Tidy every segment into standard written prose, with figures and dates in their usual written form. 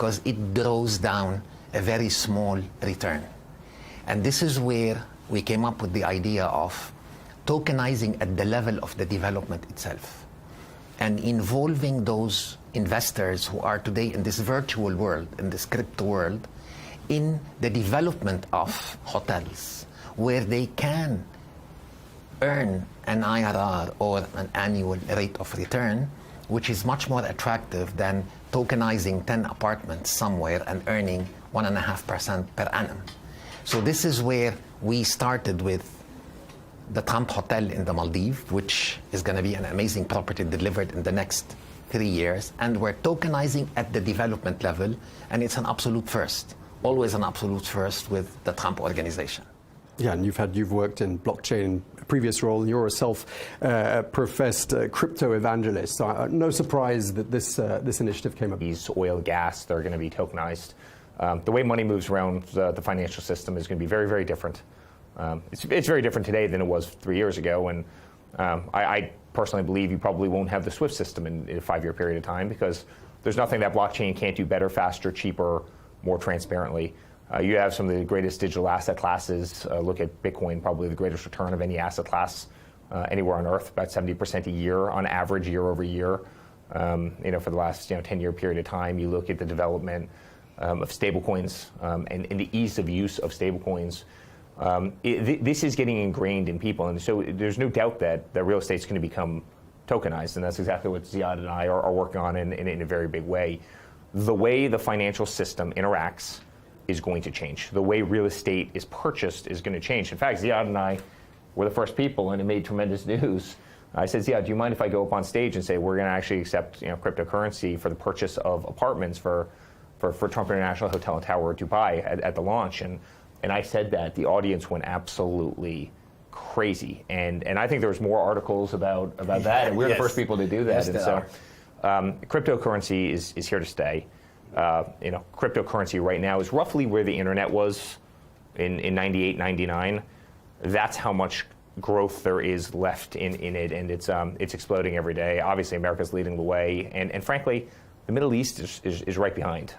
because it draws down a very small return. And this is where we came up with the idea of tokenizing at the level of the development itself and involving those investors who are today in this virtual world, in this crypto world, in the development of hotels, where they can earn an IRR or an annual rate of return, which is much more attractive than tokenizing 10 apartments somewhere and earning 1.5% per annum. So this is where we started with the Trump Hotel in the Maldives, which is going to be an amazing property delivered in the next 3 years. And we're tokenizing at the development level, and it's an absolute first, always an absolute first with the Trump organization. Yeah, and you've worked in blockchain in a previous role, and you're a self-professed crypto evangelist. So no surprise that this initiative came up. These oil, gas, they're going to be tokenized. The way money moves around the financial system is going to be very, very different. It's very different today than it was 3 years ago, and I personally believe you probably won't have the SWIFT system in a 5-year period of time, because there's nothing that blockchain can't do better, faster, cheaper, more transparently. You have some of the greatest digital asset classes. Look at Bitcoin, probably the greatest return of any asset class anywhere on Earth, about 70% a year on average, year over year. For the last 10-year period of time. You look at the development of stablecoins and the ease of use of stablecoins. This is getting ingrained in people, and so there's no doubt that real estate is going to become tokenized, and that's exactly what Ziad and I are working on in a very big way. The way the financial system interacts is going to change. The way real estate is purchased is going to change. In fact, Ziad and I were the first people, and it made tremendous news. I said, Ziad, do you mind if I go up on stage and say we're going to actually accept cryptocurrency for the purchase of apartments for Trump International Hotel and Tower Dubai at the launch? And I said that. The audience went absolutely crazy. And I think there was more articles about that, and we're the first people to do that. Yes, and so cryptocurrency is here to stay. Cryptocurrency right now is roughly where the internet was in 98, 99. That's how much growth there is left in it, and it's exploding every day. Obviously, America's leading the way, and frankly, the Middle East is right behind.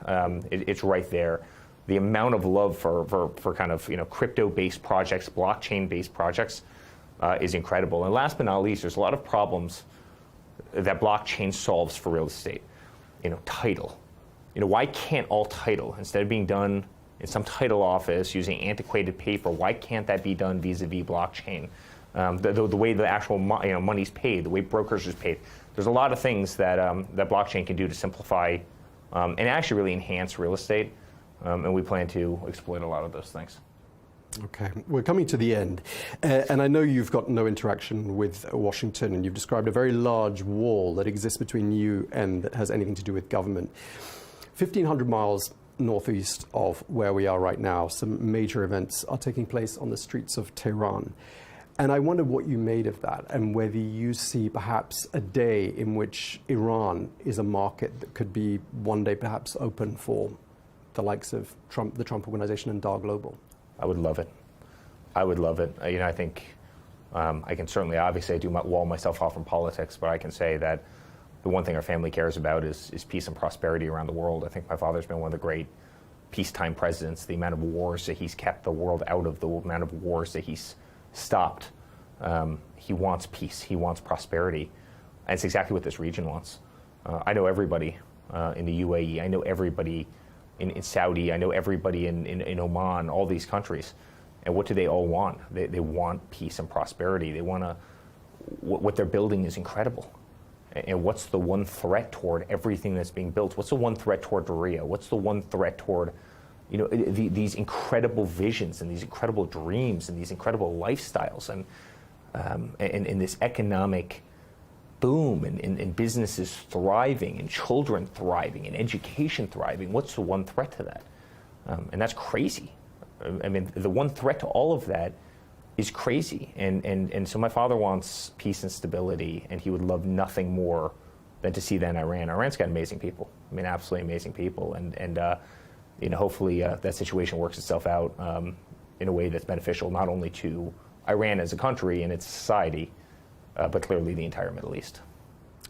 It's right there. The amount of love for kind of crypto-based projects, blockchain-based projects, is incredible. And last but not least, there's a lot of problems that blockchain solves for real estate. Title. Why can't all title, instead of being done in some title office using antiquated paper, why can't that be done vis-a-vis blockchain? The way the actual money's paid, the way brokers is paid. There's a lot of things that blockchain can do to simplify and actually really enhance real estate, and we plan to exploit a lot of those things. Okay, we're coming to the end, and I know you've got no interaction with Washington, and you've described a very large wall that exists between you and that has anything to do with government. 1,500 miles northeast of where we are right now, some major events are taking place on the streets of Tehran. And I wonder what you made of that, and whether you see perhaps a day in which Iran is a market that could be one day perhaps open for the likes of the Trump Organization and Dar Global. I would love it. I would love it. I think I can certainly, obviously, I do wall myself off from politics, but I can say that the one thing our family cares about is peace and prosperity around the world. I think my father's been one of the great peacetime presidents. The amount of wars that he's kept the world out of, the amount of wars that he's stopped. He wants peace. He wants prosperity. And it's exactly what this region wants. I know everybody in the UAE. I know everybody in Saudi. I know everybody in Oman, all these countries. And what do they all want? They want peace and prosperity. They want to, what they're building is incredible. And what's the one threat toward everything that's being built? What's the one threat toward Korea? What's the one threat toward these incredible visions and these incredible dreams and these incredible lifestyles and this economic boom and businesses thriving and children thriving and education thriving? What's the one threat to that? And that's crazy. I mean, the one threat to all of that is crazy. And so my father wants peace and stability, and he would love nothing more than to see that in Iran. Iran's got amazing people. I mean, absolutely amazing people. And hopefully that situation works itself out in a way that's beneficial not only to Iran as a country and its society, but clearly the entire Middle East.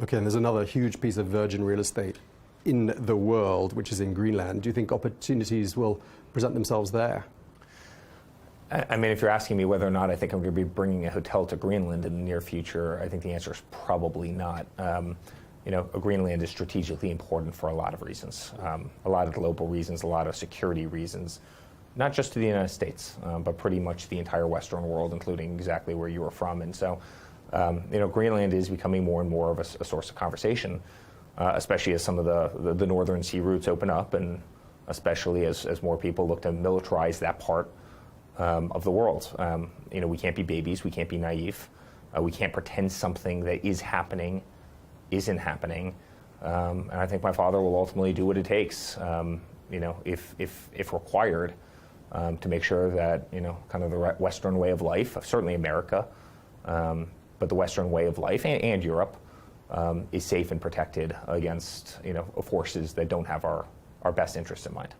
Okay, and there's another huge piece of virgin real estate in the world, which is in Greenland. Do you think opportunities will present themselves there? I mean, if you're asking me whether or not I think I'm going to be bringing a hotel to Greenland in the near future, I think the answer is probably not. Greenland is strategically important for a lot of reasons, a lot of global reasons, a lot of security reasons, not just to the United States, but pretty much the entire Western world, including exactly where you are from. And so, Greenland is becoming more and more of a source of conversation, especially as some of the northern sea routes open up, and especially as more people look to militarize that part of the world. We can't be babies, we can't be naive, we can't pretend something that is happening isn't happening, and I think my father will ultimately do what it takes, if required, to make sure that kind of the Western way of life, certainly America, but the Western way of life and Europe is safe and protected against forces that don't have our best interests in mind.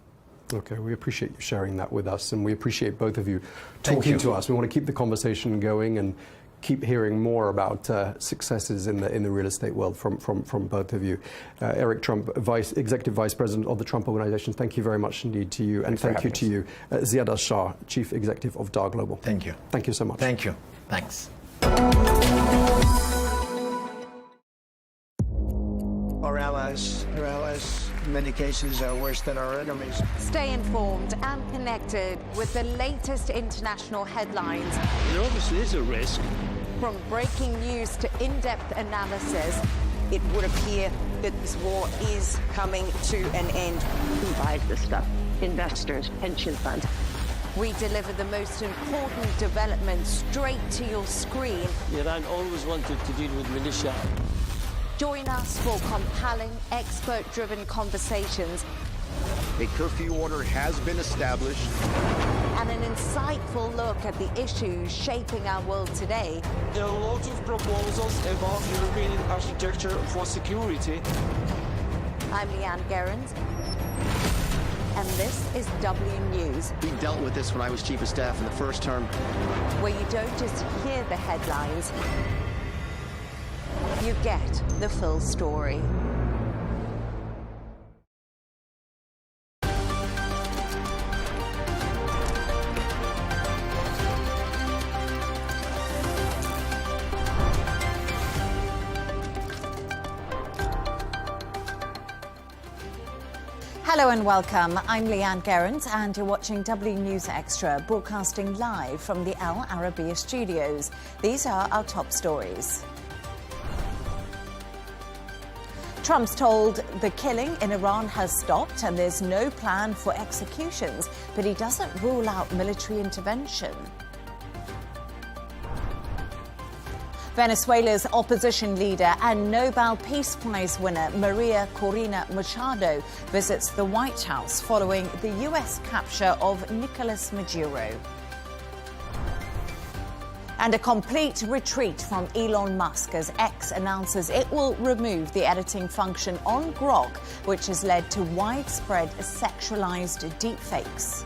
Okay, we appreciate you sharing that with us, and we appreciate both of you talking to us. We want to keep the conversation going and keep hearing more about successes in the real estate world from both of you. Eric Trump, Executive Vice President of the Trump Organization, thank you very much indeed to you. And thank you to you, Ziad Shah, Chief Executive of DAR Global. Thank you. Thank you so much. Thank you. Thanks. Our allies, their allies, in many cases, are worse than our enemies. Stay informed and connected with the latest international headlines. There obviously is a risk. From breaking news to in-depth analysis, it would appear that this war is coming to an end. Who buys this stuff? Investors, pension funds. we deliver the most important developments straight to your screen. Iran always wanted to deal with militia. Join us for compelling, expert-driven conversations. A curfew order has been established. And an insightful look at the issues shaping our world today. There are lots of proposals about European architecture for security. I'm Leigh Ann Gerrans, and this is W News. We dealt with this when I was Chief of Staff in the first term. Where you don't just hear the headlines, you get the full story. Hello and welcome. I'm Leigh Ann Gerrans and you're watching W News Extra, broadcasting live from the Al Arabiya studios. These are our top stories. Trump's told the killing in Iran has stopped and there's no plan for executions, but he doesn't rule out military intervention. Venezuela's opposition leader and Nobel Peace Prize winner Maria Corina Machado visits the White House following the U.S. capture of Nicolas Maduro. And a complete retreat from Elon Musk as X announces it will remove the editing function on Grok, which has led to widespread sexualized deepfakes.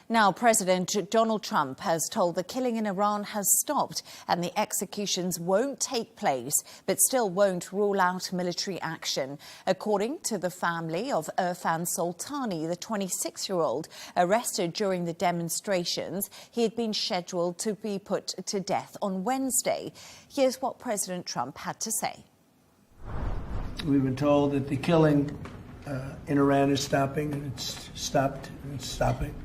Now, President Donald Trump has told the killing in Iran has stopped and the executions won't take place, but still won't rule out military action. According to the family of Irfan Soltani, the 26-year-old arrested during the demonstrations, he had been scheduled to be put to death on Wednesday. Here's what President Trump had to say. We've been told that the killing in Iran is stopping, and it's stopped, and it's stopping.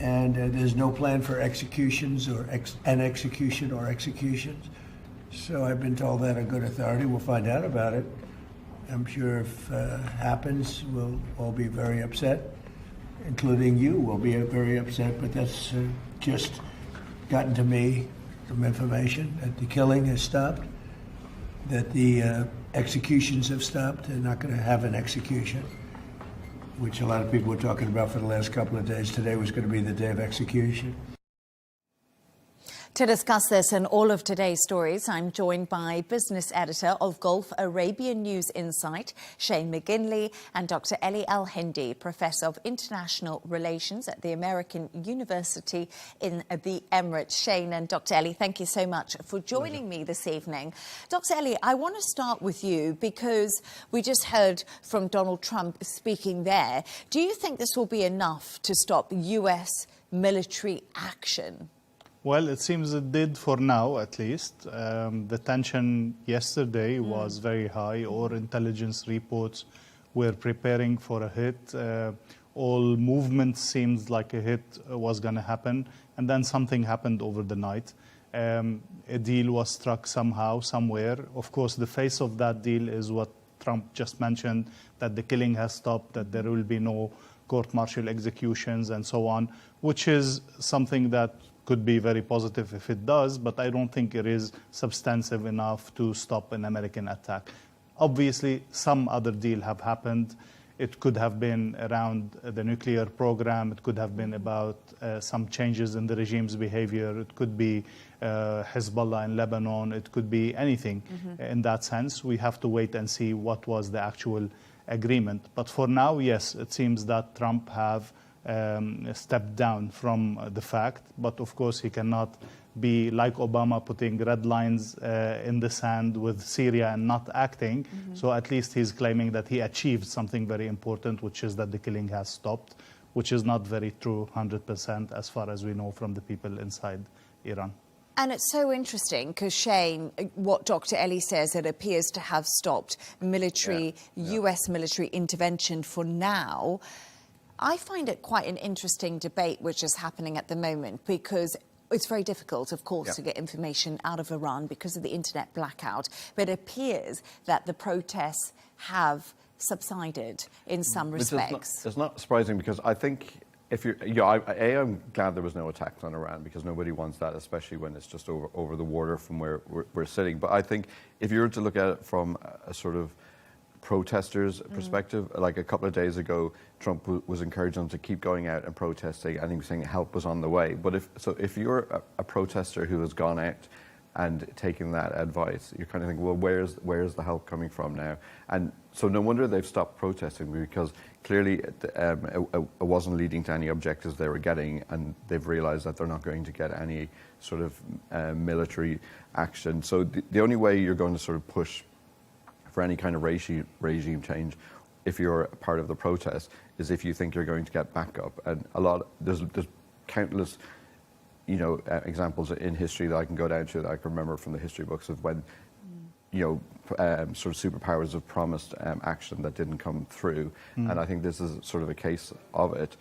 And there's no plan for executions or executions. So I've been told that on good authority. We'll find out about it. I'm sure if it happens, we'll all be very upset, including you will be very upset, but that's just gotten to me, some information that the killing has stopped, that the executions have stopped. They're not going to have an execution, which a lot of people were talking about for the last couple of days. Today was going to be the day of execution. To discuss this and all of today's stories, I'm joined by business editor of Gulf Arabian News Insight, Shane McGinley, and Dr. Ellie Al-Hindi, Professor of International Relations at the American University in the Emirates. Shane and Dr. Ellie, thank you so much for joining me this evening. Dr. Ellie, I want to start with you because we just heard from Donald Trump speaking there. Do you think this will be enough to stop US military action? Well, it seems it did for now, at least. The tension yesterday was very high. All intelligence reports were preparing for a hit. All movement seemed like a hit was going to happen. And then something happened over the night. A deal was struck somehow, somewhere. Of course, the face of that deal is what Trump just mentioned, that the killing has stopped, that there will be no court-martial executions and so on, which is something that could be very positive if it does, but I don't think it is substantive enough to stop an American attack. Obviously, some other deal have happened. It could have been around the nuclear program. It could have been about some changes in the regime's behavior. It could be Hezbollah in Lebanon. It could be anything in that sense. We have to wait and see what was the actual agreement. But for now, yes, it seems that Trump have stepped down from the fact, but of course he cannot be like Obama putting red lines in the sand with Syria and not acting. So at least he's claiming that he achieved something very important, which is that the killing has stopped, which is not very true 100% as far as we know from the people inside Iran. And it's so interesting because, Shane, what Dr. Ellie says, it appears to have stopped military, US military intervention for now. I find it quite an interesting debate which is happening at the moment because it's very difficult, of course, to get information out of Iran because of the internet blackout. But it appears that the protests have subsided in some respects. It's not surprising because I think if you're, I'm glad there was no attacks on Iran because nobody wants that, especially when it's just over the water from where we're sitting. But I think if you were to look at it from a sort of protesters' perspective, like a couple of days ago, Trump was encouraging them to keep going out and protesting, and he was saying help was on the way. But if you're a protester who has gone out and taken that advice, you're kind of thinking, well, where's the help coming from now? And so no wonder they've stopped protesting because clearly it wasn't leading to any objectives they were getting, and they've realized that they're not going to get any sort of military action. So the only way you're going to sort of push for any kind of regime change, if you're a part of the protest, is if you think you're going to get backup. And there's countless, examples in history that I can go down to that I can remember from the history books of when, sort of superpowers have promised action that didn't come through. And I think this is sort of a case of it.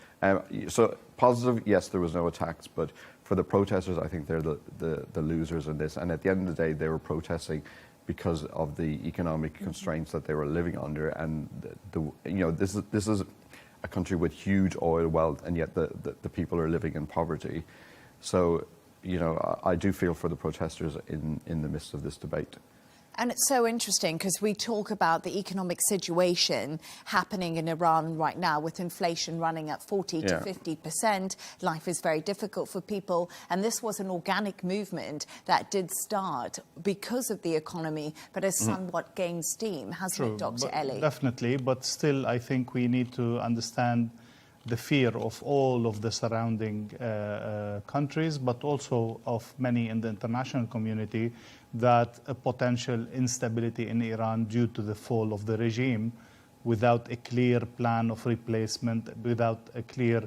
So positive, yes, there was no attacks, but for the protesters, I think they're the losers in this. And at the end of the day, they were protesting because of the economic constraints that they were living under, and this is a country with huge oil wealth, and yet the people are living in poverty. So, I do feel for the protesters in the midst of this debate. And it's so interesting because we talk about the economic situation happening in Iran right now with inflation running at 40 to 50%. Life is very difficult for people. And this was an organic movement that did start because of the economy, but has somewhat gained steam, hasn't it, Dr. Ellie? Definitely, but still I think we need to understand the fear of all of the surrounding countries, but also of many in the international community, that a potential instability in Iran due to the fall of the regime without a clear plan of replacement, without a clear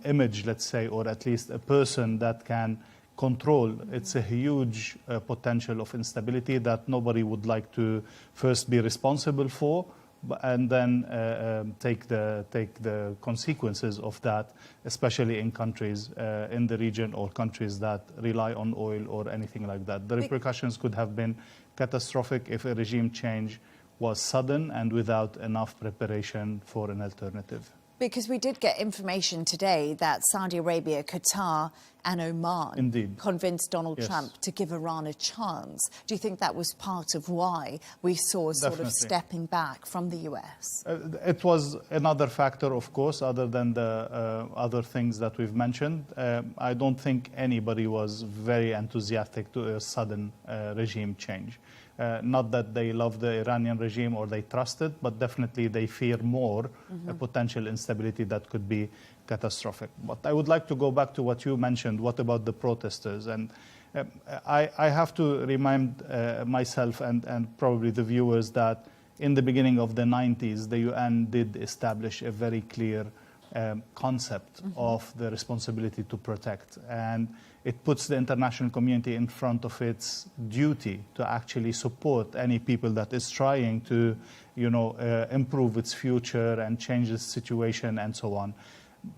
image, let's say, or at least a person that can control. It's a huge potential of instability that nobody would like to first be responsible for, and then take the consequences of that, especially in countries in the region or countries that rely on oil or anything like that. The repercussions could have been catastrophic if a regime change was sudden and without enough preparation for an alternative. Because we did get information today that Saudi Arabia, Qatar and Oman Indeed. convinced Donald Yes. Trump to give Iran a chance. Do you think that was part of why we saw a sort of Definitely. stepping back from the US? It was another factor, of course, other than the other things that we've mentioned. I don't think anybody was very enthusiastic to a sudden regime change. Not that they love the Iranian regime or they trust it, but definitely they fear more a potential instability that could be catastrophic. But I would like to go back to what you mentioned. What about the protesters? And I have to remind myself and probably the viewers that in the beginning of the 90s, the UN did establish a very clear concept of the responsibility to protect. And it puts the international community in front of its duty to actually support any people that is trying to, improve its future and change its situation and so on.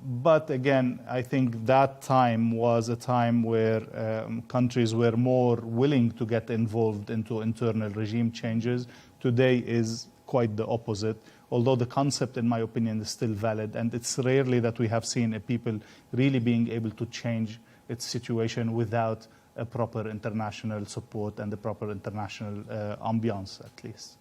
But again, I think that time was a time where countries were more willing to get involved into internal regime changes. Today is quite the opposite, although the concept, in my opinion, is still valid. And it's rarely that we have seen a people really being able to change its situation without a proper international support and the proper international ambiance, at least.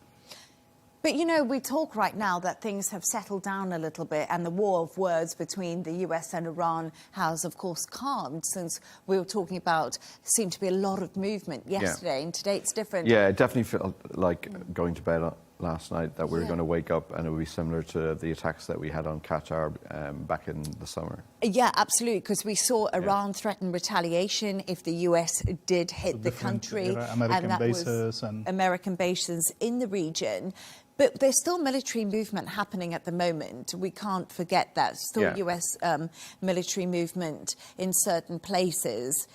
But, we talk right now that things have settled down a little bit and the war of words between the US and Iran has, of course, calmed since we were talking about, seemed to be a lot of movement yesterday, and today it's different. Yeah, it definitely felt like going to bed last night that we were going to wake up and it would be similar to the attacks that we had on Qatar back in the summer. Yeah, absolutely, because we saw Iran threaten retaliation if the US did hit the country. American bases and American bases in the region. But there's still military movement happening at the moment. We can't forget that. Still US military movement in certain places.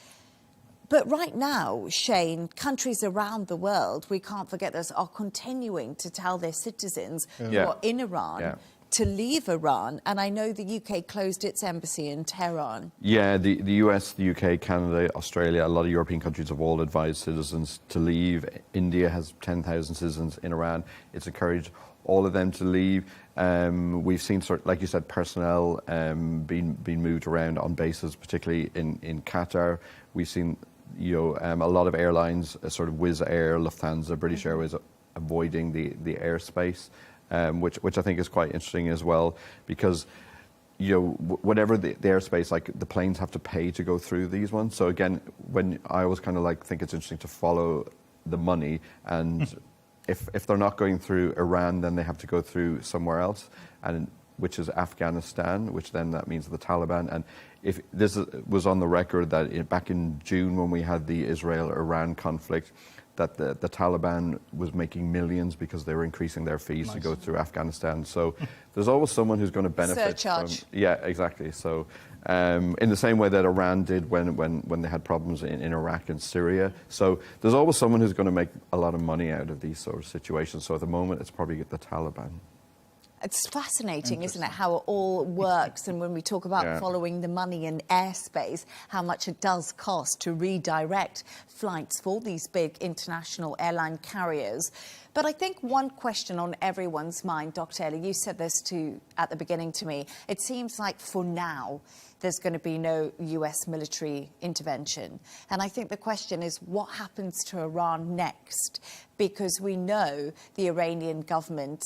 But right now, Shane, countries around the world, we can't forget this, are continuing to tell their citizens who are in Iran to leave Iran. And I know the UK closed its embassy in Tehran. Yeah, the US, the UK, Canada, Australia, a lot of European countries have all advised citizens to leave. India has 10,000 citizens in Iran. It's encouraged all of them to leave. We've seen, like you said, personnel being moved around on bases, particularly in Qatar. We've seen a lot of airlines, sort of Wizz Air, Lufthansa, British Airways, avoiding the airspace, which I think is quite interesting as well, because whatever the airspace, like the planes have to pay to go through these ones. So again, when I always kind of think it's interesting to follow the money, and if they're not going through Iran, then they have to go through somewhere else, and which is Afghanistan, which then that means the Taliban. And if this was on the record that back in June when we had the Israel-Iran conflict, that the Taliban was making millions because they were increasing their fees to go through Afghanistan. So there's always someone who's going to benefit. Surcharge. Yeah, exactly. So in the same way that Iran did when they had problems in Iraq and Syria. So there's always someone who's going to make a lot of money out of these sort of situations. So at the moment, it's probably the Taliban. It's fascinating, isn't it, how it all works, and when we talk about following the money in airspace, how much it does cost to redirect flights for these big international airline carriers. But I think one question on everyone's mind, Dr. Ellie, you said this at the beginning to me, it seems like for now there's going to be no US military intervention. And I think the question is, what happens to Iran next? Because we know the Iranian government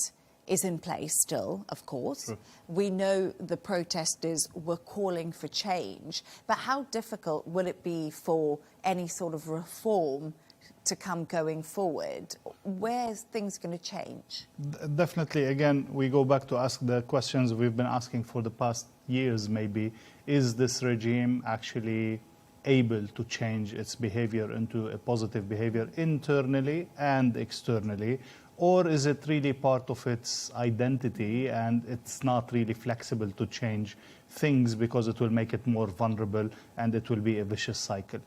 is in place still, of course. Sure. We know the protesters were calling for change, but how difficult will it be for any sort of reform to come going forward? Where's things going to change? Definitely, again, we go back to ask the questions we've been asking for the past years, maybe. Is this regime actually able to change its behavior into a positive behavior internally and externally? Or is it really part of its identity and it's not really flexible to change things because it will make it more vulnerable and it will be a vicious cycle?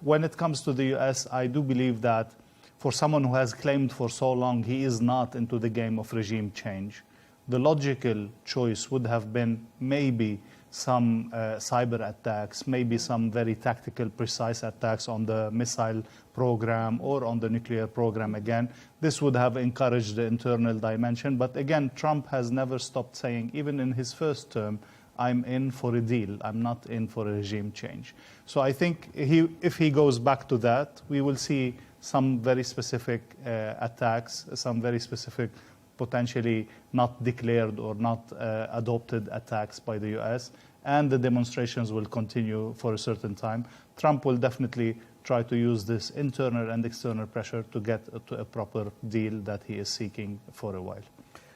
When it comes to the US, I do believe that for someone who has claimed for so long he is not into the game of regime change, the logical choice would have been maybe some cyber attacks, maybe some very tactical, precise attacks on the missile program or on the nuclear program again. This would have encouraged the internal dimension. But again, Trump has never stopped saying, even in his first term, I'm in for a deal. I'm not in for a regime change. So I think if he goes back to that, we will see some very specific attacks, some very specific, potentially not declared or not adopted attacks by the US, and the demonstrations will continue for a certain time. Trump will definitely try to use this internal and external pressure to get to a proper deal that he is seeking for a while.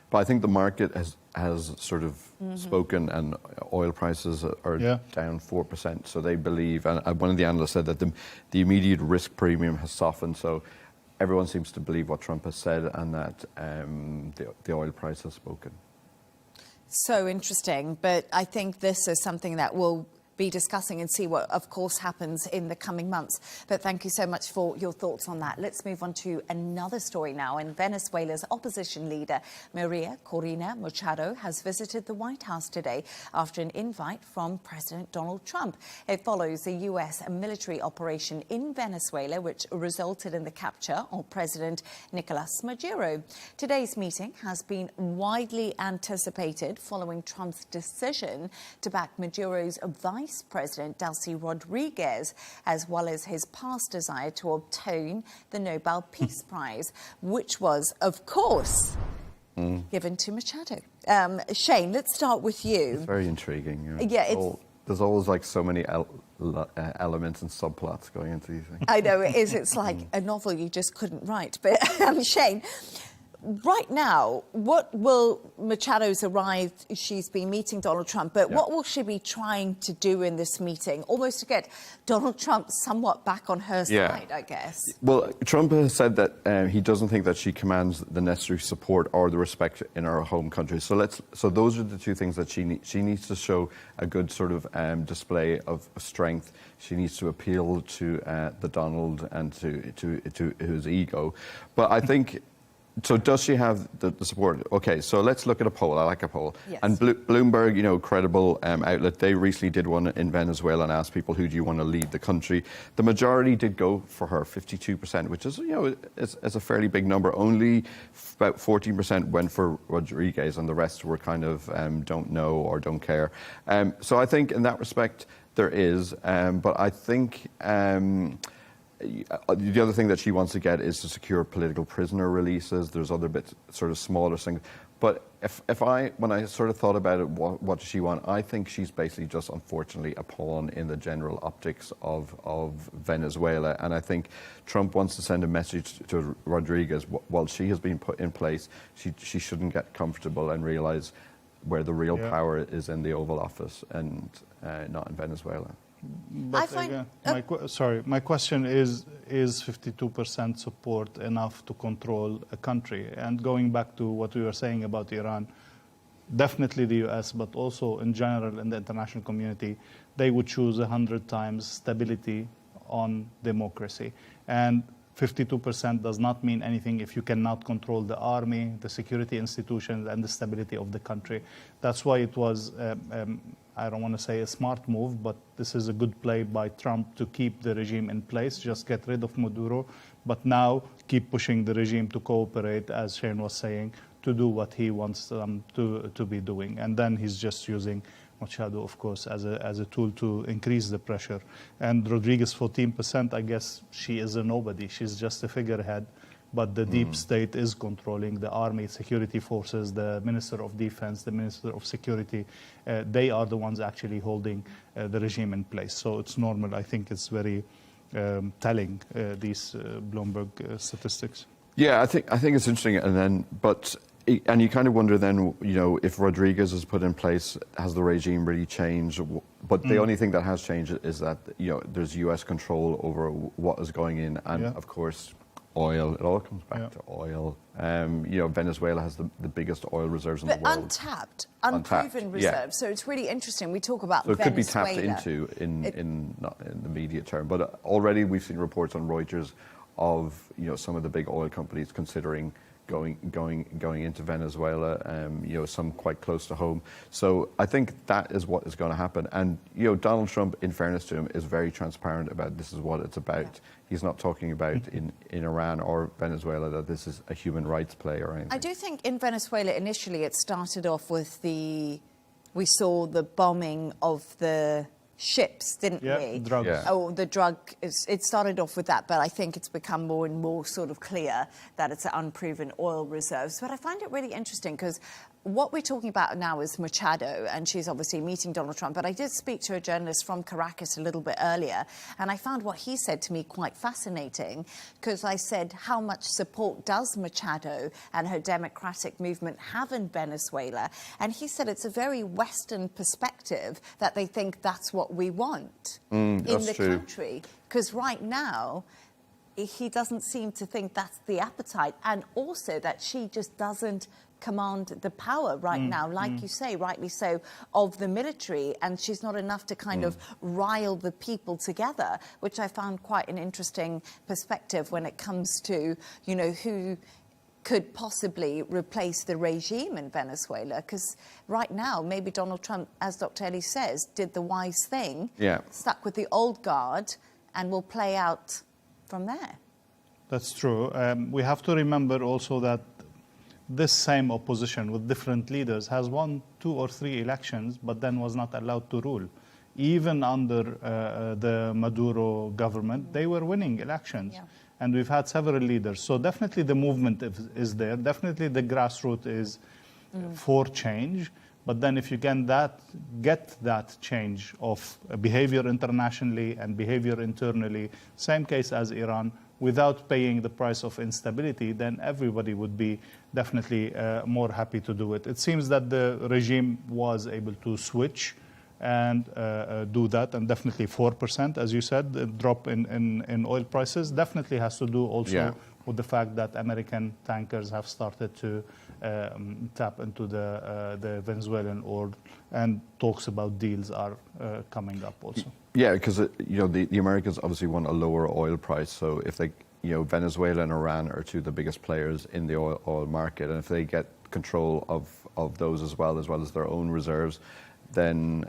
But I think the market has sort of spoken, and oil prices are down 4%. So they believe, and one of the analysts said that the immediate risk premium has softened. So everyone seems to believe what Trump has said, and that the oil price has spoken. So interesting, but I think this is something that we'll be discussing and see what, of course, happens in the coming months. But thank you so much for your thoughts on that. Let's move on to another story now. In Venezuela's opposition leader, Maria Corina Machado, has visited the White House today after an invite from President Donald Trump. It follows a US military operation in Venezuela, which resulted in the capture of President Nicolas Maduro. Today's meeting has been widely anticipated following Trump's decision to back Maduro's Vice President Delcy Rodriguez, as well as his past desire to obtain the Nobel Peace Prize, which was, of course, given to Machado. Shane, let's start with you. It's very intriguing. You know. Yeah, there's always like so many elements and subplots going into these things. I know it is. It's like a novel you just couldn't write. But Shane, right now, what will Machado's arrived? She's been meeting Donald Trump, but what will she be trying to do in this meeting? Almost to get Donald Trump somewhat back on her side, I guess. Well, Trump has said that he doesn't think that she commands the necessary support or the respect in her home country. So those are the two things that she needs to show a good sort of display of strength. She needs to appeal to the Donald and to his ego. But I think. So does she have the support? Okay, so let's look at a poll. I like a poll. Yes. And Bloomberg, you know, credible outlet, they recently did one in Venezuela and asked people, who do you want to lead the country? The majority did go for her, 52%, which is, you know, is a fairly big number. Only about 14% went for Rodriguez, and the rest were kind of don't know or don't care. So I think in that respect there is, but I think... the other thing that she wants to get is to secure political prisoner releases. There's other bits, sort of smaller things. But when I sort of thought about it, what does she want? I think she's basically just, unfortunately, a pawn in the general optics of Venezuela. And I think Trump wants to send a message to Rodriguez. While she has been put in place, she shouldn't get comfortable and realize where the real power is in the Oval Office and not in Venezuela. But again, my question is 52% support enough to control a country? And going back to what we were saying about Iran, definitely the US, but also in general in the international community, they would choose 100 times stability on democracy. And 52% does not mean anything if you cannot control the army, the security institutions, and the stability of the country. That's why it was, I don't want to say a smart move, but this is a good play by Trump to keep the regime in place, just get rid of Maduro, but now keep pushing the regime to cooperate, as Shane was saying, to do what he wants them to be doing. And then he's just using Machado, of course, as a tool to increase the pressure. And Rodriguez, 14%, I guess she is a nobody. She's just a figurehead. But the deep state is controlling the army, security forces, the Minister of Defense, the Minister of Security. They are the ones actually holding the regime in place. So it's normal. I think it's very telling, these Bloomberg statistics. Yeah, I think it's interesting. And you kind of wonder then, you know, if Rodriguez is put in place, has the regime really changed? But the only thing that has changed is that, you know, there's U.S. control over what is going in, and of course, oil. It all comes back to oil. You know, Venezuela has the biggest oil reserves in the world. Untapped, unproven reserves. So it's really interesting. We talk about Venezuela. So it could be tapped into not in the immediate term, but already we've seen reports on Reuters of, you know, some of the big oil companies considering going into Venezuela, you know, some quite close to home. So I think that is what is going to happen. And, you know, Donald Trump, in fairness to him, is very transparent about this is what it's about. Yeah. He's not talking about in Iran or Venezuela that this is a human rights play or anything. I do think in Venezuela initially it started off with the we saw the bombing of the ships, didn't we? Drugs. Yeah. Oh, the drug, it started off with that, but I think it's become more and more sort of clear that it's unproven oil reserves. But I find it really interesting because what we're talking about now is Machado, and she's obviously meeting Donald Trump. But I did speak to a journalist from Caracas a little bit earlier, and I found what he said to me quite fascinating, because I said, how much support does Machado and her democratic movement have in Venezuela? And he said it's a very Western perspective that they think that's what we want in the country. Because right now, he doesn't seem to think that's the appetite, and also that she just doesn't command the power right now, like you say, rightly so, of the military, and she's not enough to kind of rile the people together, which I found quite an interesting perspective when it comes to, you know, who could possibly replace the regime in Venezuela. Because right now, maybe Donald Trump, as Dr. Ellie says, did the wise thing, stuck with the old guard, and will play out from there. That's true. We have to remember also that this same opposition with different leaders has won 2 or 3 elections, but then was not allowed to rule. Even under the Maduro government, they were winning elections. And we've had several leaders. So definitely the movement is there. Definitely the grassroots is for change. But then if you can get that change of behavior internationally and behavior internally, same case as Iran, without paying the price of instability, then everybody would be definitely more happy to do it. It seems that the regime was able to switch and do that, and definitely 4%, as you said, the drop in oil prices definitely has to do also with the fact that American tankers have started to tap into the Venezuelan oil, and talks about deals are coming up also. Yeah, because you know the Americans obviously want a lower oil price. So if they, you know, Venezuela and Iran are 2 of the biggest players in the oil market, and if they get control of those as well as their own reserves, then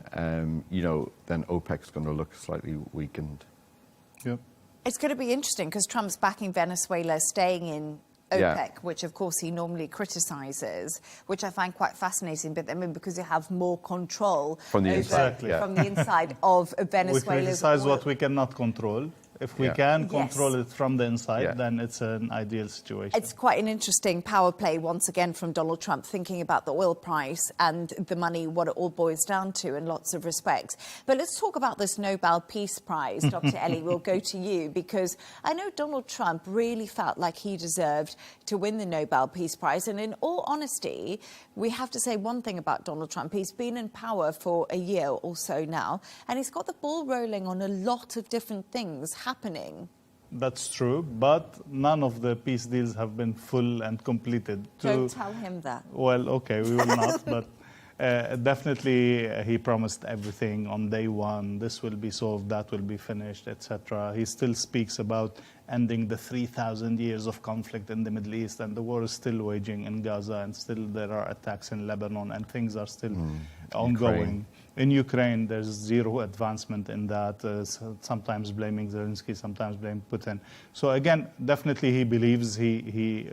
you know, then OPEC is going to look slightly weakened. Yep. It's going to be interesting because Trump's backing Venezuela staying in OPEC, which of course he normally criticizes, which I find quite fascinating. But I mean, because you have more control from the inside, from the inside of Venezuela's we criticize oil. what we cannot control. If we can control it from the inside, then it's an ideal situation. It's quite an interesting power play, once again, from Donald Trump, thinking about the oil price and the money, what it all boils down to in lots of respects. But let's talk about this Nobel Peace Prize. Dr. Ellie, we'll go to you, because I know Donald Trump really felt like he deserved to win the Nobel Peace Prize. And in all honesty, we have to say one thing about Donald Trump. He's been in power for a year or so now, and he's got the ball rolling on a lot of different things happening. That's true, but none of the peace deals have been full and completed. Don't tell him that. Well, okay, we will not, but definitely he promised everything on day one. This will be solved, that will be finished, etc. He still speaks about ending the 3,000 years of conflict in the Middle East, and the war is still waging in Gaza, and still there are attacks in Lebanon, and things are still ongoing. Ukraine. In Ukraine, there's zero advancement in that, sometimes blaming Zelensky, sometimes blaming Putin. So again, definitely he believes he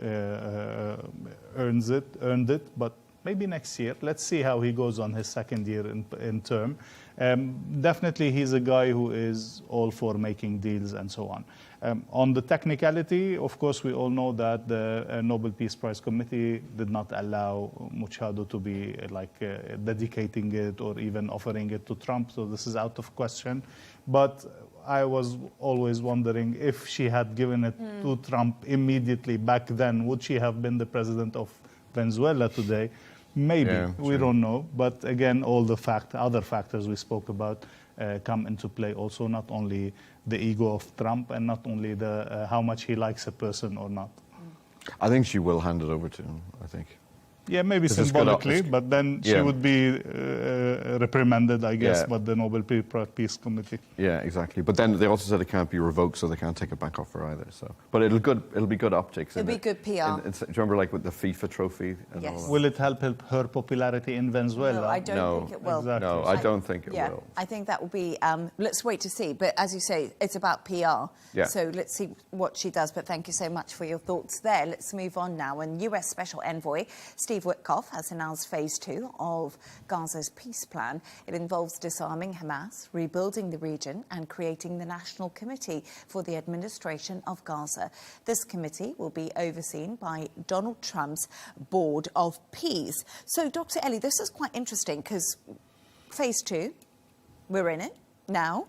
earned it, but maybe next year. Let's see how he goes on his second year in term. Definitely he's a guy who is all for making deals and so on. On the technicality, of course, we all know that the Nobel Peace Prize Committee did not allow Machado to be dedicating it or even offering it to Trump, so this is out of question. But I was always wondering, if she had given it to Trump immediately back then, would she have been the president of Venezuela today? Maybe, we don't know. But again, all the other factors we spoke about come into play also, not only the ego of Trump and not only the how much he likes a person or not. I think she will hand it over to him, I think. Yeah, maybe symbolically, but then she would be reprimanded, I guess, by the Nobel Peace Committee. Yeah, exactly. But then they also said it can't be revoked, so they can't take it back off her either. So, but it'll be good optics. It'll be good PR. Do you remember, like, with the FIFA trophy? And all that? Will it help her popularity in Venezuela? No, I don't think it will. Exactly. No, I don't think it will. I think that will be. Let's wait to see. But as you say, it's about PR. Yeah. So let's see what she does. But thank you so much for your thoughts there. Let's move on now. And U.S. Special Envoy Steve Steve Witkoff has announced phase 2 of Gaza's peace plan. It involves disarming Hamas, rebuilding the region and creating the National Committee for the Administration of Gaza. This committee will be overseen by Donald Trump's Board of Peace. So, Dr. Ellie, this is quite interesting because phase 2, we're in it now.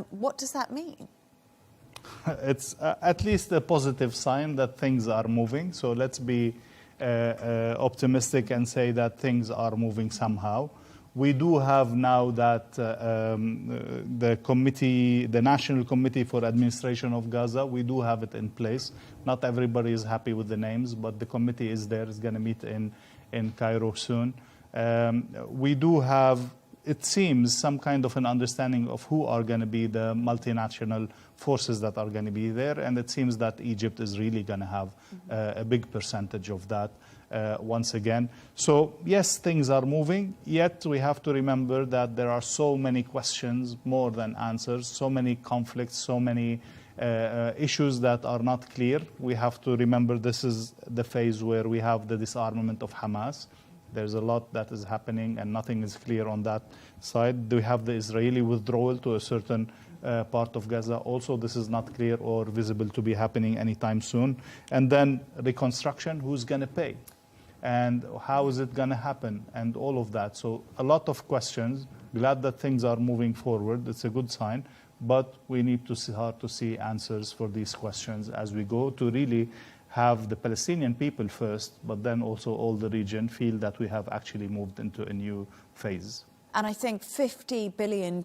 What does that mean? It's at least a positive sign that things are moving. So let's be optimistic and say that things are moving somehow. We do have now that the committee, the National Committee for Administration of Gaza, we do have it in place. Not everybody is happy with the names, but the committee is there. It's going to meet in Cairo soon. We do have, it seems, some kind of an understanding of who are going to be the multinational forces that are going to be there, and it seems that Egypt is really going to have a big percentage of that once again. So yes, things are moving, yet we have to remember that there are so many questions more than answers, so many conflicts, so many issues that are not clear. We have to remember this is the phase where we have the disarmament of Hamas. There's a lot that is happening and nothing is clear on that side. We have the Israeli withdrawal to a certain part of Gaza. Also, this is not clear or visible to be happening anytime soon. And then reconstruction, who's going to pay? And how is it going to happen? And all of that. So a lot of questions. Glad that things are moving forward. It's a good sign. But we need to start to see answers for these questions as we go to really have the Palestinian people first, but then also all the region feel that we have actually moved into a new phase. And I think $50 billion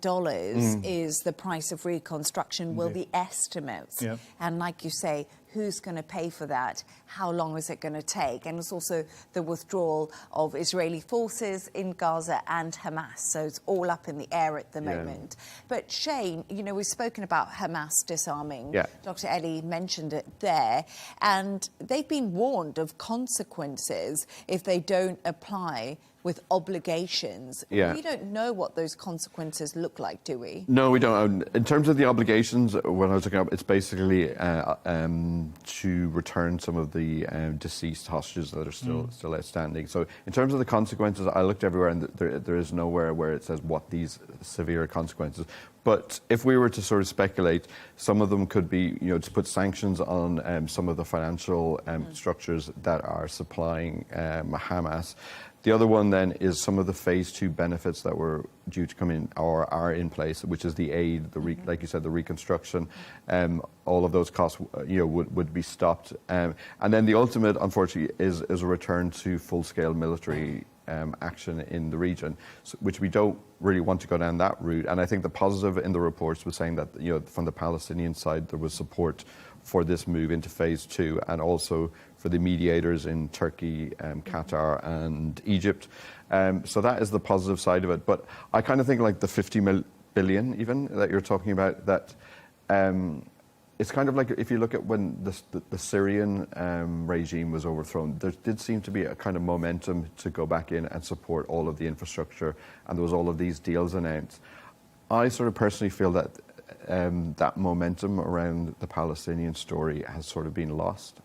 is the price of reconstruction, will be estimates. Yep. And like you say, who's going to pay for that? How long is it going to take? And it's also the withdrawal of Israeli forces in Gaza and Hamas. So it's all up in the air at the moment. But Shane, you know, we've spoken about Hamas disarming. Dr. Ellie mentioned it there. And they've been warned of consequences if they don't apply with obligations. We don't know what those consequences look like, do we? No, we don't. In terms of the obligations, when I was looking up, it's basically to return some of the deceased hostages that are still outstanding. So in terms of the consequences, I looked everywhere and there is nowhere where it says what these severe consequences. But if we were to sort of speculate, some of them could be, you know, to put sanctions on some of the financial structures that are supplying Hamas. The other one then is some of the phase 2 benefits that were due to come in or are in place, which is the aid, like you said, the reconstruction. All of those costs, you know, would be stopped. And then the ultimate, unfortunately, is a return to full-scale military action in the region, which we don't really want to go down that route. And I think the positive in the reports was saying that, you know, from the Palestinian side, there was support for this move into phase 2, and also for the mediators in Turkey, Qatar and Egypt. So that is the positive side of it. But I kind of think like the 50 billion even that you're talking about, that it's kind of like if you look at when the Syrian regime was overthrown, there did seem to be a kind of momentum to go back in and support all of the infrastructure, and there was all of these deals announced. I sort of personally feel that that momentum around the Palestinian story has sort of been lost.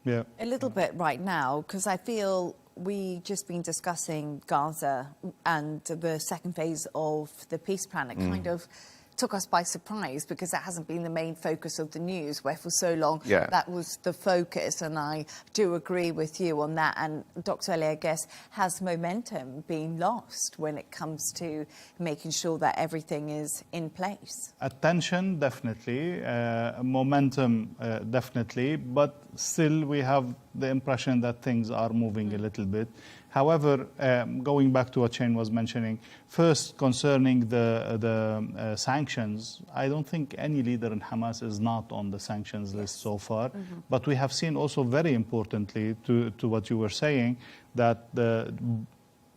A little bit right now, because I feel we just been discussing Gaza and the second phase of the peace plan. It kind of took us by surprise because that hasn't been the main focus of the news, where for so long that was the focus. And I do agree with you on that. And Dr. Ellie, I guess, has momentum being lost when it comes to making sure that everything is in place? Attention, definitely. Momentum, definitely. But still, we have the impression that things are moving a little bit. However, going back to what Shane was mentioning, first concerning the sanctions, I don't think any leader in Hamas is not on the sanctions list so far. But we have seen also, very importantly, to what you were saying, that the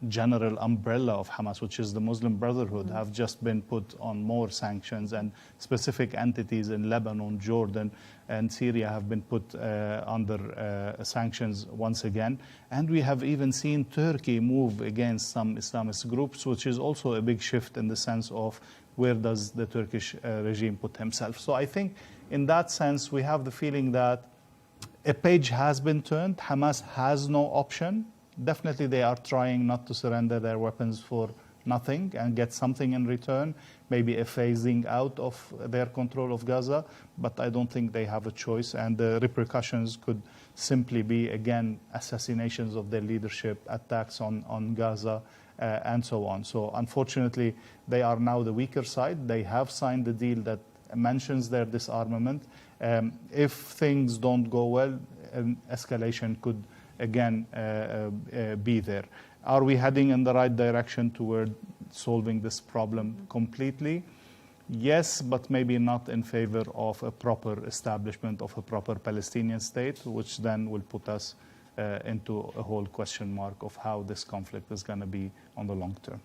general umbrella of Hamas, which is the Muslim Brotherhood, have just been put on more sanctions, and specific entities in Lebanon, Jordan, and Syria have been put under sanctions once again. And we have even seen Turkey move against some Islamist groups, which is also a big shift in the sense of where does the Turkish regime put himself. So I think in that sense, we have the feeling that a page has been turned. Hamas has no option. Definitely they are trying not to surrender their weapons for nothing and get something in return, maybe a phasing out of their control of Gaza, but I don't think they have a choice, and the repercussions could simply be, again, assassinations of their leadership, attacks on Gaza, and so on. So unfortunately, they are now the weaker side. They have signed the deal that mentions their disarmament. If things don't go well, an escalation could again be there. Are we heading in the right direction toward solving this problem completely? Yes, but maybe not in favor of a proper establishment of a proper Palestinian state, which then will put us into a whole question mark of how this conflict is going to be on the long term.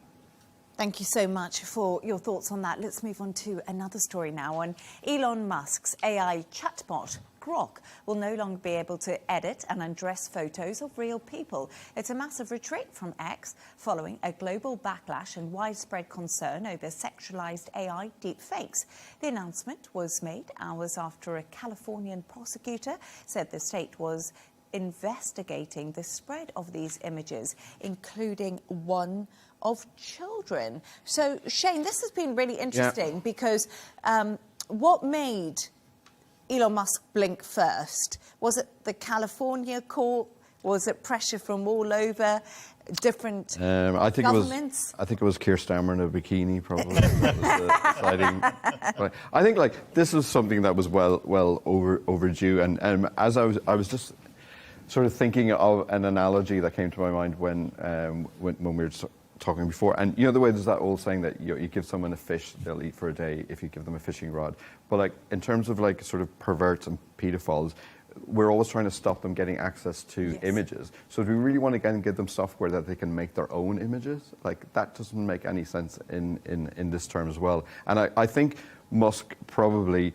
Thank you so much for your thoughts on that. Let's move on to another story now. On Elon Musk's AI chatbot, Grok, will no longer be able to edit and undress photos of real people. It's a massive retreat from X following a global backlash and widespread concern over sexualized AI deepfakes. The announcement was made hours after a Californian prosecutor said the state was investigating the spread of these images, including one of children. So, Shane, this has been really interesting because what made Elon Musk blink first? Was it the California court? Was it pressure from all over, different governments? I think it was Keir Starmer in a bikini, probably. That was the deciding. I think this is something that was well overdue. And as I was just sort of thinking of an analogy that came to my mind when we were talking before, and the way there's that old saying that you give someone a fish, they'll eat for a day if you give them a fishing rod. But in terms of sort of perverts and pedophiles, we're always trying to stop them getting access to images. So if we really want to give them software that they can make their own images, that doesn't make any sense in this term as well. And I think Musk probably,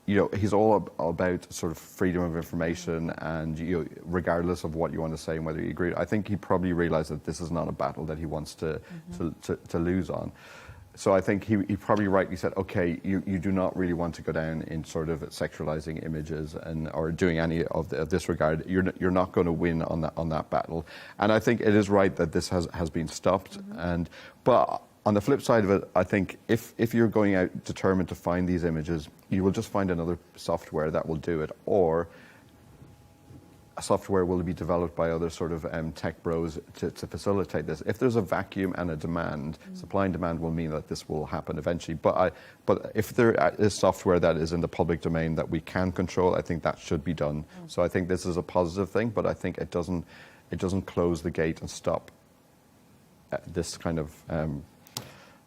he's all about sort of freedom of information, and regardless of what you want to say and whether you agree, I think he probably realized that this is not a battle that he wants to lose on. So I think he probably rightly said, okay, you do not really want to go down in sort of sexualizing images or doing any of this regard. You're not going to win on that battle. And I think it is right that this has been stopped. But on the flip side of it, I think if you're going out determined to find these images, you will just find another software that will do it, or a software will be developed by other sort of tech bros to facilitate this. If there's a vacuum and a demand, supply and demand will mean that this will happen eventually. But if there is software that is in the public domain that we can control, I think that should be done. So I think this is a positive thing, but I think it doesn't close the gate and stop this kind of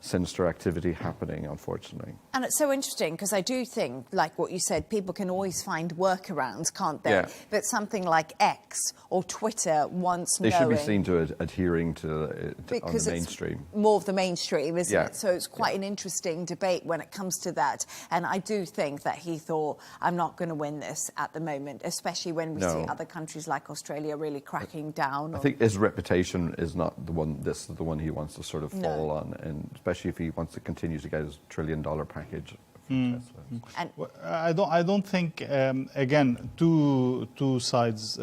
sinister activity happening, unfortunately. And it's so interesting because I do think, like what you said, people can always find workarounds, can't they? Yeah. But something like X or Twitter, once they should be seen to adhering to on the mainstream. It's more of the mainstream, isn't Yeah. it? So it's quite an interesting debate when it comes to that. And I do think that he thought, I'm not going to win this at the moment, especially when we see other countries like Australia really cracking down. I think his reputation is not the one. This is the one he wants to sort of fall on, and especially if he wants to continue to get his $1 trillion package. And I don't think again two sides.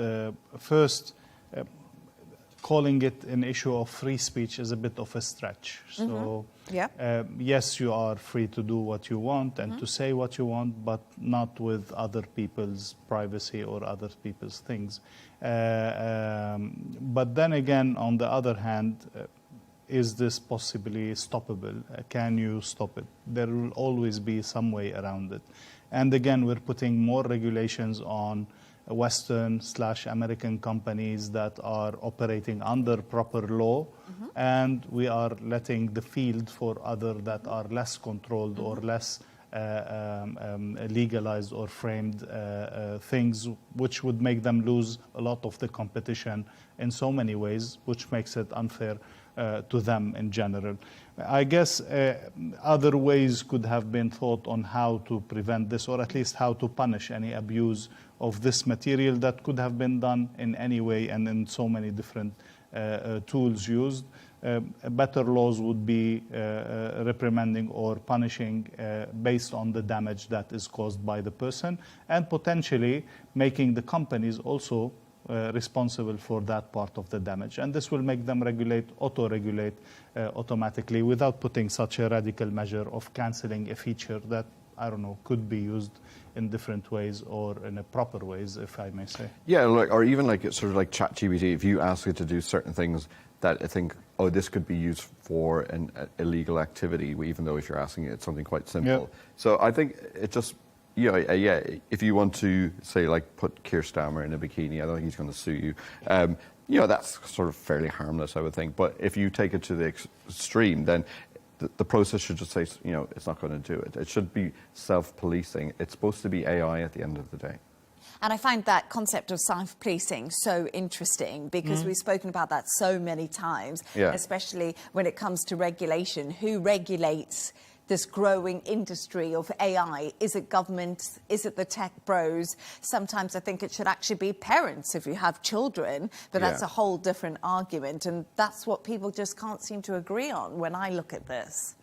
First, calling it an issue of free speech is a bit of a stretch. So yes, you are free to do what you want and to say what you want, but not with other people's privacy or other people's things. But then again, on the other hand, is this possibly stoppable? Can you stop it? There will always be some way around it. And again, we're putting more regulations on Western/American companies that are operating under proper law, and we are letting the field for other that are less controlled or less legalized or framed things, which would make them lose a lot of the competition in so many ways, which makes it unfair to them in general. I guess other ways could have been thought on how to prevent this, or at least how to punish any abuse of this material that could have been done in any way and in so many different tools used. better laws would be reprimanding or punishing based on the damage that is caused by the person, and potentially making the companies also responsible for that part of the damage. And this will make them auto-regulate automatically without putting such a radical measure of cancelling a feature that, I don't know, could be used in different ways or in a proper ways, if I may say. Yeah, or even like sort of like ChatGPT, if you ask it to do certain things that I think, oh, this could be used for an illegal activity, even though if you're asking it something quite simple. Yeah. So I think it just, yeah, if you want to, say, like, put Keir Starmer in a bikini, I don't think he's going to sue you. That's sort of fairly harmless, I would think. But if you take it to the extreme, then the process should just say, it's not going to do it. It should be self-policing. It's supposed to be AI at the end of the day. And I find that concept of self-policing so interesting because we've spoken about that so many times, especially when it comes to regulation. Who regulates this growing industry of AI? Is it government? Is it the tech bros? Sometimes I think it should actually be parents if you have children, but that's a whole different argument. And that's what people just can't seem to agree on when I look at this.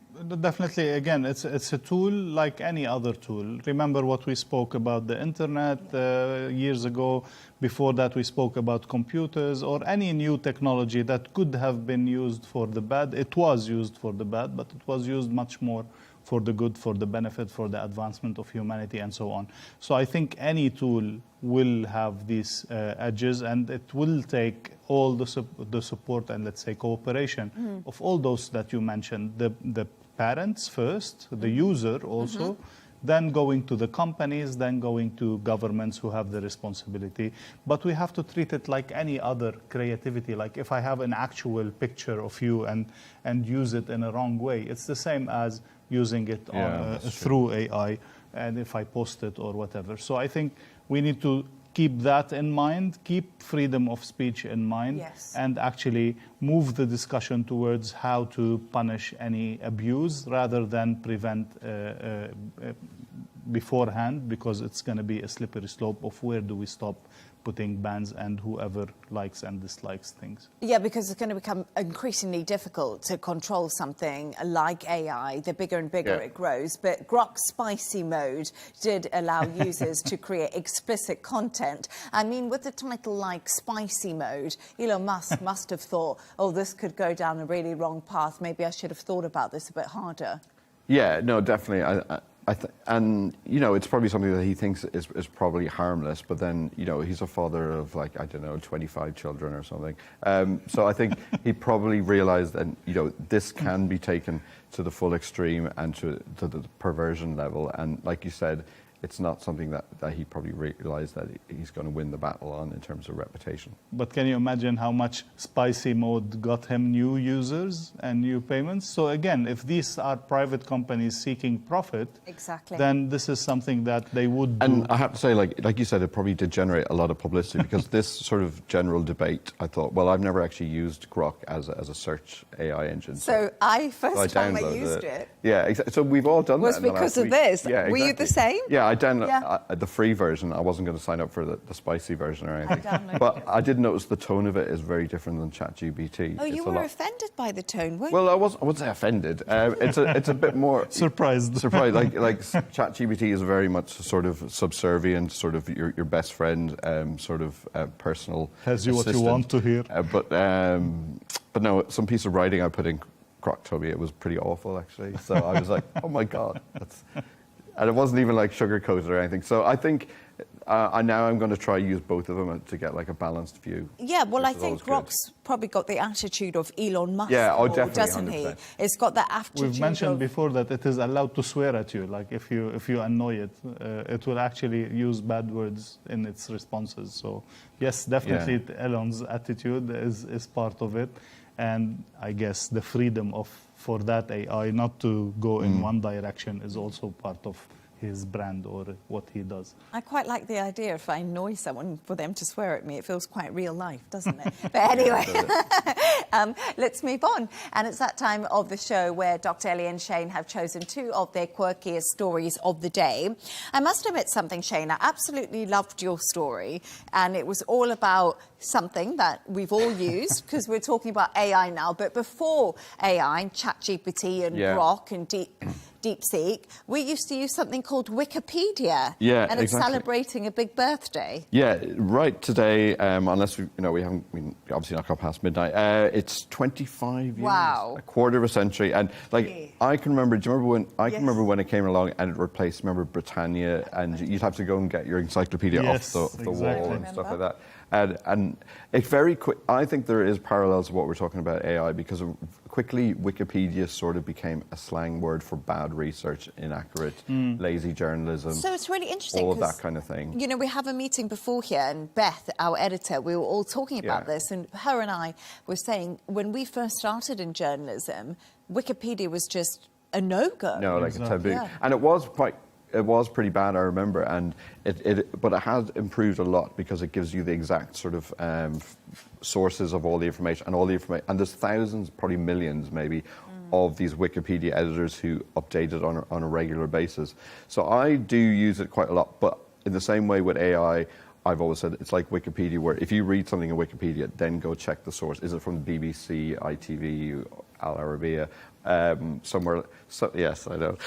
Definitely, again, it's a tool like any other tool. Remember what we spoke about the internet years ago. Before that, we spoke about computers or any new technology that could have been used for the bad. It was used for the bad, but it was used much more for the good, for the benefit, for the advancement of humanity, and so on. So I think any tool will have these edges, and it will take all the support and, let's say, cooperation of all those that you mentioned. The parents first, the user also, then going to the companies, then going to governments who have the responsibility. But we have to treat it like any other creativity. Like if I have an actual picture of you and use it in a wrong way, it's the same as using it through AI, and if I post it or whatever. So I think we need to keep that in mind, keep freedom of speech in mind, and actually move the discussion towards how to punish any abuse rather than prevent beforehand, because it's going to be a slippery slope of where do we stop putting bans and whoever likes and dislikes things. Yeah, because it's going to become increasingly difficult to control something like AI. The bigger and bigger it grows. But Grok's spicy mode did allow users to create explicit content. I mean, with a title like Spicy Mode, Elon Musk must have thought, oh, this could go down a really wrong path. Maybe I should have thought about this a bit harder. Yeah, no, definitely. And, it's probably something that he thinks is probably harmless, but then, he's a father of, 25 children or something. So I think he probably realized that, this can be taken to the full extreme and to the perversion level. And like you said, it's not something that he probably realized that he's going to win the battle on in terms of reputation. But can you imagine how much Spicy Mode got him new users and new payments? So again, if these are private companies seeking profit, then this is something that they would do. And I have to say, like you said, it probably did generate a lot of publicity because this sort of general debate, I thought, well, I've never actually used Grok as a search AI engine. So first time I used it. Yeah, exactly. So we've all done that. Was because of this. Yeah, exactly. Were you the same? Yeah, I downloaded the free version. I wasn't going to sign up for the spicy version or anything. But I did notice the tone of it is very different than ChatGPT. Oh, you were offended by the tone, weren't you? Well, I wouldn't say offended. It's a bit more... Surprised. Like ChatGPT is very much sort of subservient, sort of your best friend, sort of personal Tells you assistant. what you want to hear. But no, some piece of writing I put in Grok told me it was pretty awful, actually. So I was like, oh my God, and it wasn't even like sugar-coated or anything. So I think I'm going to try use both of them to get like a balanced view. Yeah, well, I think Grok's probably got the attitude of Elon Musk, definitely, doesn't 100%. he? It's got the attitude. We've mentioned before that it is allowed to swear at you. Like if you annoy it, it will actually use bad words in its responses. So yes, definitely Elon's attitude is part of it. And I guess the freedom for that AI not to go in one direction is also part of his brand or what he does. I quite like the idea if I annoy someone for them to swear at me. It feels quite real life, doesn't it? But anyway, let's move on. And it's that time of the show where Dr. Ellie and Shane have chosen two of their quirkiest stories of the day. I must admit something, Shane. I absolutely loved your story. And it was all about something that we've all used, because we're talking about AI now. But before AI, ChatGPT and Grok and DeepSeek, we used to use something called Wikipedia. Yeah, and it's exactly. celebrating a big birthday. Yeah, right today, unless we haven't, obviously not gone past midnight. It's 25 years, Wow. a quarter of a century, and I can remember. Do you remember when? I can remember when it came along and it replaced. Remember Britannia, and you'd have to go and get your encyclopedia off the wall and stuff like that. And it's very quick. I think there is parallels to what we're talking about AI, because quickly Wikipedia sort of became a slang word for bad research, inaccurate, lazy journalism. So it's really interesting. All of that kind of thing. You know, we have a meeting before here, and Beth, our editor, we were all talking about this, and her and I were saying when we first started in journalism, Wikipedia was just a no-go. No, like a taboo. Yeah. And it was pretty bad, I remember, and but it has improved a lot, because it gives you the exact sort of sources of all the information, and there's thousands, probably millions maybe, of these Wikipedia editors who update it on a regular basis. So I do use it quite a lot, but in the same way with AI, I've always said it's like Wikipedia, where if you read something in Wikipedia, then go check the source. Is it from the BBC, ITV, Al Arabiya? Somewhere, yes, I know.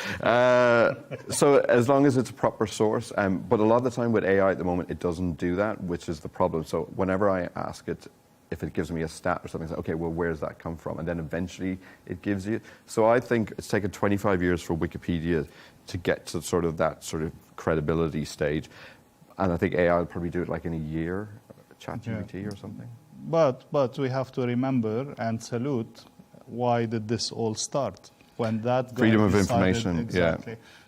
So as long as it's a proper source, but a lot of the time with AI at the moment, it doesn't do that, which is the problem. So whenever I ask it, if it gives me a stat or something, it's like, okay, well, where's that come from? And then eventually it gives you. So I think it's taken 25 years for Wikipedia to get to sort of that sort of credibility stage. And I think AI will probably do it like in a year, ChatGPT or something. But we have to remember and salute, why did this all start? When that freedom of information,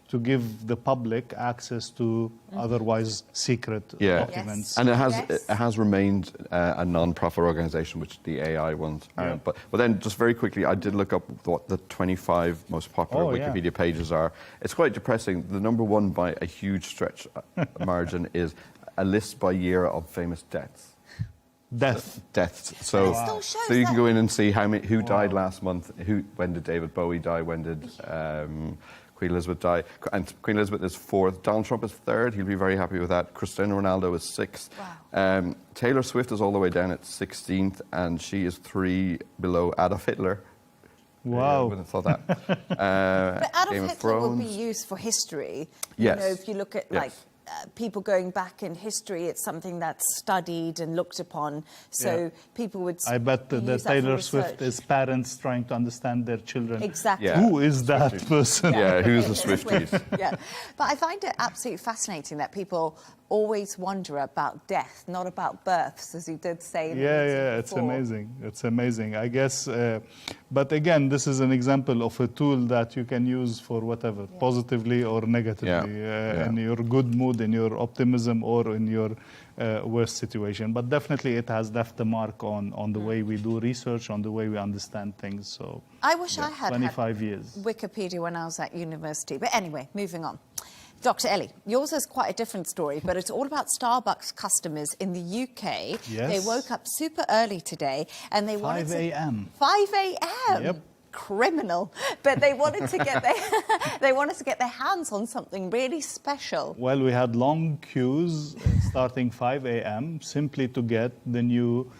to give the public access to otherwise secret documents. And it has remained a non-profit organization, which the AI ones aren't. But then, just very quickly, I did look up what the 25 most popular Wikipedia pages are. It's quite depressing. The number one by a huge stretch margin is a list by year of famous deaths. Deaths. So you can go in and see who died last month. When did David Bowie die? When did Queen Elizabeth die? And Queen Elizabeth is 4th. Donald Trump is 3rd. He'll be very happy with that. Cristiano Ronaldo is 6th. Wow. Taylor Swift is all the way down at 16th, and she is 3 below Adolf Hitler. Wow. I wouldn't have thought that. But Adolf Game Hitler of would be Thrones. used for history. Yes. You know, if you look at people going back in history, it's something that's studied and looked upon. So people would. I bet the Taylor Swift is parents trying to understand their children. Exactly. Who is that person? Who's the Swifties? But I find it absolutely fascinating that people always wonder about death, not about births, as you did say. It's amazing. It's amazing. I guess, but again, this is an example of a tool that you can use for whatever, positively or negatively, in your good mood, in your optimism, or in your worst situation. But definitely it has left a mark on the way we do research, on the way we understand things. So I wish I had 25 years. Wikipedia when I was at university. But anyway, moving on. Dr. Ellie, yours is quite a different story, but it's all about Starbucks customers in the UK. Yes. They woke up super early today and they wanted 5 a.m. 5 a.m. Yep. Criminal. But they wanted to get their hands on something really special. Well, we had long queues starting 5 a.m. simply to get the new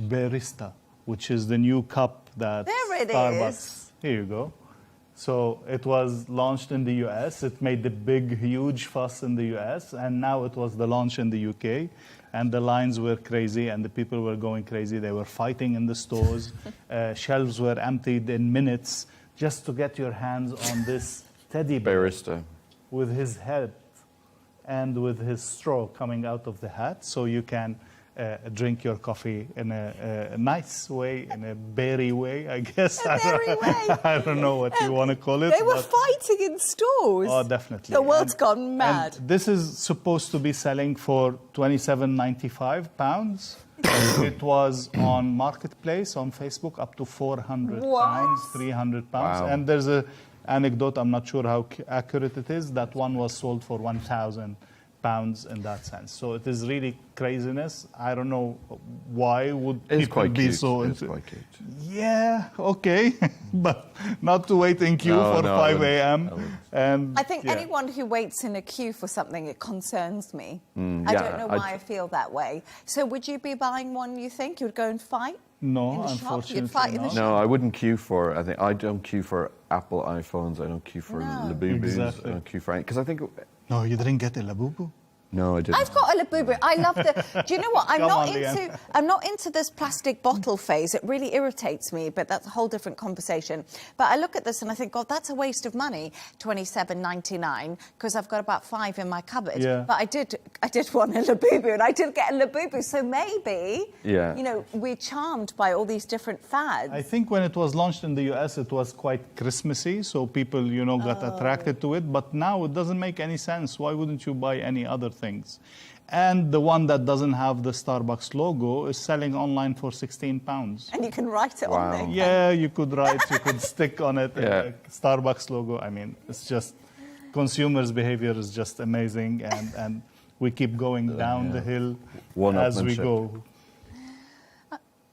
barista, which is the new cup that Starbucks. Is. Here you go. So it was launched in the US. It made the big, huge fuss in the US. And now it was the launch in the UK. And the lines were crazy and the people were going crazy. They were fighting in the stores. Shelves were emptied in minutes just to get your hands on this teddy bear. Barista. With his head and with his straw coming out of the hat. So you can drink your coffee in a nice way, in a berry way, I guess. I don't know what you want to call it. They were fighting in stores. Oh, definitely. The world's gone mad. And this is supposed to be selling for £27.95. It was on Marketplace, on Facebook, up to £400, £300. Wow. And there's a anecdote, I'm not sure how accurate it is, that one was sold for £1,000 in that sense. So it is really craziness. I don't know why would people be so into it. Yeah, okay, but not to wait in queue for 5 a.m. And I think anyone who waits in a queue for something, it concerns me. I don't know why I feel that way. So would you be buying one, you think? You would go and fight? No, unfortunately not. No, I wouldn't queue for. I don't queue for Apple iPhones. I don't queue for Labubus. Exactly. I don't queue for any, because I think. No, you didn't get a Labubu? No, I didn't. I've got a Labubu. I love the. Do you know what? I'm not into this plastic bottle phase. It really irritates me. But that's a whole different conversation. But I look at this and I think, God, that's a waste of money. $27.99 because I've got about 5 in my cupboard. Yeah. But I did want a Labubu, and I did get a Labubu. So maybe, we're charmed by all these different fads. I think when it was launched in the US, it was quite Christmassy, so people, got attracted to it. But now it doesn't make any sense. Why wouldn't you buy any other things? And the one that doesn't have the Starbucks logo is selling online for £16. And you can write it on there. Yeah, you could write, you could stick on it a Starbucks logo. I mean, it's just, consumers' behavior is just amazing, and we keep going down the hill as we go.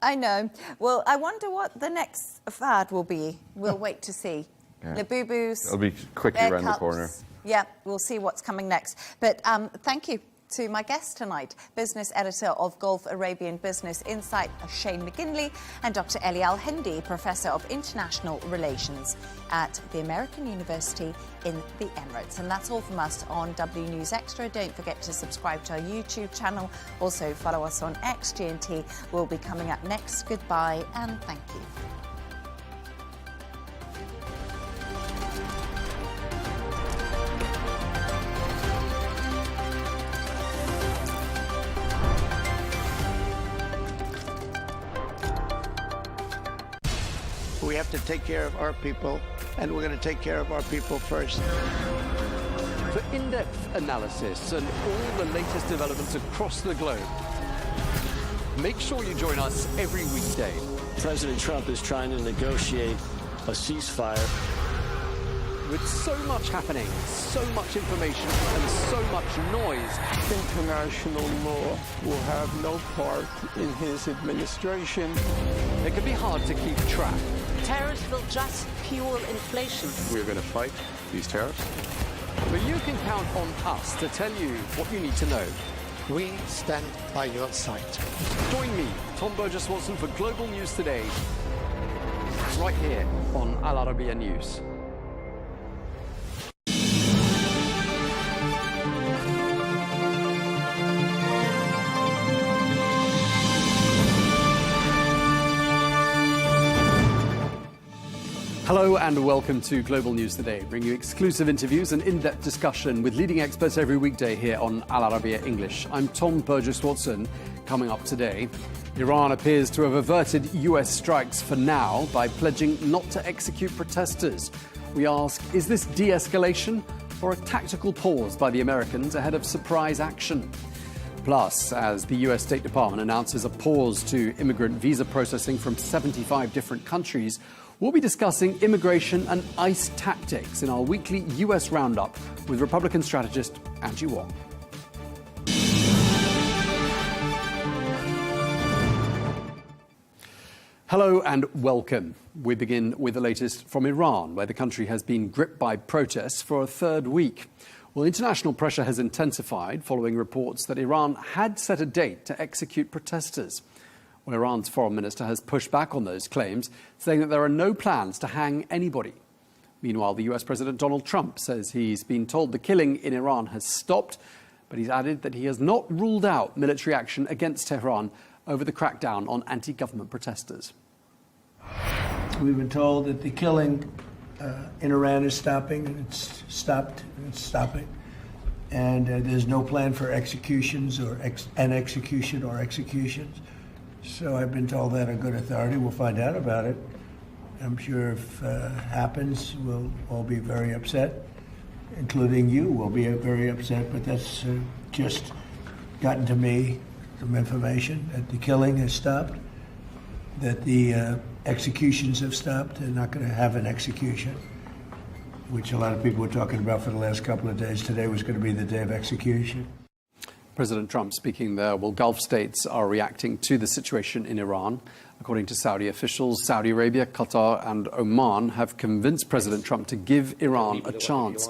I know. Well, I wonder what the next fad will be. We'll wait to see. Labubus. It'll be quickly around the corner. Yeah, we'll see what's coming next. But thank you to my guest tonight, business editor of Gulf Arabian Business Insight, Shane McGinley, and Dr. Ellie Al-Hindi, Professor of International Relations at the American University in the Emirates. And that's all from us on W News Extra. Don't forget to subscribe to our YouTube channel. Also follow us on X. G&T will be coming up next. Goodbye and thank you. We have to take care of our people, and we're going to take care of our people first. For in-depth analysis and all the latest developments across the globe, make sure you join us every weekday. President Trump is trying to negotiate a ceasefire. With so much happening, so much information, and so much noise, International law will have no part in his administration. it can be hard to keep track. Tariffs will just fuel inflation. We're going to fight these tariffs. But you can count on us to tell you what you need to know. We stand by your side. Join me, Tom Burges Watson, for Global News Today, right here on Al Arabiya News. Hello and welcome to Global News Today, bringing you exclusive interviews and in-depth discussion with leading experts every weekday here on Al Arabiya English. I'm Tom Burges Watson. Coming up today, Iran appears to have averted US strikes for now by pledging not to execute protesters. We ask, is this de-escalation or a tactical pause by the Americans ahead of surprise action? Plus, as the US State Department announces a pause to immigrant visa processing from 75 different countries, we'll be discussing immigration and ICE tactics in our weekly US Roundup with Republican strategist Angie Wong. Hello and welcome. We begin with the latest from Iran, where the country has been gripped by protests for a third week. Well, international pressure has intensified following reports that Iran had set a date to execute protesters. Well, Iran's foreign minister has pushed back on those claims, saying that there are no plans to hang anybody. Meanwhile, the US President Donald Trump says he's been told the killing in Iran has stopped, but he's added that he has not ruled out military action against Tehran over the crackdown on anti-government protesters. We've been told that the killing in Iran is stopping, and it's stopped, and it's stopping. And there's no plan for executions or executions. So I've been told that on good authority. We'll find out about it. I'm sure if it happens, we'll all be very upset, including you will be very upset, but that's just gotten to me, some information that the killing has stopped, that the executions have stopped. They're not going to have an execution. which a lot of people were talking about for the last couple of days. Today was going to be the day of execution. President Trump speaking there. Well, Gulf states are reacting to the situation in Iran. According to Saudi officials, Saudi Arabia, Qatar and Oman have convinced President Trump to give Iran a chance.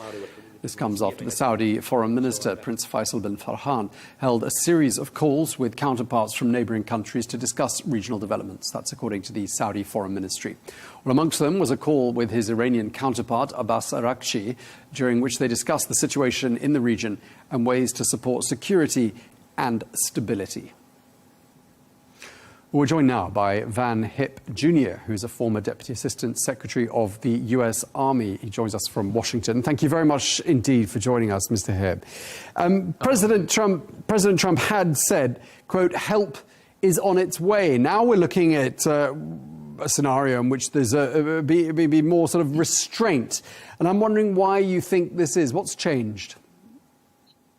This comes after the Saudi Foreign Minister, Prince Faisal bin Farhan, held a series of calls with counterparts from neighbouring countries to discuss regional developments. That's according to the Saudi Foreign Ministry. Well, amongst them was a call with his Iranian counterpart, Abbas Araghchi, during which they discussed the situation in the region and ways to support security and stability. We're joined now by Van Hipp Jr., who's a former Deputy Assistant Secretary of the U.S. Army. He joins us from Washington. Thank you very much indeed for joining us, Mr. Hipp. President Trump had said, quote, help is on its way. Now we're looking at a scenario in which there's be more sort of restraint. And I'm wondering why you think this is. What's changed?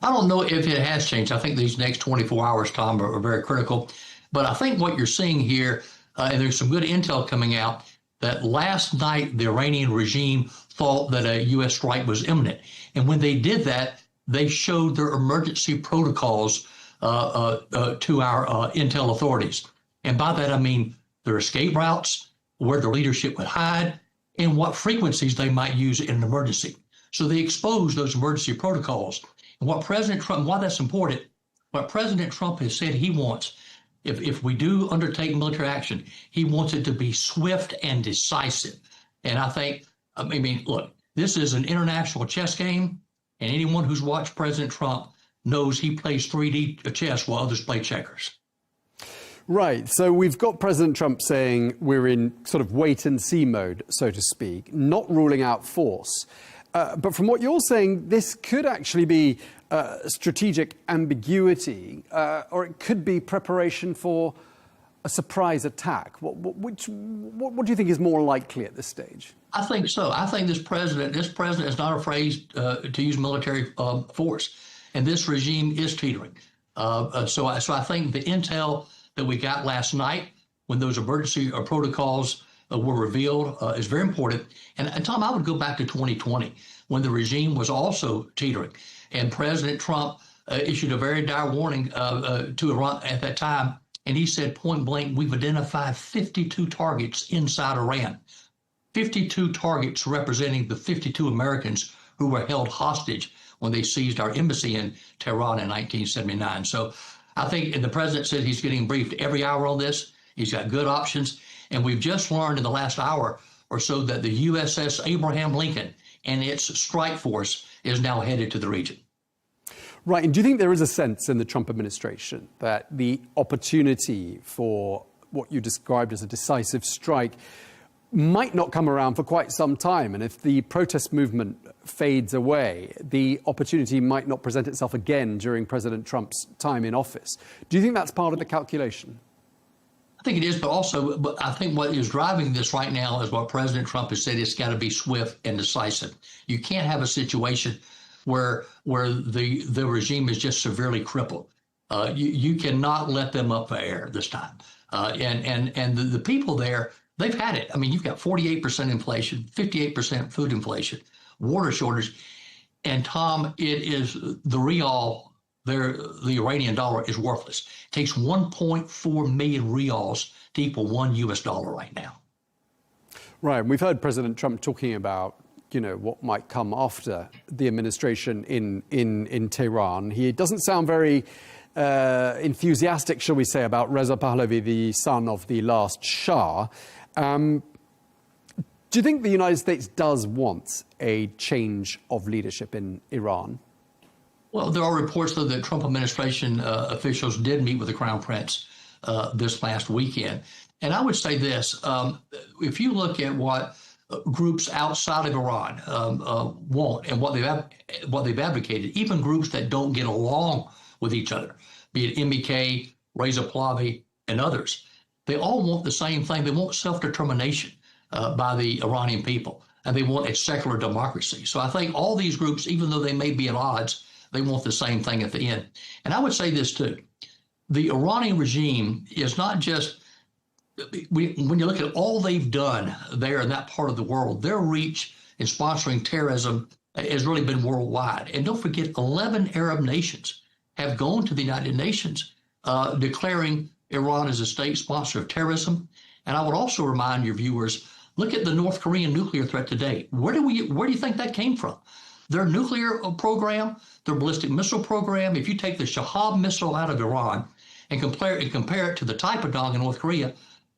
I don't know if it has changed. I think these next 24 hours, Tom, are very critical. But I think what you're seeing here, and there's some good intel coming out, that last night the Iranian regime thought that a U.S. strike was imminent. And when they did that, they showed their emergency protocols to our intel authorities. And by that, I mean their escape routes, where their leadership would hide, and what frequencies they might use in an emergency. So they exposed those emergency protocols. And what President Trump, why that's important, what President Trump has said he wants, if we do undertake military action, he wants it to be swift and decisive. And I mean, look, this is an international chess game, and anyone who's watched President Trump knows he plays 3D chess while others play checkers. Right. So we've got President Trump saying we're in sort of wait and see mode, so to speak, not ruling out force. But from what you're saying, this could actually be strategic ambiguity, or it could be preparation for a surprise attack. What do you think is more likely at this stage? I think so. I think this president is not afraid to use military force, and this regime is teetering. So I think the intel that we got last night, when those emergency protocols were revealed, is very important. And Tom, I would go back to 2020, when the regime was also teetering. And President Trump issued a very dire warning to Iran at that time. And he said, point blank, we've identified 52 targets inside Iran, 52 targets representing the 52 Americans who were held hostage when they seized our embassy in Tehran in 1979. So I think, and the president said he's getting briefed every hour on this. He's got good options. And we've just learned in the last hour or so that the USS Abraham Lincoln and its strike force is now headed to the region. Right. And do you think there is a sense in the Trump administration that the opportunity for what you described as a decisive strike might not come around for quite some time? And if the protest movement fades away, the opportunity might not present itself again during President Trump's time in office. Do you think that's part of the calculation? I think it is, but I think what is driving this right now is what President Trump has said. It's got to be swift and decisive. You can't have a situation where the regime is just severely crippled. You cannot let them up for air this time. And the people there, they've had it. I mean, you've got 48% inflation, 58% food inflation, water shortage, and Tom, it is the rial. The Iranian dollar is worthless. It takes 1.4 million rials to equal $1 US right now. Right. We've heard President Trump talking about, what might come after the administration in Tehran. He doesn't sound very enthusiastic, shall we say, about Reza Pahlavi, the son of the last Shah. Do you think the United States does want a change of leadership in Iran? Well, there are reports, though, that Trump administration officials did meet with the Crown Prince this last weekend. And I would say this, if you look at what groups outside of Iran want and what they've advocated, even groups that don't get along with each other, be it MEK, Reza Pahlavi, and others, they all want the same thing. They want self-determination by the Iranian people, and they want a secular democracy. So I think all these groups, even though they may be at odds, they want the same thing at the end. And I would say this too. The Iranian regime is not just, when you look at all they've done there in that part of the world, their reach in sponsoring terrorism has really been worldwide. And don't forget, 11 Arab nations have gone to the United Nations declaring Iran as a state sponsor of terrorism. And I would also remind your viewers, look at the North Korean nuclear threat today. Where do you think that came from? Their nuclear program, their ballistic missile program. If you take the Shahab missile out of Iran and compare it to the Taepodong in North Korea,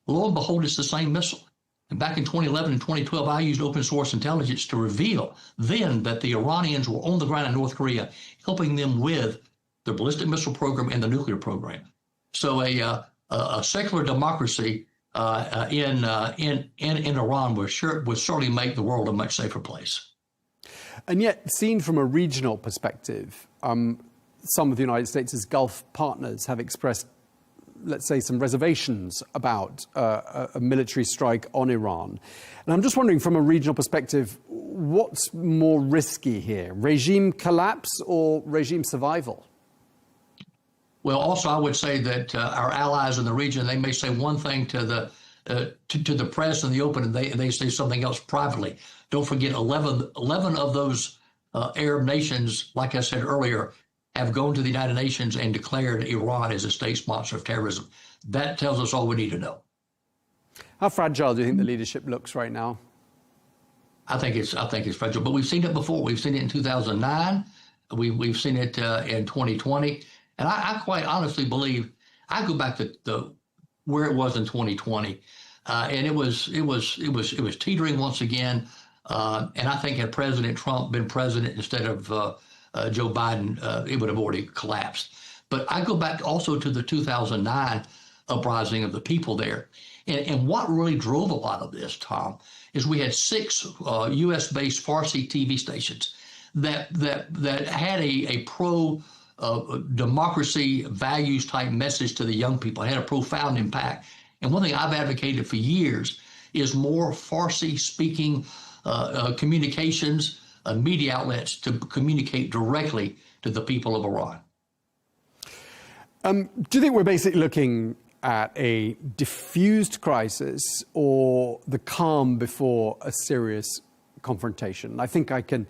lo and behold, it's the same missile. And back in 2011 and 2012, I used open source intelligence to reveal then that the Iranians were on the ground in North Korea, helping them with their ballistic missile program and the nuclear program. So a secular democracy in Iran would certainly make the world a much safer place. And yet, seen from a regional perspective, some of the United States' Gulf partners have expressed, let's say, some reservations about a military strike on Iran. And I'm just wondering, from a regional perspective, what's more risky here, regime collapse or regime survival? Well, also, I would say that our allies in the region, they may say one thing to the press in the open, and they say something else privately. Don't forget, 11 of those Arab nations, like I said earlier, have gone to the United Nations and declared Iran as a state sponsor of terrorism. That tells us all we need to know. How fragile do you think the leadership looks right now? I think it's fragile, but we've seen it before. We've seen it in 2009. We've seen it in 2020. And I quite honestly believe, I go back to where it was in 2020, and it was teetering once again. And I think had President Trump been president instead of Joe Biden, it would have already collapsed. But I go back also to the 2009 uprising of the people there. And what really drove a lot of this, Tom, is we had 6 U.S.-based Farsi TV stations that had a pro democracy values type message to the young people. It had a profound impact. And one thing I've advocated for years is more Farsi speaking communications, media outlets to communicate directly to the people of Iran. Do you think we're basically looking at a diffused crisis or the calm before a serious confrontation? I think I can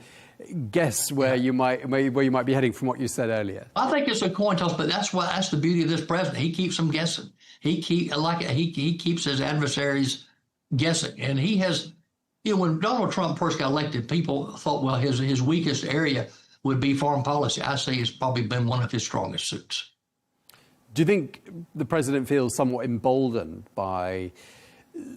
guess where you might be heading from what you said earlier. I think it's a coin toss, but that's the beauty of this president. He keeps them guessing. He keeps his adversaries guessing, and he has. You know, when Donald Trump first got elected, people thought, well, his weakest area would be foreign policy. I say it's probably been one of his strongest suits. Do you think the president feels somewhat emboldened by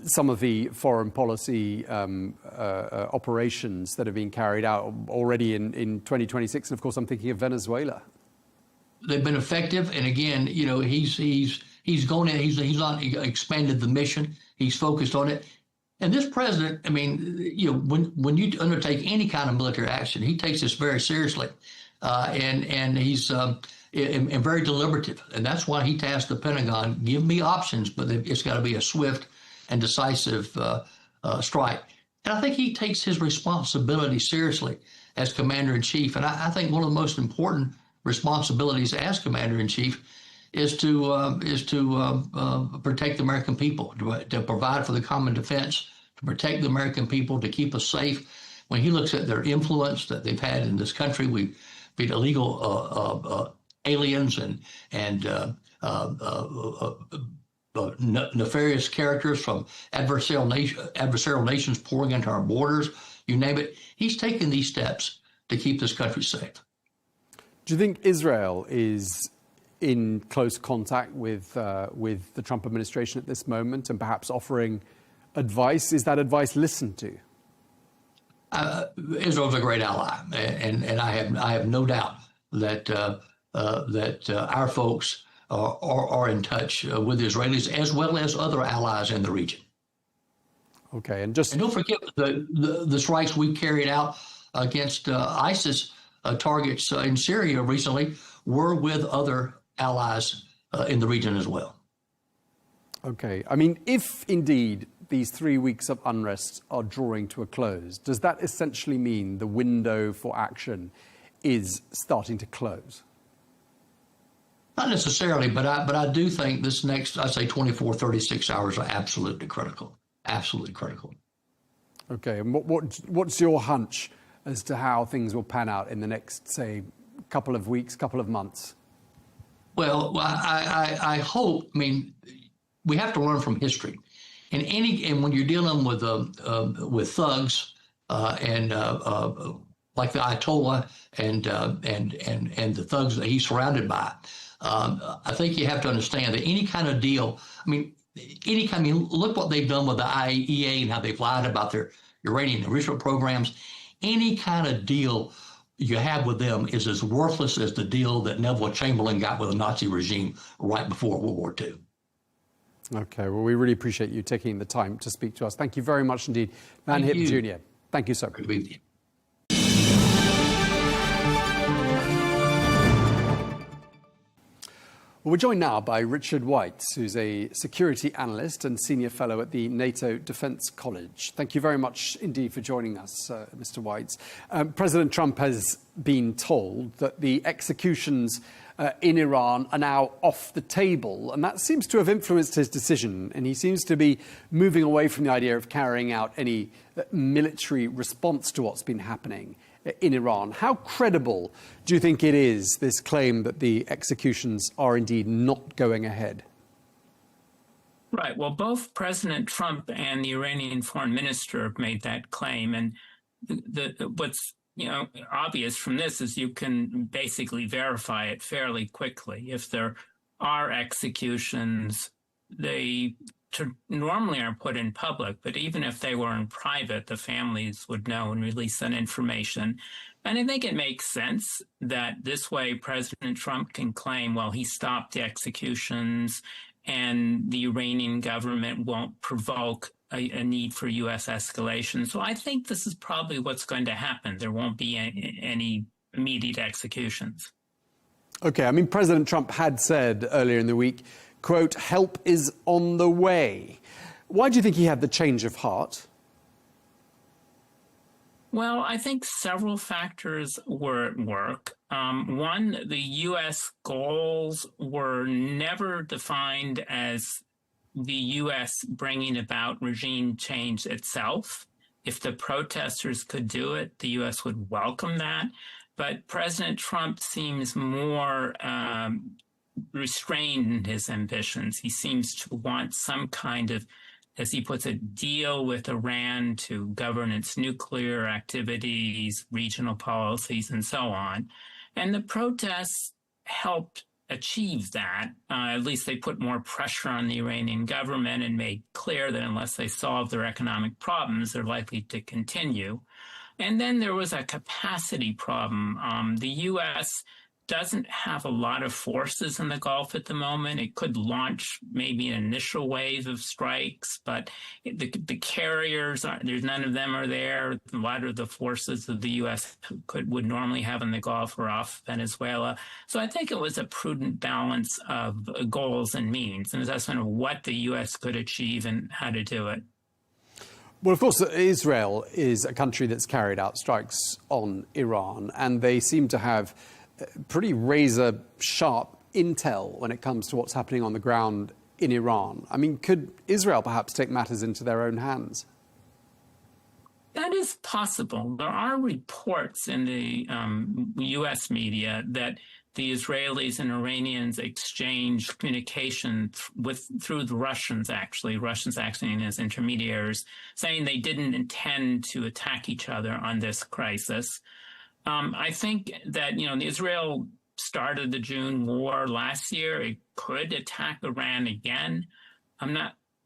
some of the foreign policy operations that have been carried out already in 2026? And of course, I'm thinking of Venezuela. They've been effective, and again, you know, he's gone in. He's not expanded the mission. He's focused on it. And this president, I mean, you know, when you undertake any kind of military action, he takes this very seriously, and he's and very deliberative. And that's why he tasked the Pentagon, give me options, but it's got to be a swift and decisive strike. And I think he takes his responsibility seriously as commander-in-chief. And I think one of the most important responsibilities as commander-in-chief is to protect the American people, to provide for the common defense, to protect the American people, to keep us safe. When he looks at their influence that they've had in this country, we've been illegal aliens and nefarious characters from adversarial nations pouring into our borders, you name it. He's taken these steps to keep this country safe. Do you think Israel is in close contact with the Trump administration at this moment and perhaps offering advice? Is that advice listened to? Israel's a great ally, and I have no doubt that our folks are in touch with the Israelis as well as other allies in the region. Okay, and don't forget the strikes we carried out against ISIS targets in Syria recently were with other allies in the region as well. Okay. I mean, if indeed these 3 weeks of unrest are drawing to a close, does that essentially mean the window for action is starting to close? Not necessarily, but I do think this next, I'd say 24, 36 hours are absolutely critical. Absolutely critical. Okay, and what's your hunch as to how things will pan out in the next, say, couple of weeks, couple of months? Well, I hope. I mean, we have to learn from history, and when you're dealing with thugs and like the Ayatollah and the thugs that he's surrounded by, I think you have to understand that any kind of deal. I mean, look what they've done with the IAEA and how they've lied about their uranium enrichment programs. Any kind of deal you have with them is as worthless as the deal that Neville Chamberlain got with the Nazi regime right before World War II. Okay, well, we really appreciate you taking the time to speak to us. Thank you very much indeed. Van Hipp Jr. Thank you, sir. Good to be with you. Well, we're joined now by Richard White, who's a security analyst and senior fellow at the NATO Defence College. Thank you very much indeed for joining us, Mr. White. President Trump has been told that the executions in Iran are now off the table, and that seems to have influenced his decision, and he seems to be moving away from the idea of carrying out any military response to what's been happening in Iran. How credible do you think it is, this claim that the executions are indeed not going ahead? Right. Well, both President Trump and the Iranian foreign minister have made that claim. And what's obvious from this is you can basically verify it fairly quickly. If there are executions, they normally are put in public, but even if they were in private, the families would know and release that information. And I think it makes sense that this way President Trump can claim, well, he stopped the executions and the Iranian government won't provoke a need for U.S. escalation. So I think this is probably what's going to happen. There won't be any immediate executions. Okay, I mean, President Trump had said earlier in the week, quote, help is on the way. Why do you think he had the change of heart? Well, I think several factors were at work. One, the U.S. goals were never defined as the U.S. bringing about regime change itself. If the protesters could do it, the U.S. would welcome that. But President Trump seems more restrained in his ambitions. He seems to want some kind of, as he puts it, deal with Iran to govern its nuclear activities, regional policies, and so on. And the protests helped achieve that. At least they put more pressure on the Iranian government and made clear that unless they solve their economic problems, they're likely to continue. And then there was a capacity problem. The U.S. doesn't have a lot of forces in the Gulf at the moment. It could launch maybe an initial wave of strikes, but the carriers, there's none of them are there. A lot of the forces of the U.S. would normally have in the Gulf are off Venezuela. So I think it was a prudent balance of goals and means, and that's kind of what the U.S. could achieve and how to do it. Well, of course, Israel is a country that's carried out strikes on Iran, and they seem to have pretty razor-sharp intel when it comes to what's happening on the ground in Iran. I mean, could Israel perhaps take matters into their own hands? That is possible. There are reports in the U.S. media that the Israelis and Iranians exchanged communication through the Russians acting as intermediaries, saying they didn't intend to attack each other on this crisis. I think that, Israel started the June war last year. It could attack Iran again.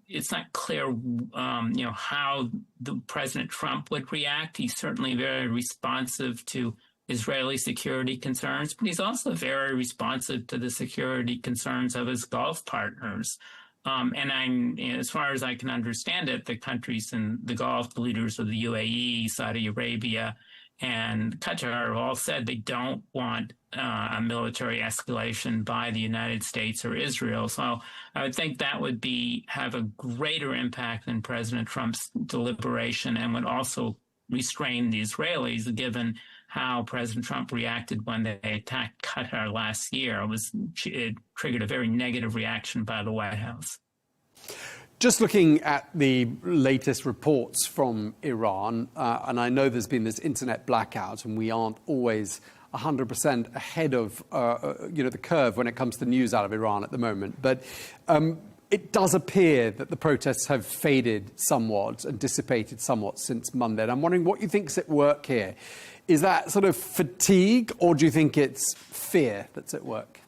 It's not clear, how the President Trump would react. He's certainly very responsive to Israeli security concerns, but he's also very responsive to the security concerns of his Gulf partners. As far as I can understand it, the countries in the Gulf, the leaders of the UAE, Saudi Arabia, and Qatar have all said they don't want a military escalation by the United States or Israel. So I would think that would have a greater impact than President Trump's deliberation and would also restrain the Israelis, given how President Trump reacted when they attacked Qatar last year. It triggered a very negative reaction by the White House. Just looking at the latest reports from Iran, and I know there's been this internet blackout, and we aren't always 100% ahead of the curve when it comes to news out of Iran at the moment. But it does appear that the protests have faded somewhat and dissipated somewhat since Monday. And I'm wondering what you think's at work here. Is that sort of fatigue, or do you think it's fear that's at work?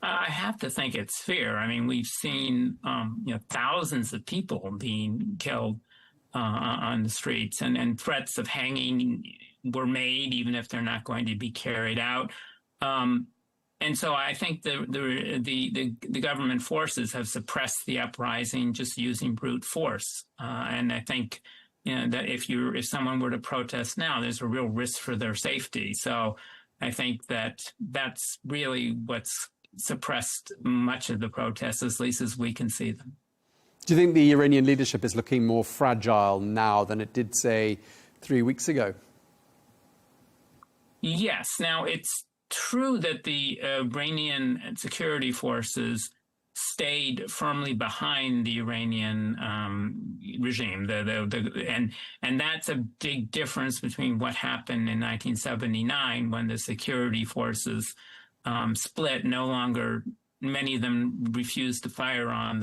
I have to think it's fear. I mean, we've seen thousands of people being killed on the streets, and threats of hanging were made, even if they're not going to be carried out. And so I think the government forces have suppressed the uprising just using brute force. And I think that if someone were to protest now, there's a real risk for their safety. So I think that's really what's suppressed much of the protests, at least as we can see them. Do you think the Iranian leadership is looking more fragile now than it did, say, 3 weeks ago? Yes. Now, it's true that the Iranian security forces stayed firmly behind the Iranian regime, and that's a big difference between what happened in 1979 when the security forces split. No longer, many of them refused to fire on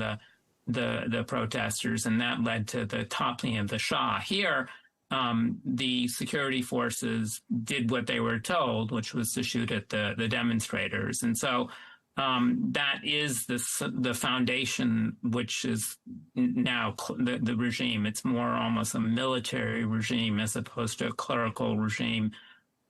the protesters, and that led to the toppling of the Shah. Here, the security forces did what they were told, which was to shoot at the demonstrators. And so that is the foundation, which is now the regime. It's more almost a military regime as opposed to a clerical regime.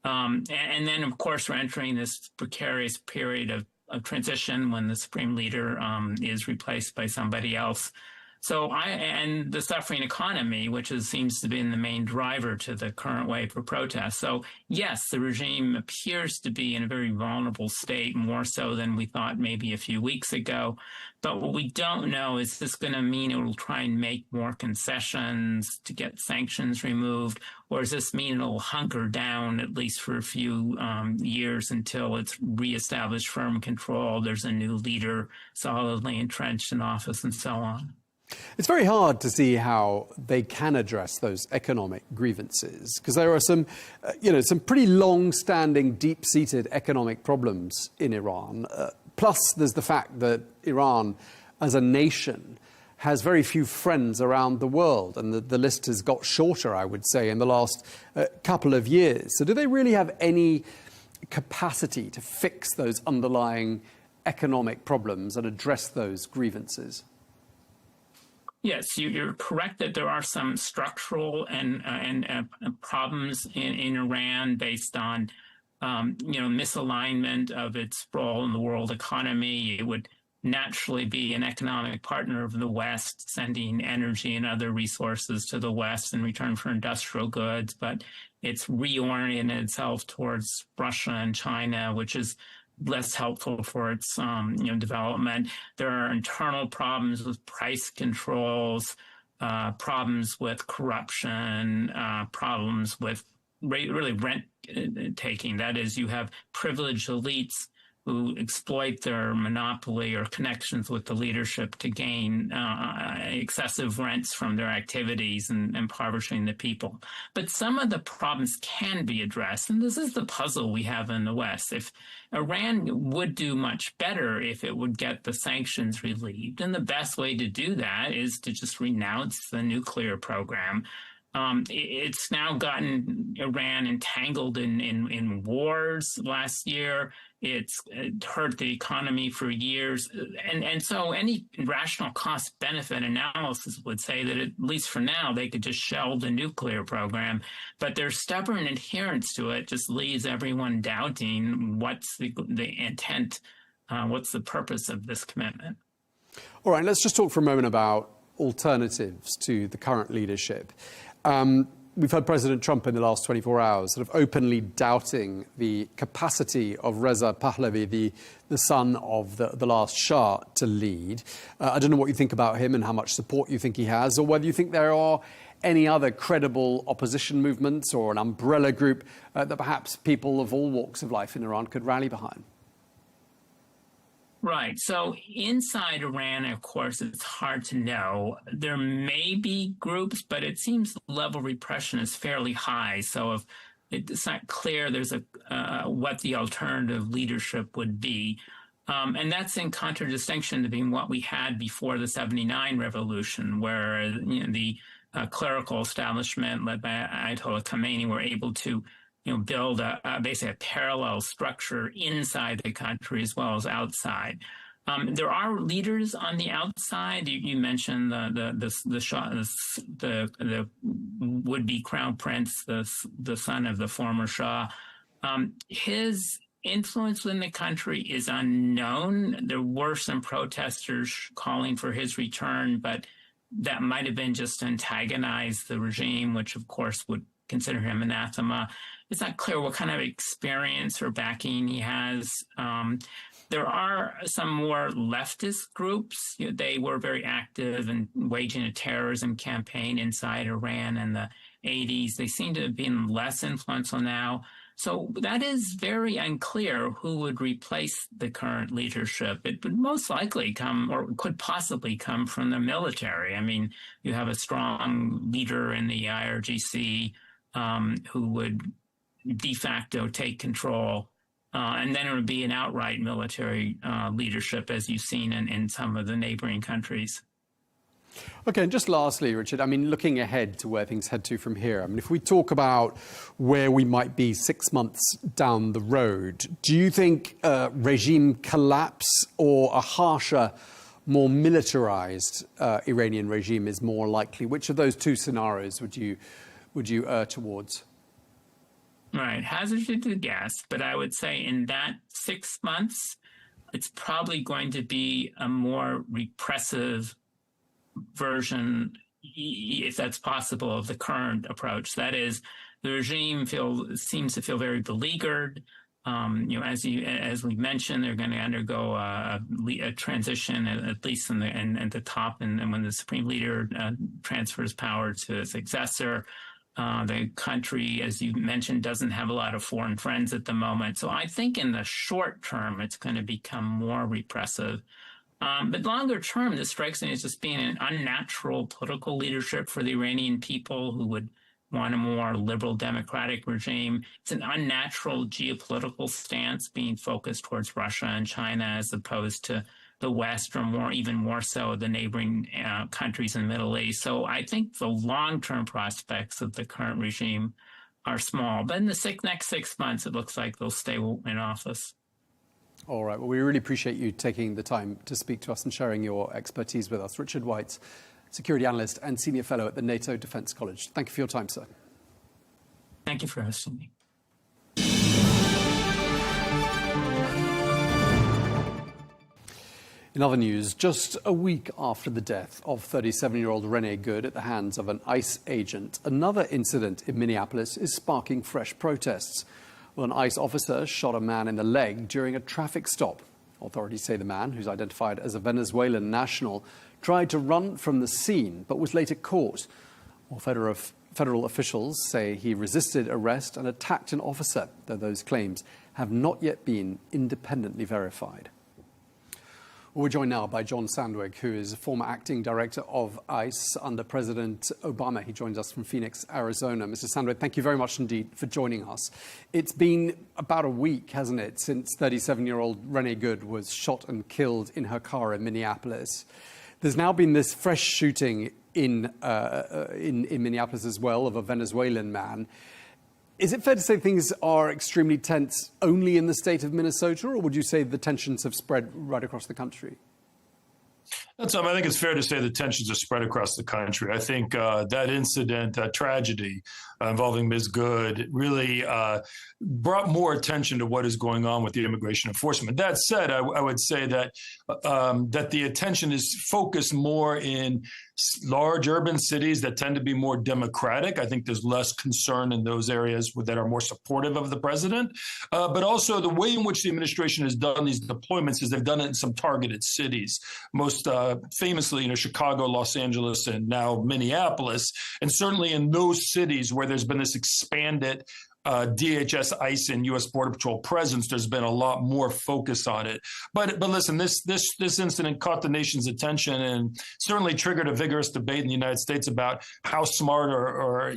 And then, of course, we're entering this precarious period of transition when the supreme leader is replaced by somebody else. So and the suffering economy, which seems to be the main driver to the current wave of protests. So yes, the regime appears to be in a very vulnerable state, more so than we thought maybe a few weeks ago. But what we don't know is this going to mean it will try and make more concessions to get sanctions removed, or does this mean it will hunker down at least for a few years until it's reestablished firm control, there's a new leader solidly entrenched in office, and so on? It's very hard to see how they can address those economic grievances, because there are some pretty long-standing, deep-seated economic problems in Iran. Plus, there's the fact that Iran, as a nation, has very few friends around the world, and the list has got shorter, I would say, in the last couple of years. So do they really have any capacity to fix those underlying economic problems and address those grievances? Yes, you're correct that there are some structural and problems in Iran based on misalignment of its role in the world economy. It would naturally be an economic partner of the West, sending energy and other resources to the West in return for industrial goods, but it's reoriented itself towards Russia and China, which is less helpful for its development. There are internal problems with price controls, problems with corruption, problems with really rent taking. That is, you have privileged elites who exploit their monopoly or connections with the leadership to gain excessive rents from their activities and impoverishing the people. But some of the problems can be addressed, and this is the puzzle we have in the West. If Iran would do much better if it would get the sanctions relieved, and the best way to do that is to just renounce the nuclear program. It's now gotten Iran entangled in wars last year. It's hurt the economy for years. And so any rational cost-benefit analysis would say that, at least for now, they could just shelve the nuclear program. But their stubborn adherence to it just leaves everyone doubting what's the intent, what's the purpose of this commitment. All right, let's just talk for a moment about alternatives to the current leadership. We've heard President Trump in the last 24 hours sort of openly doubting the capacity of Reza Pahlavi, the son of the last Shah, to lead. I don't know what you think about him and how much support you think he has, or whether you think there are any other credible opposition movements or an umbrella group that perhaps people of all walks of life in Iran could rally behind. Right. So inside Iran, of course, it's hard to know. There may be groups, but it seems the level of repression is fairly high. So if it's not clear there's what the alternative leadership would be. And that's in contradistinction to being what we had before the 79 revolution, where the clerical establishment led by Ayatollah Khomeini were able to build basically a parallel structure inside the country as well as outside. There are leaders on the outside. You mentioned the Shah, the would-be crown prince, the son of the former Shah. His influence within the country is unknown. There were some protesters calling for his return, but that might have been just to antagonize the regime, which of course would consider him anathema. It's not clear what kind of experience or backing he has. There are some more leftist groups. They were very active in waging a terrorism campaign inside Iran in the 80s. They seem to have been less influential now. So that is very unclear who would replace the current leadership. It would most likely come, or could possibly come, from the military. I mean, you have a strong leader in the IRGC who would de facto take control. And then it would be an outright military leadership, as you've seen in some of the neighboring countries. Okay, and just lastly, Richard, I mean, looking ahead to where things head to from here, I mean, if we talk about where we might be 6 months down the road, do you think regime collapse or a harsher, more militarized Iranian regime is more likely? Which of those two scenarios would you err towards? Right, hazarded to guess, but I would say in that 6 months, it's probably going to be a more repressive version, if that's possible, of the current approach. That is, the regime seems to feel very beleaguered. As we mentioned, they're going to undergo a transition, at least at the top, and when the supreme leader transfers power to his successor. The country, as you mentioned, doesn't have a lot of foreign friends at the moment. So I think in the short term, it's going to become more repressive. But longer term, this strikes me as just being an unnatural political leadership for the Iranian people who would want a more liberal democratic regime. It's an unnatural geopolitical stance being focused towards Russia and China as opposed to the West, or even more so the neighboring countries in the Middle East. So I think the long-term prospects of the current regime are small. But in the next 6 months, it looks like they'll stay in office. All right. Well, we really appreciate you taking the time to speak to us and sharing your expertise with us. Richard White, security analyst and senior fellow at the NATO Defence College. Thank you for your time, sir. Thank you for hosting me. In other news, just a week after the death of 37-year-old Renee Good at the hands of an ICE agent, another incident in Minneapolis is sparking fresh protests. Well, an ICE officer shot a man in the leg during a traffic stop. Authorities say the man, who's identified as a Venezuelan national, tried to run from the scene but was later caught. Well, federal officials say he resisted arrest and attacked an officer, though those claims have not yet been independently verified. We're joined now by John Sandwich, who is a former acting director of ICE under President Obama. He joins us from Phoenix, Arizona. Mr. Sandwich, thank you very much indeed for joining us. It's been about a week, hasn't it, since 37-year-old Renee Good was shot and killed in her car in Minneapolis. There's now been this fresh shooting in Minneapolis as well of a Venezuelan man. Is it fair to say things are extremely tense only in the state of Minnesota, or would you say the tensions have spread right across the country? I think it's fair to say the tensions are spread across the country. I think that incident, that tragedy involving Ms. Good really brought more attention to what is going on with the immigration enforcement. That said, I would say that that the attention is focused more in large urban cities that tend to be more democratic. I think there's less concern in those areas that are more supportive of the president. But also the way in which the administration has done these deployments is they've done it in some targeted cities, most famously, Chicago, Los Angeles, and now Minneapolis. And certainly in those cities where there's been this expanded DHS, ICE, and U.S. Border Patrol presence, there's been a lot more focus on it. But listen, this incident caught the nation's attention and certainly triggered a vigorous debate in the United States about how smart or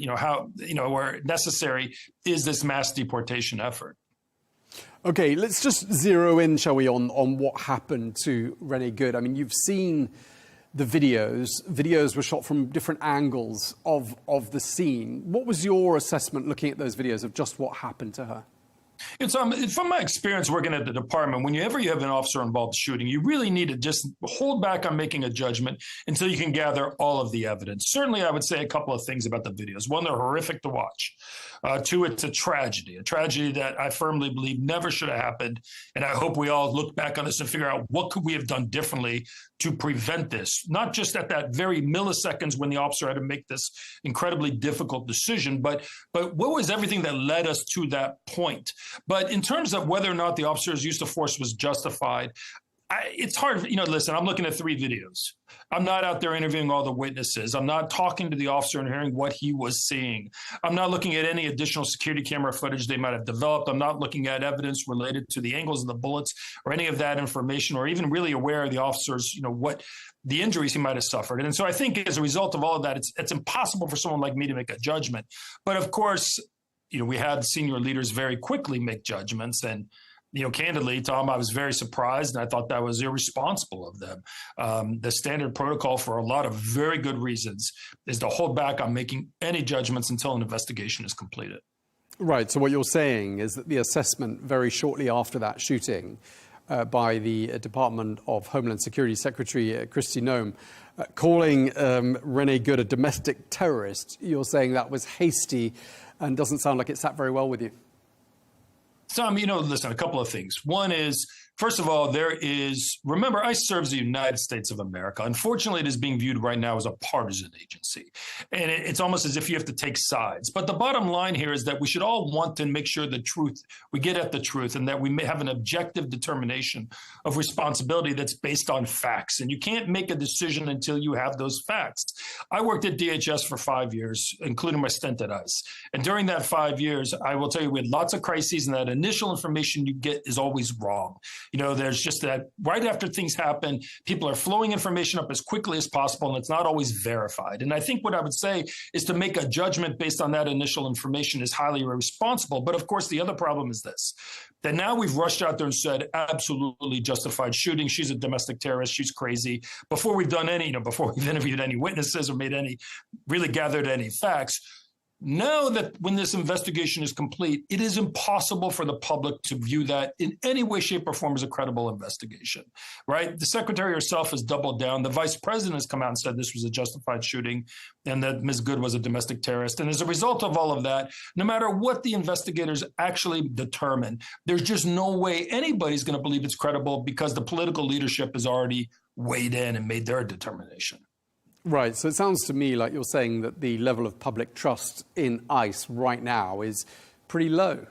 necessary is this mass deportation effort. Okay, let's just zero in, shall we, on what happened to Renee Good. I mean, you've seen the videos. Videos were shot from different angles of the scene. What was your assessment looking at those videos of just what happened to her? It's from my experience working at the department, whenever you have an officer involved shooting, you really need to just hold back on making a judgment until you can gather all of the evidence. Certainly, I would say a couple of things about the videos. One, they're horrific to watch. Two, it's a tragedy that I firmly believe never should have happened. And I hope we all look back on this and figure out what could we have done differently to prevent this, not just at that very milliseconds when the officer had to make this incredibly difficult decision, but what was everything that led us to that point? But in terms of whether or not the officer's use of force was justified, it's hard. Listen, I'm looking at 3 videos. I'm not out there interviewing all the witnesses. I'm not talking to the officer and hearing what he was seeing. I'm not looking at any additional security camera footage they might have developed. I'm not looking at evidence related to the angles of the bullets or any of that information, or even really aware of the officer's, what the injuries he might have suffered. And so I think as a result of all of that, it's impossible for someone like me to make a judgment. But of course, we had senior leaders very quickly make judgments. And, candidly, Tom, I was very surprised, and I thought that was irresponsible of them. The standard protocol, for a lot of very good reasons, is to hold back on making any judgments until an investigation is completed. Right. So what you're saying is that the assessment very shortly after that shooting by the Department of Homeland Security Secretary Kristi Noem, calling Renee Good a domestic terrorist, you're saying that was hasty and doesn't sound like it sat very well with you. Tom, listen, a couple of things. One is, first of all, remember, ICE serves the United States of America. Unfortunately, it is being viewed right now as a partisan agency. And it's almost as if you have to take sides. But the bottom line here is that we should all want to make sure we get at the truth, and that we may have an objective determination of responsibility that's based on facts. And you can't make a decision until you have those facts. I worked at DHS for 5 years, including my stint at ICE. And during that 5 years, I will tell you, we had lots of crises, and that initial information you get is always wrong. There's just that right after things happen, people are flowing information up as quickly as possible, and it's not always verified. And I think what I would say is to make a judgment based on that initial information is highly irresponsible. But of course, the other problem is this, that now we've rushed out there and said, absolutely justified shooting. She's a domestic terrorist. She's crazy. Before we've done before we've interviewed any witnesses or really gathered any facts. Know that when this investigation is complete, it is impossible for the public to view that in any way, shape, or form as a credible investigation, right? The secretary herself has doubled down. The vice president has come out and said this was a justified shooting and that Ms. Good was a domestic terrorist. And as a result of all of that, no matter what the investigators actually determine, there's just no way anybody's going to believe it's credible because the political leadership has already weighed in and made their determination. Right. So it sounds to me like you're saying that the level of public trust in ICE right now is pretty low.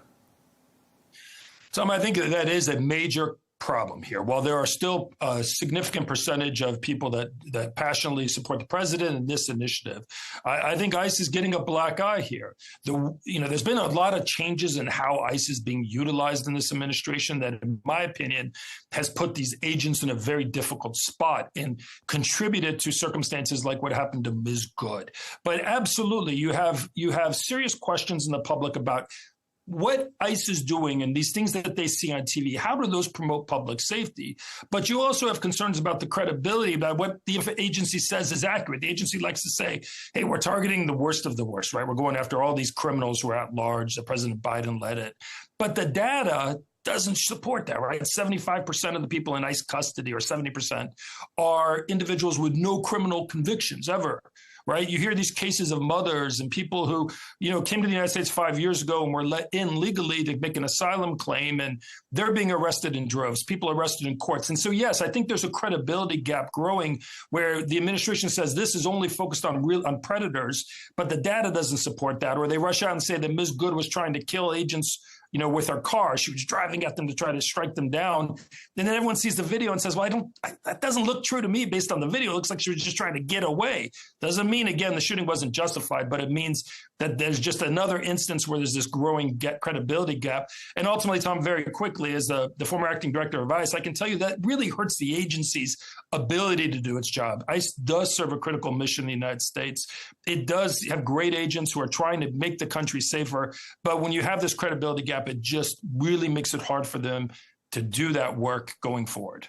Tom, I think that is a major problem here. While there are still a significant percentage of people that passionately support the president and this initiative, I think ICE is getting a black eye here. There's been a lot of changes in how ICE is being utilized in this administration that, in my opinion, has put these agents in a very difficult spot and contributed to circumstances like what happened to Ms. Good. But absolutely, you have serious questions in the public about what ICE is doing and these things that they see on TV. How do those promote public safety? But you also have concerns about the credibility, about what the agency says is accurate. The agency likes to say, hey, we're targeting the worst of the worst, right? We're going after all these criminals who are at large. The President Biden led it. But the data doesn't support that, right? 75% of the people in ICE custody, or 70%, are individuals with no criminal convictions ever. Right? You hear these cases of mothers and people who, came to the United States 5 years ago and were let in legally to make an asylum claim, and they're being arrested in droves, people arrested in courts. And so, yes, I think there's a credibility gap growing where the administration says this is only focused on predators, but the data doesn't support that. Or they rush out and say that Ms. Good was trying to kill agents with her car. She was driving at them to try to strike them down. And then everyone sees the video and says, well, that doesn't look true to me based on the video. It looks like she was just trying to get away. Doesn't mean, again, the shooting wasn't justified, but it means that there's just another instance where there's this growing credibility gap. And ultimately, Tom, very quickly, as the former acting director of ICE, I can tell you that really hurts the agency's ability to do its job. ICE does serve a critical mission in the United States. It does have great agents who are trying to make the country safer. But when you have this credibility gap, it just really makes it hard for them to do that work going forward.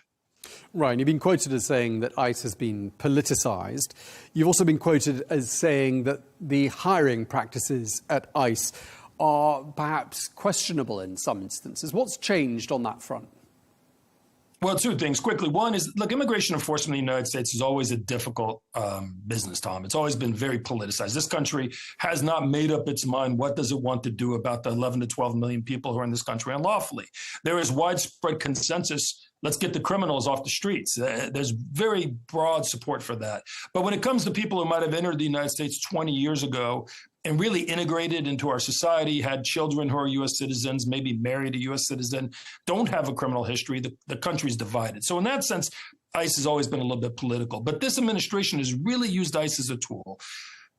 Right, you've been quoted as saying that ICE has been politicized. You've also been quoted as saying that the hiring practices at ICE are perhaps questionable in some instances. What's changed on that front? Well, two things quickly. One is, look, immigration enforcement in the United States is always a difficult business, Tom. It's always been very politicized. This country has not made up its mind what does it want to do about the 11 to 12 million people who are in this country unlawfully. There is widespread consensus. Let's get the criminals off the streets. There's very broad support for that. But when it comes to people who might have entered the United States 20 years ago and really integrated into our society, had children who are U.S. citizens, maybe married a U.S. citizen, don't have a criminal history, the country's divided. So in that sense, ICE has always been a little bit political. But this administration has really used ICE as a tool.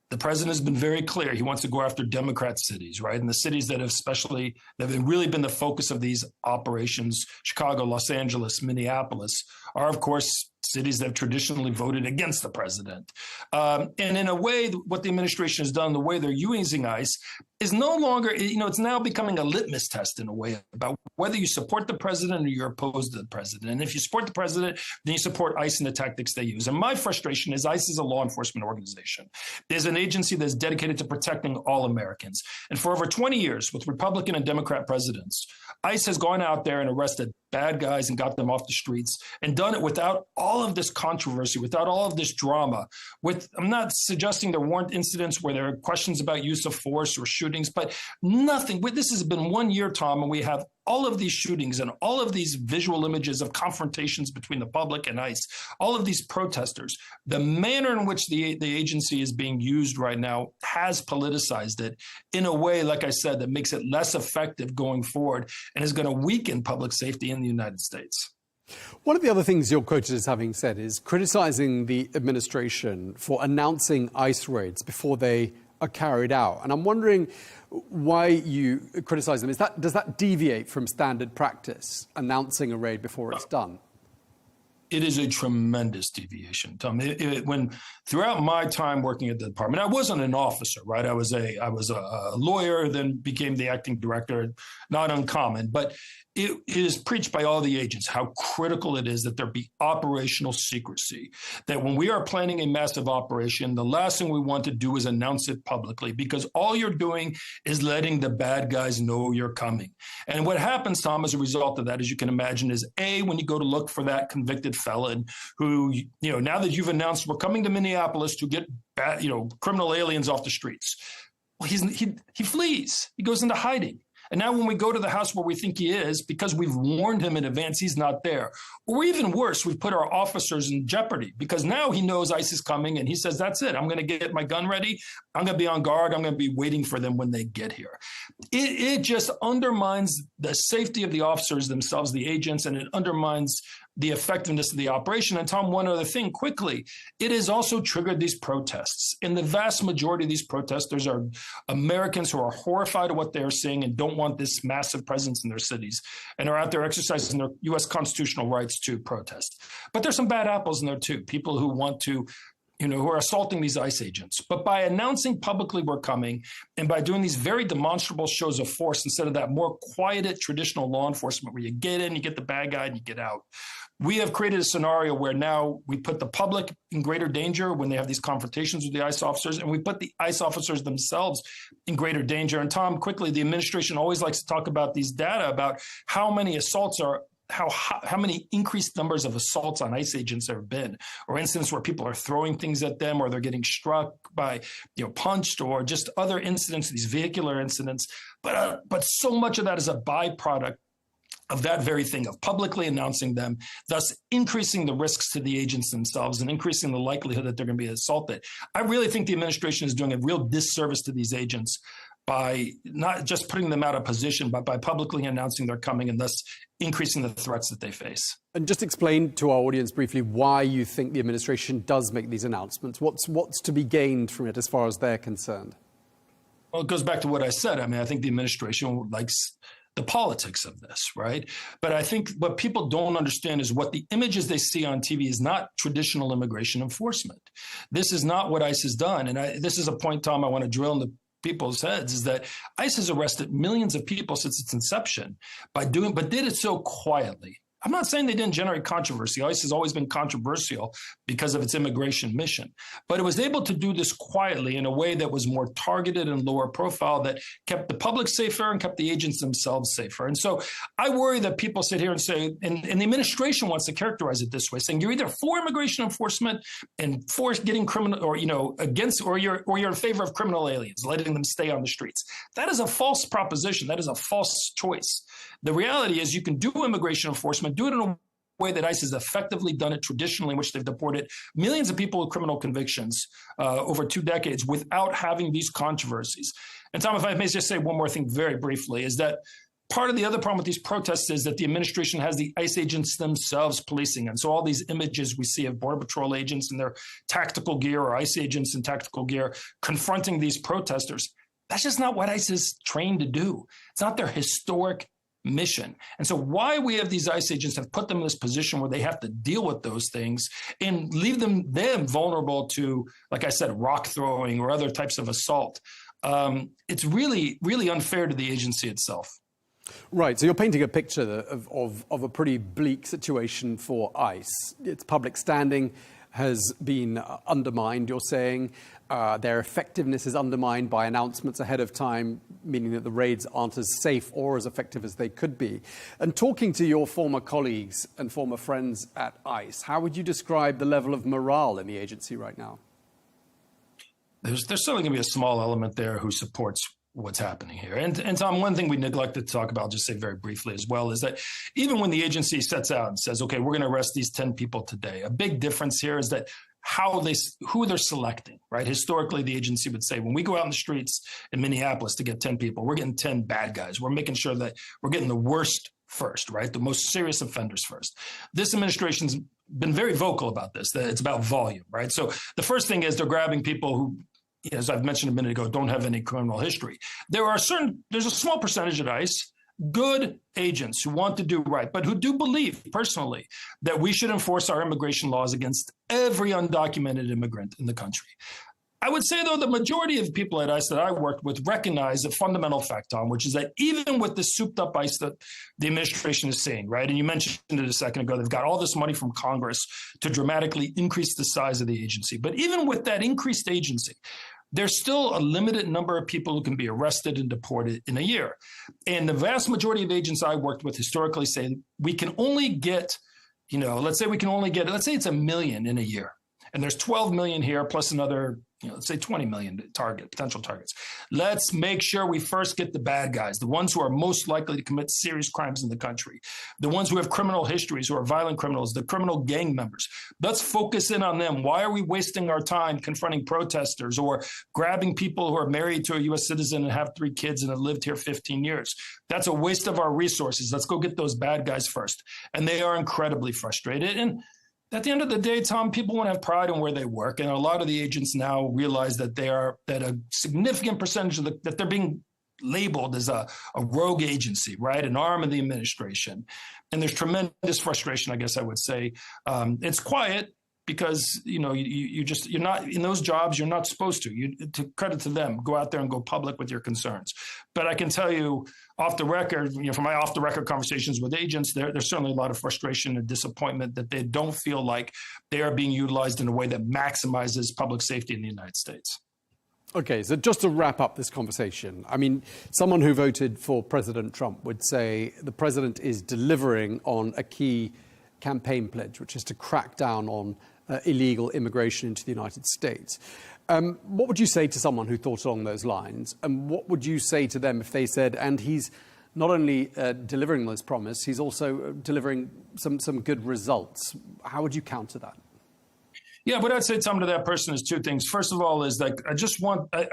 The president has been very clear. He wants to go after Democrat cities, right? And the cities that have really been the focus of these operations, Chicago, Los Angeles, Minneapolis, are, of course, cities that have traditionally voted against the president. And in a way, what the administration has done, the way they're using ICE, is no longer, it's now becoming a litmus test in a way about whether you support the president or you're opposed to the president. And if you support the president, then you support ICE and the tactics they use. And my frustration is ICE is a law enforcement organization. There's an agency that's dedicated to protecting all Americans. And for over 20 years, with Republican and Democrat presidents, ICE has gone out there and arrested bad guys and got them off the streets and done it without all of this controversy, without all of this drama. I'm not suggesting there weren't incidents where there are questions about use of force or shootings, but nothing. This has been 1 year, Tom, and we have all of these shootings and all of these visual images of confrontations between the public and ICE, all of these protesters. The manner in which the agency is being used right now has politicized it in a way, like I said, that makes it less effective going forward and is going to weaken public safety in the United States. One of the other things you're quoted as having said is criticizing the administration for announcing ICE raids before they are carried out. And I'm wondering why you criticize them. Does that deviate from standard practice, announcing a raid before it's done? It is a tremendous deviation, Tom. When throughout my time working at the department, I wasn't an officer, right? I was a lawyer, then became the acting director. Not uncommon, but it is preached by all the agents how critical it is that there be operational secrecy. That when we are planning a massive operation, the last thing we want to do is announce it publicly, because all you're doing is letting the bad guys know you're coming. And what happens, Tom, as a result of that, as you can imagine, is when you go to look for that convicted felon who, now that you've announced we're coming to Minneapolis to get criminal aliens off the streets, well, he flees. He goes into hiding. And now when we go to the house where we think he is, because we've warned him in advance, he's not there. Or even worse, we've put our officers in jeopardy because now he knows ICE is coming and he says, that's it. I'm going to get my gun ready. I'm going to be on guard. I'm going to be waiting for them when they get here. It just undermines the safety of the officers themselves, the agents, and it undermines the effectiveness of the operation. And Tom, one other thing quickly, it has also triggered these protests. And the vast majority of these protesters are Americans who are horrified at what they're seeing and don't want this massive presence in their cities and are out there exercising their U.S. constitutional rights to protest. But there's some bad apples in there too, people who want to who are assaulting these ICE agents. But by announcing publicly we're coming and by doing these very demonstrable shows of force instead of that more quieted traditional law enforcement where you get in, you get the bad guy, and you get out, we have created a scenario where now we put the public in greater danger when they have these confrontations with the ICE officers, and we put the ICE officers themselves in greater danger. And Tom, quickly, the administration always likes to talk about these data about how many assaults are how many increased numbers of assaults on ICE agents there have been, or incidents where people are throwing things at them, or they're getting struck by, punched, or just other incidents, these vehicular incidents. But so much of that is a byproduct of that very thing, of publicly announcing them, thus increasing the risks to the agents themselves and increasing the likelihood that they're going to be assaulted. I really think the administration is doing a real disservice to these agents by not just putting them out of position, but by publicly announcing they're coming and thus increasing the threats that they face. And just explain to our audience briefly why you think the administration does make these announcements. What's to be gained from it as far as they're concerned? Well, it goes back to what I said. I mean, I think the administration likes the politics of this, right? But I think what people don't understand is what the images they see on TV is not traditional immigration enforcement. This is not what ICE has done. And this is a point, Tom, I want to drill into people's heads, is that ICE has arrested millions of people since its inception but did it so quietly. I'm not saying they didn't generate controversy. ICE has always been controversial because of its immigration mission. But it was able to do this quietly in a way that was more targeted and lower profile, that kept the public safer and kept the agents themselves safer. And so I worry that people sit here and say, and the administration wants to characterize it this way, saying you're either for immigration enforcement and for getting criminal, or against, or you're in favor of criminal aliens, letting them stay on the streets. That is a false proposition. That is a false choice. The reality is you can do immigration enforcement, do it in a way that ICE has effectively done it traditionally, in which they've deported millions of people with criminal convictions over 2 decades without having these controversies. And Tom, if I may just say one more thing very briefly, is that part of the other problem with these protests is that the administration has the ICE agents themselves policing. And so all these images we see of Border Patrol agents in their tactical gear, or ICE agents in tactical gear confronting these protesters, that's just not what ICE is trained to do. It's not their historic mission. And so why we have these ICE agents have put them in this position where they have to deal with those things and leave them vulnerable to, like I said, rock throwing or other types of assault. It's really, really unfair to the agency itself. Right, so you're painting a picture of a pretty bleak situation for ICE. Its public standing has been undermined, you're saying. Their effectiveness is undermined by announcements ahead of time, meaning that the raids aren't as safe or as effective as they could be. And talking to your former colleagues and former friends at ICE, how would you describe the level of morale in the agency right now? There's certainly going to be a small element there who supports what's happening here. And Tom, one thing we neglected to talk about, I'll just say very briefly as well, is that even when the agency sets out and says, okay, we're going to arrest these 10 people today, a big difference here is that who they're selecting, right? Historically, the agency would say, when we go out in the streets in Minneapolis to get 10 people, we're getting 10 bad guys. We're making sure that we're getting the worst first, right? The most serious offenders first. This administration's been very vocal about this, that it's about volume, right? So the first thing is they're grabbing people who, as I've mentioned a minute ago, don't have any criminal history. There's a small percentage at ICE, good agents who want to do right, but who do believe personally that we should enforce our immigration laws against every undocumented immigrant in the country. I would say, though, the majority of people at ICE that I worked with recognize a fundamental fact, Tom, which is that even with the souped up ICE that the administration is seeing, right, and you mentioned it a second ago, they've got all this money from Congress to dramatically increase the size of the agency. But even with that increased agency, there's still a limited number of people who can be arrested and deported in a year. And the vast majority of agents I worked with historically say we can only get, let's say it's 1 million in a year. And there's 12 million here plus another, let's say 20 million potential targets. Let's make sure we first get the bad guys, the ones who are most likely to commit serious crimes in the country, the ones who have criminal histories, who are violent criminals, the criminal gang members. Let's focus in on them. Why are we wasting our time confronting protesters or grabbing people who are married to a U.S. citizen and have 3 kids and have lived here 15 years? That's a waste of our resources. Let's go get those bad guys first. And they are incredibly frustrated. And at the end of the day, Tom, people want to have pride in where they work. And a lot of the agents now realize that that a significant percentage of that they're being labeled as a rogue agency, right? An arm of the administration. And there's tremendous frustration, I guess I would say. It's quiet because, you're not in those jobs, you're not supposed to. To credit to them, go out there and go public with your concerns. But I can tell you off the record, from my off the record conversations with agents, there's certainly a lot of frustration and disappointment that they don't feel like they are being utilized in a way that maximizes public safety in the United States. Okay, so just to wrap up this conversation, I mean, someone who voted for President Trump would say the president is delivering on a key campaign pledge, which is to crack down on illegal immigration into the United States. What would you say to someone who thought along those lines? And what would you say to them if they said, and he's not only delivering this promise, he's also delivering some good results? How would you counter that? Yeah, what I'd say, Tom, to that person is two things. First of all, is like I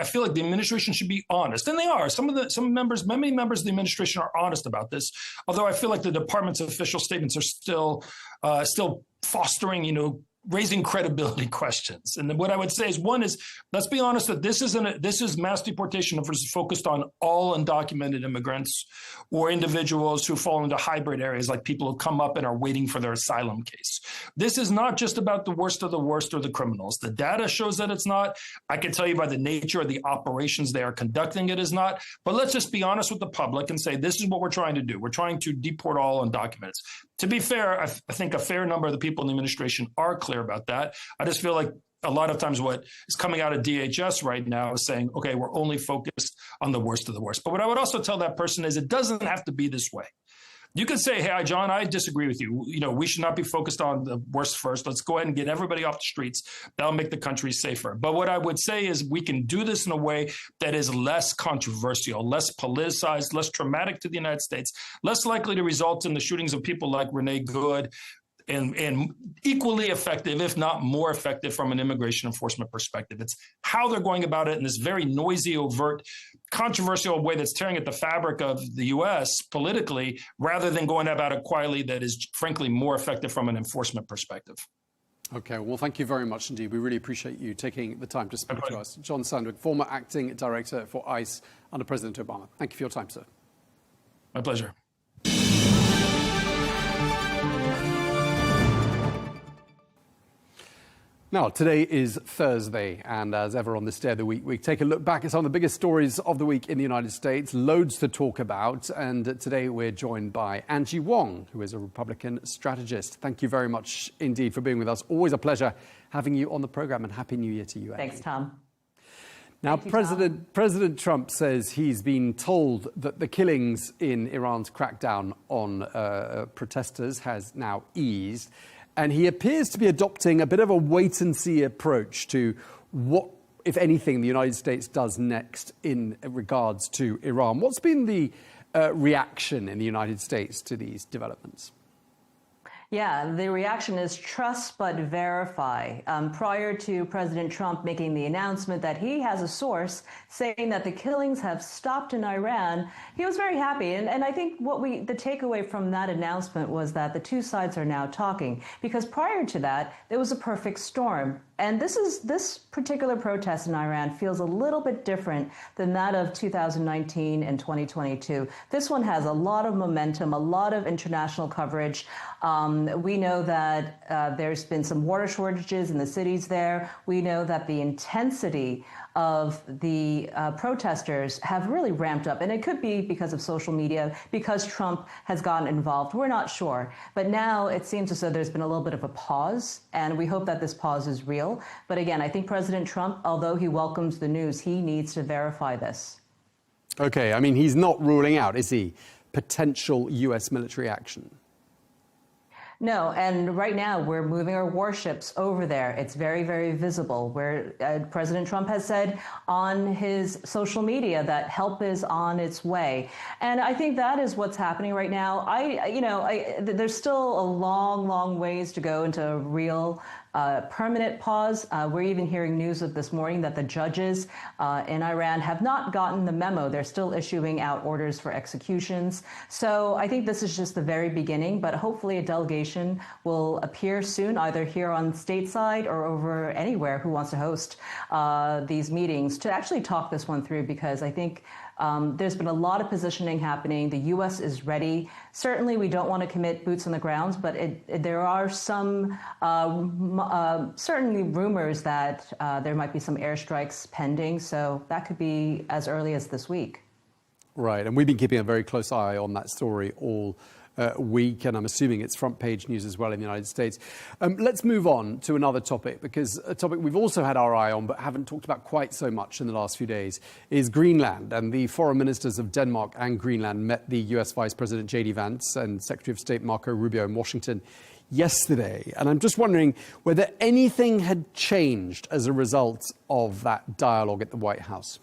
feel like the administration should be honest, and they are. Many members of the administration are honest about this. Although I feel like the department's official statements are still fostering, raising credibility questions. And then what I would say is, one is, let's be honest that this is mass deportation versus focused on all undocumented immigrants or individuals who fall into hybrid areas, like people who come up and are waiting for their asylum case. This is not just about the worst of the worst or the criminals. The data shows that it's not. I can tell you by the nature of the operations they are conducting, it is not. But let's just be honest with the public and say, this is what we're trying to do. We're trying to deport all undocumented. To be fair, I think a fair number of the people in the administration are clear about that. I just feel like a lot of times what is coming out of DHS right now is saying, okay, we're only focused on the worst of the worst. But what I would also tell that person is, it doesn't have to be this way. You could say, hey, John, I disagree with you. We should not be focused on the worst first. Let's go ahead and get everybody off the streets. That'll make the country safer. But what I would say is, we can do this in a way that is less controversial, less politicized, less traumatic to the United States, less likely to result in the shootings of people like Renee Good, and equally effective, if not more effective, from an immigration enforcement perspective. It's how they're going about it in this very noisy, overt, controversial way that's tearing at the fabric of the U.S. politically, rather than going about it quietly, that is, frankly, more effective from an enforcement perspective. Okay, well, thank you very much indeed. We really appreciate you taking the time to speak to us. John Sandwick, former acting director for ICE under President Obama. Thank you for your time, sir. My pleasure. Now, today is Thursday, and as ever on this day of the week, we take a look back at some of the biggest stories of the week in the United States. Loads to talk about, and today we're joined by Angie Wong, who is a Republican strategist. Thank you very much indeed for being with us. Always a pleasure having you on the program, and Happy New Year to you, Angie. Thanks, Tom. Now, President Trump says he's been told that the killings in Iran's crackdown on protesters has now eased. And he appears to be adopting a bit of a wait-and-see approach to what, if anything, the United States does next in regards to Iran. What's been the reaction in the United States to these developments? Yeah, the reaction is trust but verify. Prior to President Trump making the announcement that he has a source saying that the killings have stopped in Iran, he was very happy. And I think the takeaway from that announcement was that the two sides are now talking, because prior to that, there was a perfect storm. And this particular protest in Iran feels a little bit different than that of 2019 and 2022. This one has a lot of momentum, a lot of international coverage. We know that there's been some water shortages in the cities there. We know that the intensity of the protesters have really ramped up. And it could be because of social media, because Trump has gotten involved. We're not sure. But now it seems as though there's been a little bit of a pause, and we hope that this pause is real. But again, I think President Trump, although he welcomes the news, he needs to verify this. Okay, I mean, he's not ruling out, is he, potential U.S. military action? No, and right now we're moving our warships over there. It's very, very visible. Where President Trump has said on his social media that help is on its way, and I think that is what's happening right now. There's still a long, long ways to go into a real permanent pause. We're even hearing news of this morning that the judges in Iran have not gotten the memo. They're still issuing out orders for executions. So I think this is just the very beginning, but hopefully a delegation will appear soon, either here on stateside or over anywhere who wants to host these meetings to actually talk this one through, because I think there's been a lot of positioning happening. The U.S. is ready. Certainly, we don't want to commit boots on the ground, but there are some certainly rumors that there might be some airstrikes pending. So that could be as early as this week. Right. And we've been keeping a very close eye on that story all week, and I'm assuming it's front page news as well in the United States. Let's move on to another topic, because a topic we've also had our eye on but haven't talked about quite so much in the last few days is Greenland. And the foreign ministers of Denmark and Greenland met the US Vice President J.D. Vance and Secretary of State Marco Rubio in Washington yesterday. And I'm just wondering whether anything had changed as a result of that dialogue at the White House.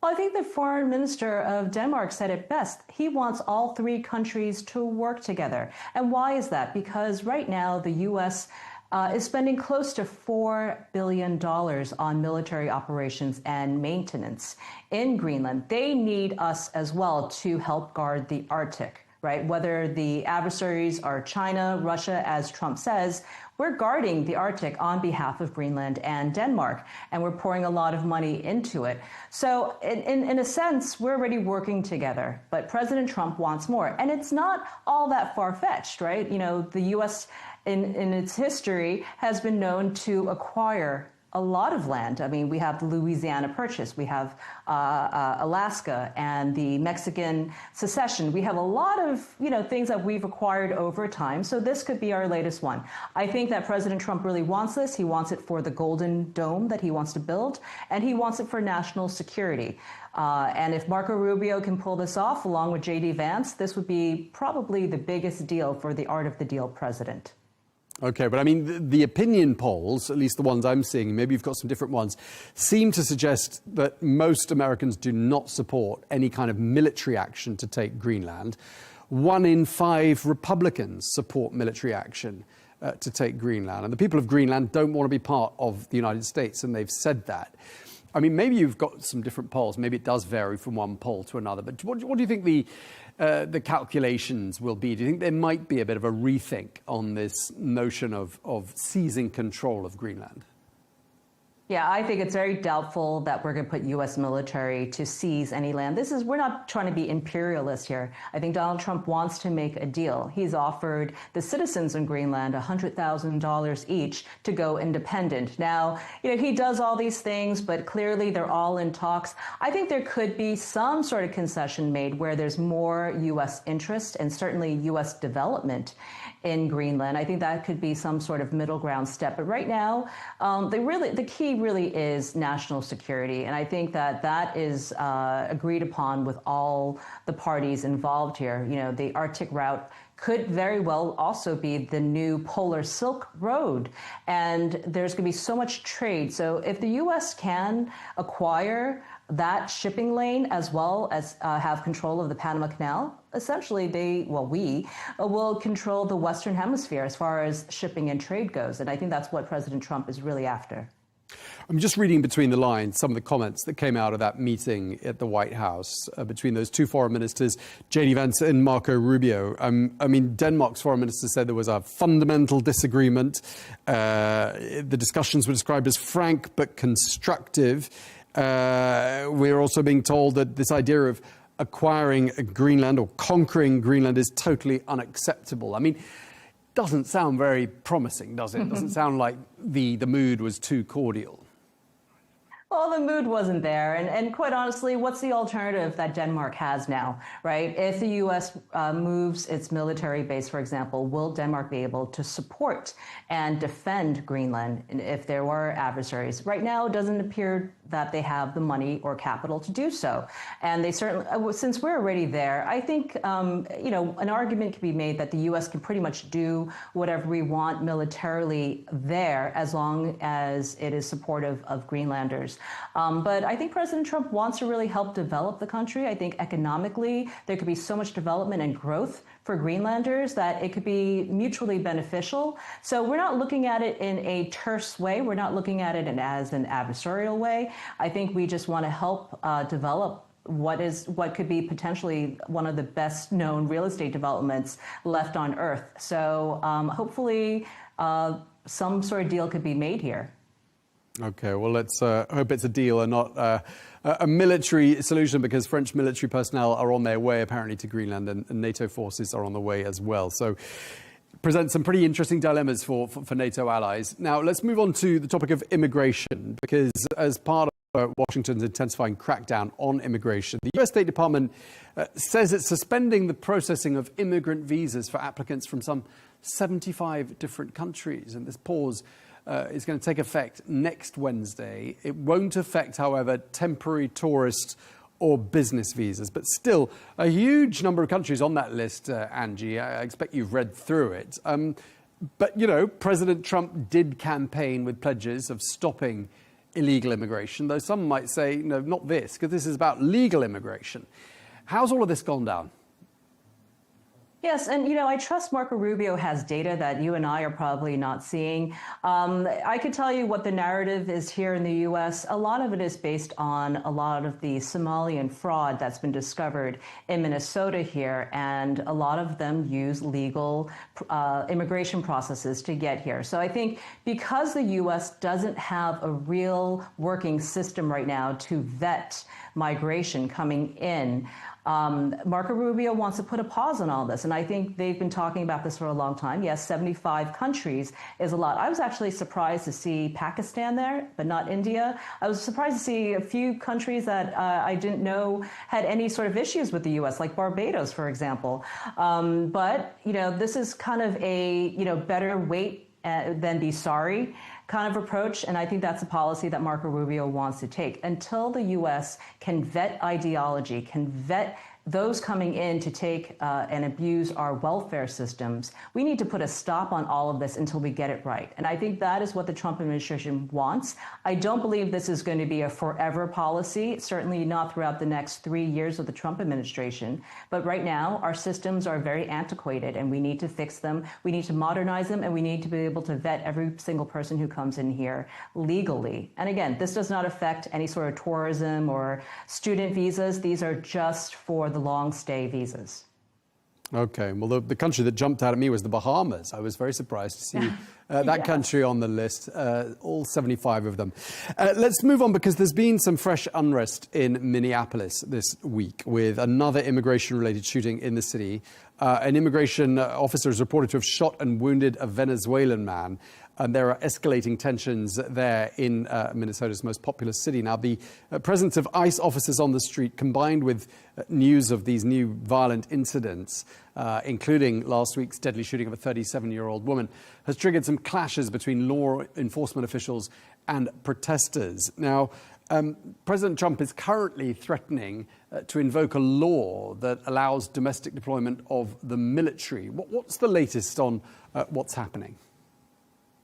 Well, I think the foreign minister of Denmark said it best. He wants all three countries to work together. And why is that? Because right now the U.S. is spending close to $4 billion on military operations and maintenance in Greenland. They need us as well to help guard the Arctic, right? Whether the adversaries are China, Russia, as Trump says, we're guarding the Arctic on behalf of Greenland and Denmark, and we're pouring a lot of money into it. So in a sense, we're already working together, but President Trump wants more. And it's not all that far-fetched, right? You know, the U.S. in its history has been known to acquire a lot of land. I mean, we have the Louisiana Purchase, we have Alaska and the Mexican secession. We have a lot of, you know, things that we've acquired over time. So this could be our latest one. I think that President Trump really wants this. He wants it for the Golden Dome that he wants to build, and he wants it for national security. And if Marco Rubio can pull this off, along with J.D. Vance, this would be probably the biggest deal for the art of the deal president. Okay, but I mean, the opinion polls, at least the ones I'm seeing, maybe you've got some different ones, seem to suggest that most Americans do not support any kind of military action to take Greenland. 1 in 5 Republicans support military action to take Greenland. And the people of Greenland don't want to be part of the United States, and they've said that. I mean, maybe you've got some different polls. Maybe it does vary from one poll to another. But what do you think the calculations will be? Do you think there might be a bit of a rethink on this notion of seizing control of Greenland? Yeah, I think it's very doubtful that we're going to put U.S. military to seize any land. We're not trying to be imperialist here. I think Donald Trump wants to make a deal. He's offered the citizens in Greenland $100,000 each to go independent. Now, you know, he does all these things, but clearly they're all in talks. I think there could be some sort of concession made where there's more U.S. interest and certainly U.S. development in Greenland. I think that could be some sort of middle ground step. But right now, the key really is national security. And I think that is agreed upon with all the parties involved here. You know, the Arctic route could very well also be the new Polar Silk Road. And there's going to be so much trade. So if the U.S. can acquire that shipping lane as well as have control of the Panama Canal, essentially we will control the Western Hemisphere as far as shipping and trade goes. And I think that's what President Trump is really after. I'm just reading between the lines some of the comments that came out of that meeting at the White House between those two foreign ministers, J.D. Vance and Marco Rubio. I mean, Denmark's foreign minister said there was a fundamental disagreement. The discussions were described as frank but constructive. We're also being told that this idea of acquiring Greenland or conquering Greenland is totally unacceptable. I mean, doesn't sound very promising, does it? Doesn't sound like the mood was too cordial. Well, the mood wasn't there. And quite honestly, what's the alternative that Denmark has now, right? If the U.S. moves its military base, for example, will Denmark be able to support and defend Greenland if there were adversaries? Right now, it doesn't appear that they have the money or capital to do so. And they certainly, since we're already there, I think, you know, an argument can be made that the U.S. can pretty much do whatever we want militarily there as long as it is supportive of Greenlanders. But I think President Trump wants to really help develop the country. I think economically, there could be so much development and growth for Greenlanders that it could be mutually beneficial. So we're not looking at it in a terse way. We're not looking at it as an adversarial way. I think we just want to help develop what could be potentially one of the best known real estate developments left on Earth. So hopefully some sort of deal could be made here. Okay, well, let's hope it's a deal and not a military solution, because French military personnel are on their way, apparently, to Greenland, and NATO forces are on the way as well. So presents some pretty interesting dilemmas for NATO allies. Now, let's move on to the topic of immigration, because as part of Washington's intensifying crackdown on immigration, the U.S. State Department says it's suspending the processing of immigrant visas for applicants from some 75 different countries. And this pause is going to take effect next Wednesday. It won't affect, however, temporary tourist or business visas, but still a huge number of countries on that list, Angie. I expect you've read through it. But, you know, President Trump did campaign with pledges of stopping illegal immigration, though some might say, no, not this, because this is about legal immigration. How's all of this gone down? Yes, and I trust Marco Rubio has data that you and I are probably not seeing. I could tell you what the narrative is here in the U.S. A lot of it is based on a lot of the Somalian fraud that's been discovered in Minnesota here, and a lot of them use legal immigration processes to get here. So I think because the U.S. doesn't have a real working system right now to vet migration coming in, Marco Rubio wants to put a pause on all this. And I think they've been talking about this for a long time. Yes, 75 countries is a lot. I was actually surprised to see Pakistan there, but not India. I was surprised to see a few countries that I didn't know had any sort of issues with the U.S., like Barbados, for example. But, this is kind of a, better wait than be sorry kind of approach, and I think that's a policy that Marco Rubio wants to take. Until the U.S. can vet ideology, can vet those coming in to take and abuse our welfare systems, we need to put a stop on all of this until we get it right. And I think that is what the Trump administration wants. I don't believe this is going to be a forever policy, certainly not throughout the next 3 years of the Trump administration. But right now, our systems are very antiquated, and we need to fix them. We need to modernize them, and we need to be able to vet every single person who comes in here legally. And again, this does not affect any sort of tourism or student visas. These are just for the long stay visas. Okay, well, the country that jumped out at me was the Bahamas. I was very surprised to see that country on the list, all 75 of them. Let's move on, because there's been some fresh unrest in Minneapolis this week with another immigration-related shooting in the city. An immigration officer is reported to have shot and wounded a Venezuelan man. And there are escalating tensions there in Minnesota's most populous city. Now, the presence of ICE officers on the street, combined with news of these new violent incidents, including last week's deadly shooting of a 37-year-old woman, has triggered some clashes between law enforcement officials and protesters. Now, President Trump is currently threatening to invoke a law that allows domestic deployment of the military. What's the latest on what's happening?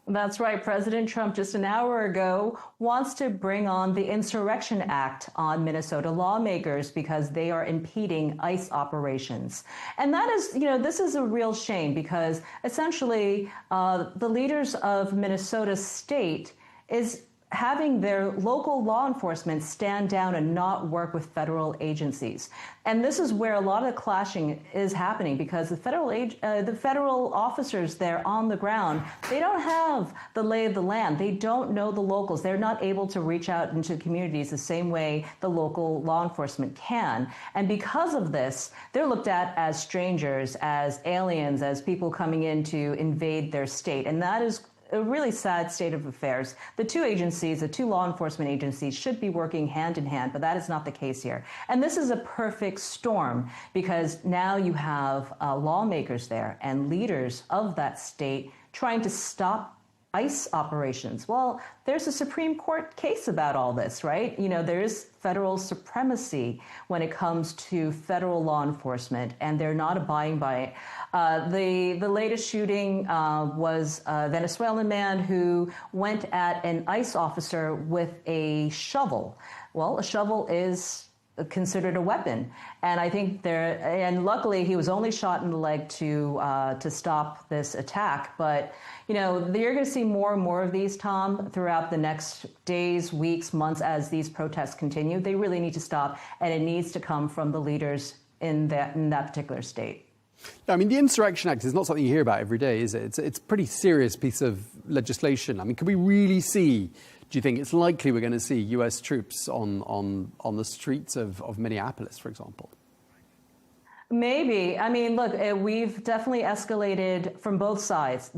That's right. President Trump, just an hour ago, wants to bring on the Insurrection Act on Minnesota lawmakers because they are impeding ICE operations. And that is, this is a real shame, because essentially the leaders of Minnesota state is having their local law enforcement stand down and not work with federal agencies. And this is where a lot of clashing is happening, because the federal officers there on the ground, they don't have the lay of the land. They don't know the locals. They're not able to reach out into communities the same way the local law enforcement can. And because of this, they're looked at as strangers, as aliens, as people coming in to invade their state. And that is a really sad state of affairs. The two agencies, the two law enforcement agencies, should be working hand in hand, but that is not the case here. And this is a perfect storm, because now you have lawmakers there and leaders of that state trying to stop ICE operations. Well, there's a Supreme Court case about all this, right? There is federal supremacy when it comes to federal law enforcement, and they're not abiding by it. The latest shooting was a Venezuelan man who went at an ICE officer with a shovel. Well, a shovel is considered a weapon, and I think and luckily he was only shot in the leg to stop this attack. But you're going to see more and more of these, Tom, throughout the next days, weeks, months as these protests continue. They really need to stop, and it needs to come from the leaders in that particular state. I mean, the Insurrection Act is not something you hear about every day, is it? It's a pretty serious piece of legislation. I mean, can we really see? Do you think it's likely we're going to see U.S. troops on the streets of Minneapolis, for example? Maybe. I mean, look, we've definitely escalated from both sides.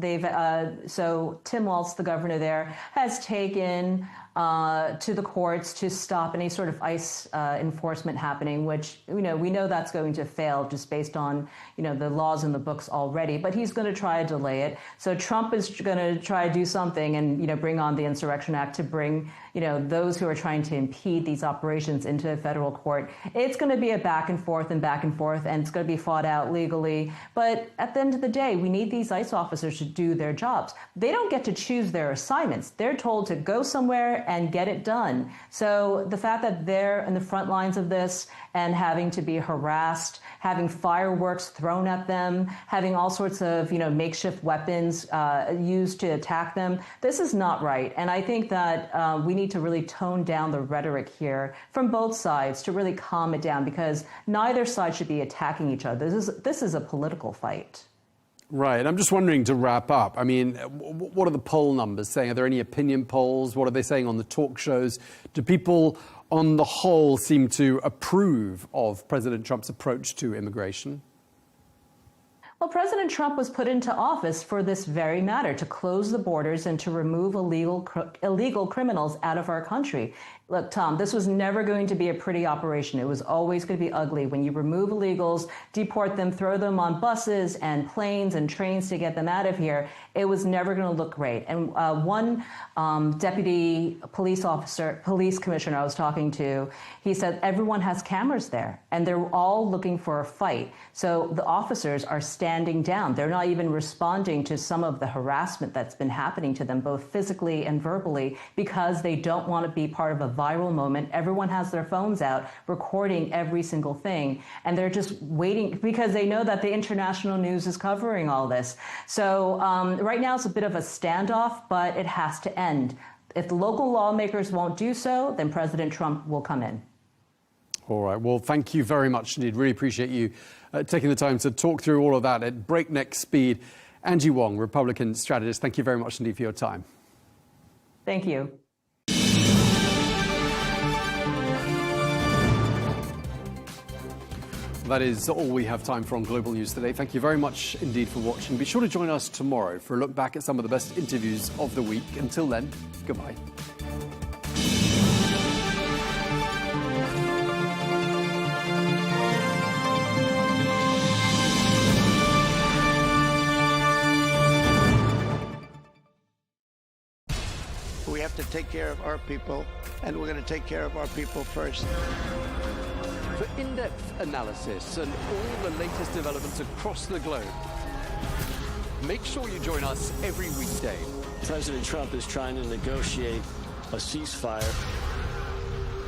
So Tim Walz, the governor there, has taken to the courts to stop any sort of ICE enforcement happening, which, we know that's going to fail just based on, the laws in the books already. But he's going to try to delay it. So Trump is going to try to do something and, bring on the Insurrection Act to bring, those who are trying to impede these operations into a federal court. It's going to be a back and forth, and it's going to be fought out legally. But at the end of the day, we need these ICE officers to do their jobs. They don't get to choose their assignments. They're told to go somewhere and get it done. So the fact that they're in the front lines of this and having to be harassed, having fireworks thrown at them, having all sorts of, makeshift weapons used to attack them, this is not right. And I think that we need to really tone down the rhetoric here from both sides to really calm it down, because neither side should be attacking each other. This is a political fight. Right. I'm just wondering, to wrap up, I mean, what are the poll numbers saying? Are there any opinion polls? What are they saying on the talk shows? Do people, on the whole, seem to approve of President Trump's approach to immigration? Well, President Trump was put into office for this very matter, to close the borders and to remove illegal criminals out of our country. Look, Tom, this was never going to be a pretty operation. It was always going to be ugly. When you remove illegals, deport them, throw them on buses and planes and trains to get them out of here, it was never going to look great. And one deputy police commissioner I was talking to, he said everyone has cameras there and they're all looking for a fight. So the officers are standing down. They're not even responding to some of the harassment that's been happening to them, both physically and verbally, because they don't want to be part of a viral moment. Everyone has their phones out recording every single thing, and they're just waiting because they know that the international news is covering all this. So right now it's a bit of a standoff, but it has to end. If the local lawmakers won't do so, then President Trump will come in. All right. Well, thank you very much indeed. Really appreciate you taking the time to talk through all of that at breakneck speed. Angie Wong, Republican strategist, thank you very much indeed for your time. Thank you. That is all we have time for on Global News today. Thank you very much indeed for watching. Be sure to join us tomorrow for a look back at some of the best interviews of the week. Until then, goodbye. We have to take care of our people, and we're going to take care of our people first. For in-depth analysis and all the latest developments across the globe, make sure you join us every weekday. President Trump is trying to negotiate a ceasefire.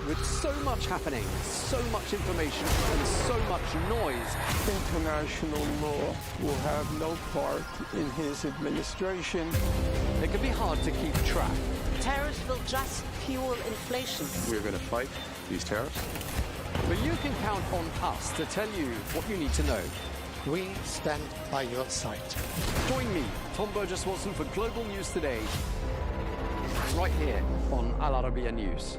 With so much happening, so much information, and so much noise, international law will have no part in his administration. It can be hard to keep track. Tariffs will just fuel inflation. We're going to fight these tariffs. But you can count on us to tell you what you need to know. We stand by your side. Join me, Tom Burges Watson, for Global News Today, right here on Al Arabiya News.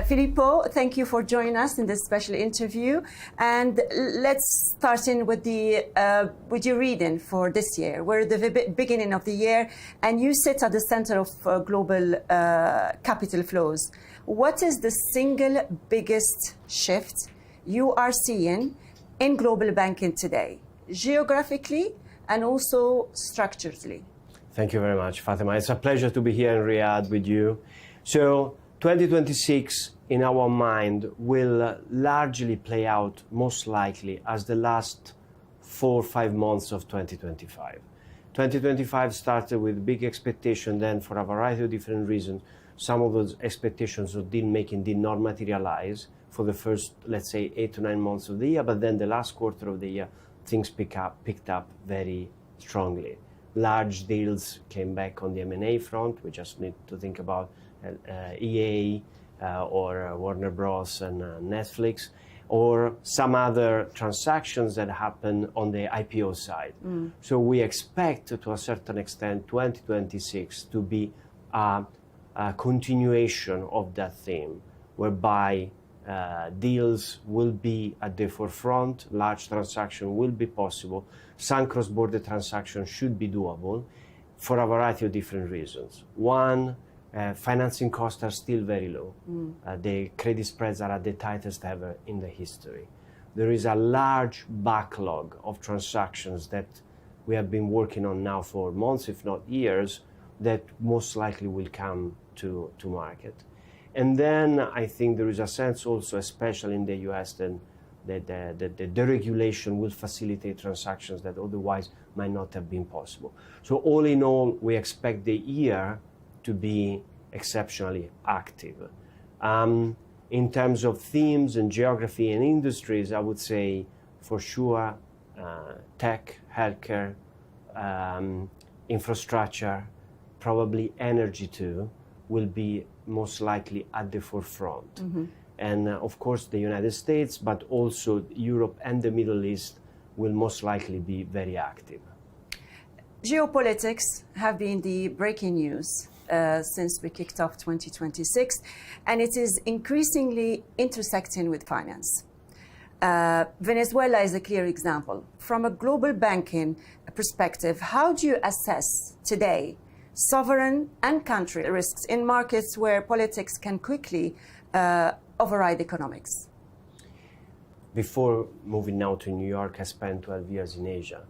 Filippo, thank you for joining us in this special interview. And let's start in with your reading for this year. We're at the beginning of the year, and you sit at the center of global capital flows. What is the single biggest shift you are seeing in global banking today, geographically and also structurally? Thank you very much, Fatima. It's a pleasure to be here in Riyadh with you. So 2026, in our mind, will largely play out most likely as the last 4 or 5 months of 2025. 2025 started with big expectation, then for a variety of different reasons, some of those expectations of deal making did not materialize for the first, let's say, 8 to 9 months of the year, but then the last quarter of the year, things picked up very strongly. Large deals came back on the M&A front. We just need to think about EA or Warner Bros. And Netflix, or some other transactions that happen on the IPO side. So we expect, to a certain extent, 2026 to be a continuation of that theme, whereby deals will be at the forefront, large transactions will be possible, some cross-border transactions should be doable for a variety of different reasons. One, financing costs are still very low. The credit spreads are at the tightest ever in the history. There is a large backlog of transactions that we have been working on now for months, if not years, that most likely will come to market. And then I think there is a sense also, especially in the US, that the deregulation will facilitate transactions that otherwise might not have been possible. So all in all, we expect the year to be exceptionally active. In terms of themes and geography and industries, I would say for sure tech, healthcare, infrastructure, probably energy too, will be most likely at the forefront. Mm-hmm. And of course the United States, but also Europe and the Middle East will most likely be very active. Geopolitics have been the breaking news since we kicked off 2026, and it is increasingly intersecting with finance. Venezuela is a clear example. From a global banking perspective, how do you assess today sovereign and country risks in markets where politics can quickly override economics? Before moving now to New York, I spent 12 years in Asia.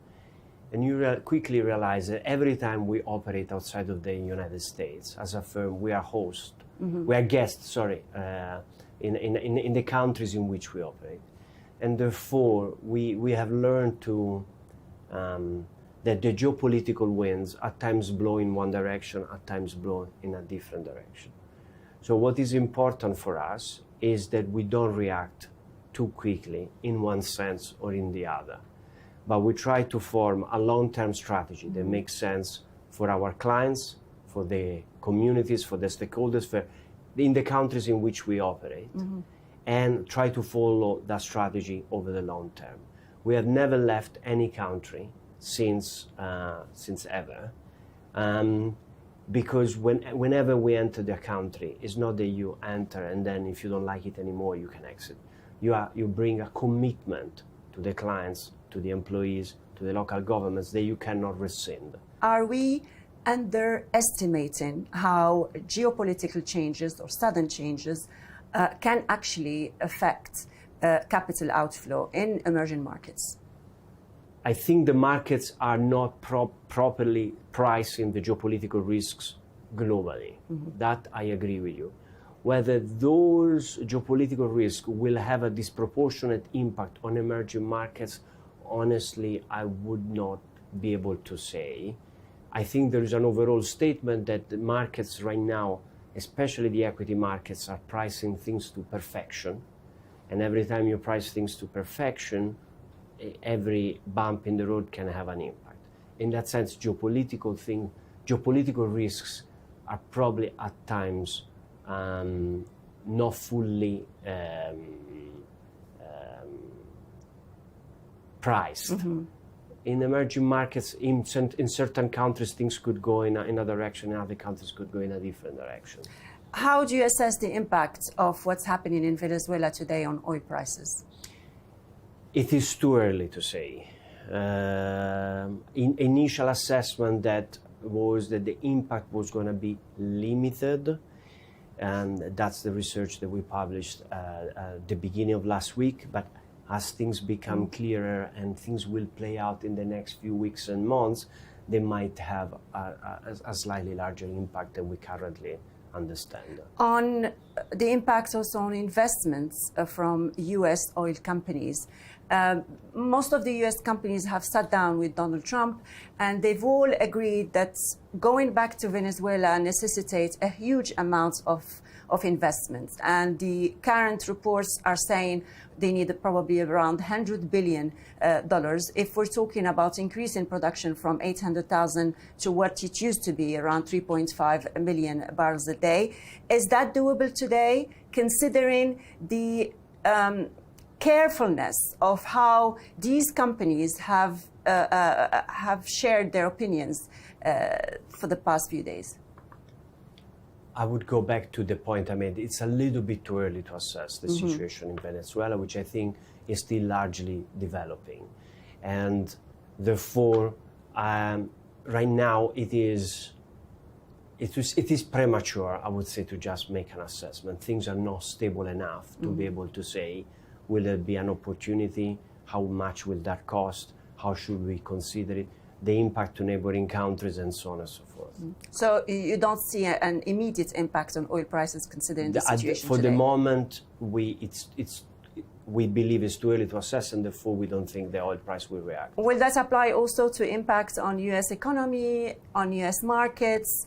And you quickly realize that every time we operate outside of the United States, as a firm, we are host, we are guests, in the countries in which we operate. And therefore, we have learned to, that the geopolitical winds at times blow in one direction, at times blow in a different direction. So what is important for us is that we don't react too quickly in one sense or in the other. But we try to form a long-term strategy that makes sense for our clients, for the communities, for the stakeholders, in the countries in which we operate, and try to follow that strategy over the long term. We have never left any country since ever, because whenever we enter the country, it's not that you enter and then if you don't like it anymore, you can exit. You bring a commitment to the clients, to the employees, to the local governments that you cannot rescind. Are we underestimating how geopolitical changes or sudden changes can actually affect capital outflow in emerging markets? I think the markets are not properly pricing the geopolitical risks globally. That I agree with you. Whether those geopolitical risks will have a disproportionate impact on emerging markets, honestly, I would not be able to say. I think there is an overall statement that the markets right now, especially the equity markets, are pricing things to perfection. And every time you price things to perfection, every bump in the road can have an impact. In that sense, geopolitical risks are probably at times not fully priced. In emerging markets, in certain countries, things could go in a direction, in other countries could go in a different direction. How do you assess the impact of what's happening in Venezuela today on oil prices? It is too early to say. Initial assessment that was that the impact was going to be limited, and that's the research that we published at the beginning of last week. But as things become clearer and things will play out in the next few weeks and months, they might have a slightly larger impact than we currently understand. On the impact also on investments from U.S. oil companies, most of the U.S. companies have sat down with Donald Trump, and they've all agreed that going back to Venezuela necessitates a huge amount of investments. And the current reports are saying they need probably around $100 billion if we're talking about increasing production from 800,000 to what it used to be, around 3.5 million barrels a day. Is that doable today, considering the carefulness of how these companies have shared their opinions for the past few days? I would go back to the point I made. It's a little bit too early to assess the situation in Venezuela, which I think is still largely developing. And therefore, right now it is premature, I would say, to just make an assessment. Things are not stable enough to be able to say, will there be an opportunity? How much will that cost? How should we consider it? the impact to neighboring countries, and so on and so forth. So you don't see an immediate impact on oil prices considering the situation for today? the moment, we believe it's too early to assess, and therefore we don't think the oil price will react. Will that apply also to impact on U.S. economy, on U.S. markets,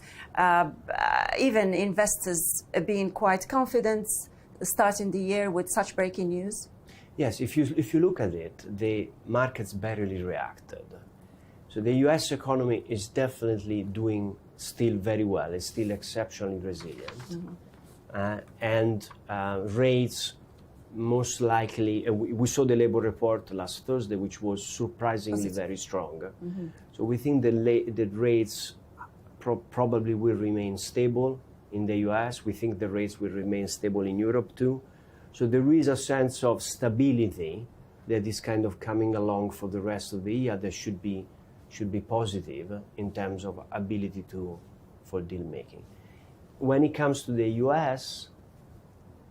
even investors being quite confident starting the year with such breaking news? Yes, if you look at it, the markets barely reacted. So the U.S. economy is definitely doing still very well. It's still exceptionally resilient. And rates most likely, we saw the labor report last Thursday, which was surprisingly very strong. So we think the rates probably will remain stable in the US. We think the rates will remain stable in Europe too. So there is a sense of stability that is kind of coming along for the rest of the year that should be positive in terms of ability for deal making. When it comes to the US,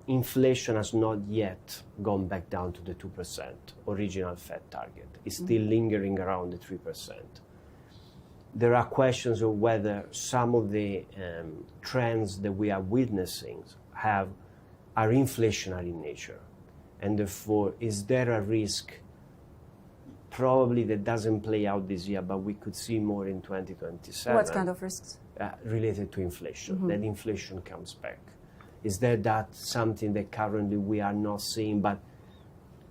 inflation has not yet gone back down to the 2% original Fed target. It's still lingering around the 3%. There are questions of whether some of the trends that we are witnessing are inflationary in nature. And therefore, is there a risk probably that doesn't play out this year, but we could see more in 2027? What kind of risks? Related to inflation, that inflation comes back. Is that something that currently we are not seeing, but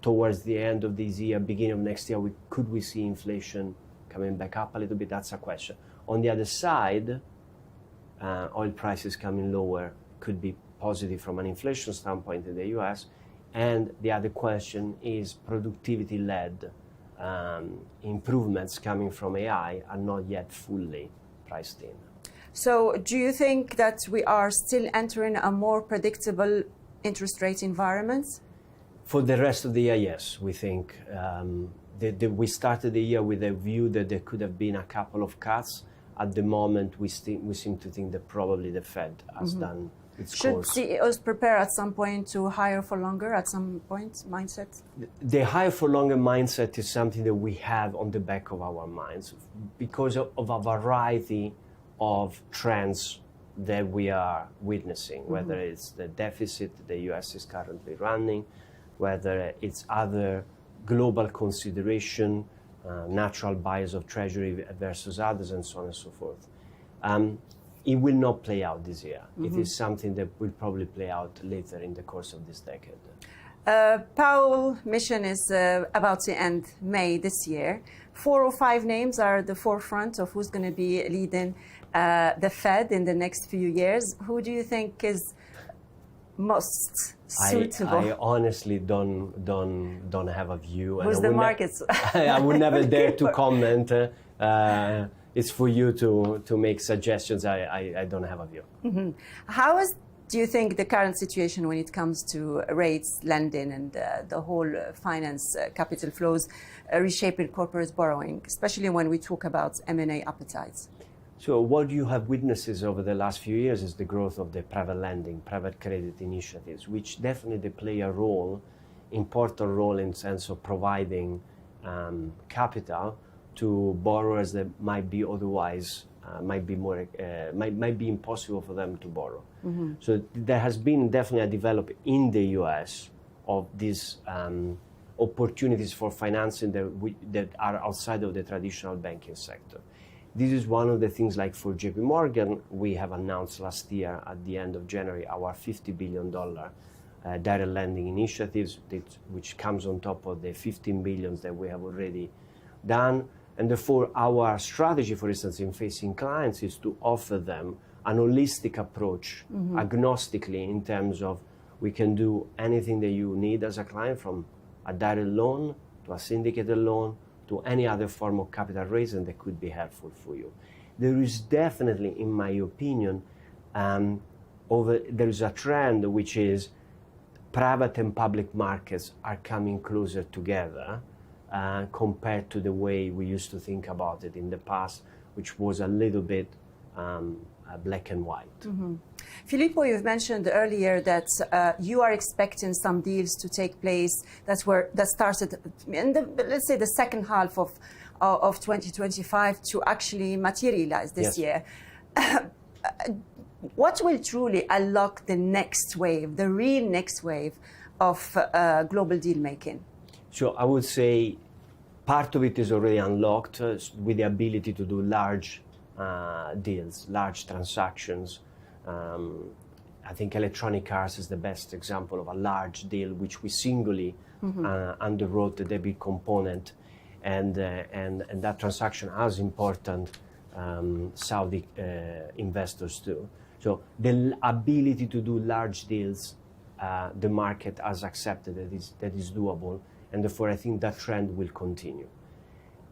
towards the end of this year, beginning of next year, could we see inflation coming back up a little bit? That's a question. On the other side, oil prices coming lower could be positive from an inflation standpoint in the US. And the other question is productivity-led improvements coming from AI are not yet fully priced in. So do you think that we are still entering a more predictable interest rate environment? For the rest of the year, yes. We think we started the year with a view that there could have been a couple of cuts. At the moment, we seem to think that probably the Fed has done its course. Should CEOs prepare at some point to higher for longer at some point mindset? The higher for longer mindset is something that we have on the back of our minds because of a variety of trends that we are witnessing, whether it's the deficit the US is currently running, whether it's other global consideration, natural bias of treasury versus others, and so on and so forth. It will not play out this year. It is something that will probably play out later in the course of this decade. Powell mission is about to end May this year. 4 or 5 names are at the forefront of who's going to be leading the Fed in the next few years. Who do you think is most suitable? I honestly don't have a view. Who's the markets? I would never dare to comment. It's for you to make suggestions. I don't have a view. How do you think the current situation when it comes to rates, lending, and the whole finance capital flows reshaping corporate borrowing, especially when we talk about M&A appetites? So what you have witnessed over the last few years is the growth of the private lending, private credit initiatives, which definitely play a role, important role in sense of providing capital to borrowers that might be otherwise might be impossible for them to borrow. So there has been definitely a development in the US of these opportunities for financing that are outside of the traditional banking sector. This is one of the things, like for JP Morgan, we have announced last year at the end of January our $50 billion direct lending initiatives, which comes on top of the $15 billion that we have already done. And therefore, our strategy, for instance, in facing clients is to offer them an holistic approach, agnostically, in terms of we can do anything that you need as a client, from a direct loan to a syndicated loan to any other form of capital raising that could be helpful for you. There is definitely, in my opinion, there is a trend which is private and public markets are coming closer together compared to the way we used to think about it in the past, which was a little bit black and white. Filippo, you've mentioned earlier that you are expecting some deals to take place that started in let's say the second half of 2025 to actually materialize this year. What will truly unlock the next wave, the real next wave of global deal making? So I would say part of it is already unlocked with the ability to do large deals, large transactions. I think electronic cars is the best example of a large deal which we singly underwrote the debit component, and that transaction has important Saudi investors too. So the ability to do large deals, the market has accepted that is doable, and therefore I think that trend will continue.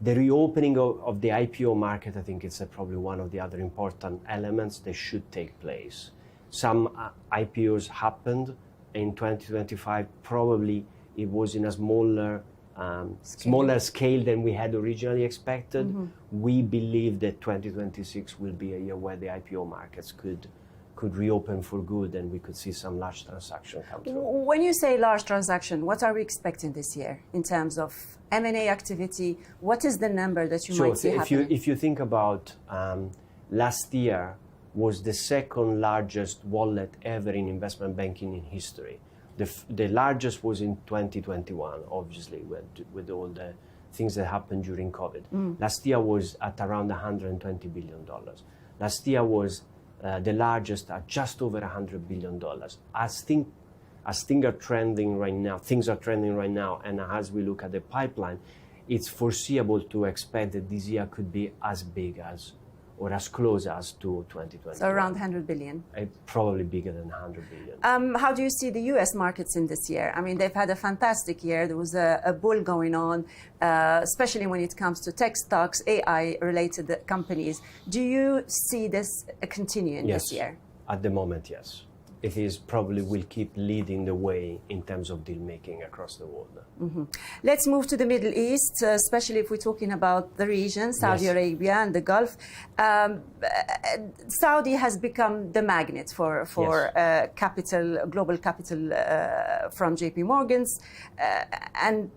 The reopening of the IPO market, I think it's probably one of the other important elements that should take place. Some IPOs happened in 2025. Probably it was in a smaller scale than we had originally expected. We believe that 2026 will be a year where the IPO markets could reopen for good, and we could see some large transaction come through. When you say large transaction, what are we expecting this year in terms of M&A activity? What is the number that you might see happening? If you think about last year was the second largest wallet ever in investment banking in history. The largest was in 2021, obviously, with all the things that happened during COVID. Last year was at around $120 billion. Last year was the largest at just over $100 billion. As things are trending right now, and as we look at the pipeline, it's foreseeable to expect that this year could be as big as or as close as to 2020. So around 100 billion? Probably bigger than 100 billion. How do you see the US markets in this year? I mean, they've had a fantastic year. There was a bull going on, especially when it comes to tech stocks, AI-related companies. Do you see this continuing this year? At the moment, yes. It is probably will keep leading the way in terms of deal making across the world. Let's move to the Middle East, especially if we're talking about the region, Saudi Arabia and the Gulf. Saudi has become the magnet for global capital from JP Morgan's. And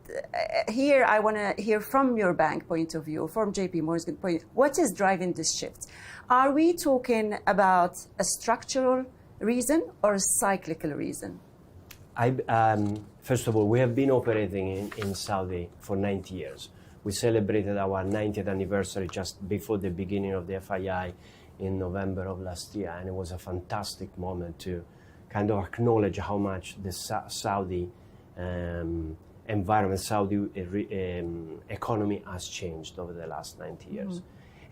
here I want to hear from your bank point of view, from JP Morgan point, what is driving this shift? Are we talking about a structural reason or a cyclical reason? First of all, we have been operating in Saudi for 90 years. We celebrated our 90th anniversary just before the beginning of the FII in November of last year, and it was a fantastic moment to kind of acknowledge how much the Saudi environment, Saudi economy has changed over the last 90 years.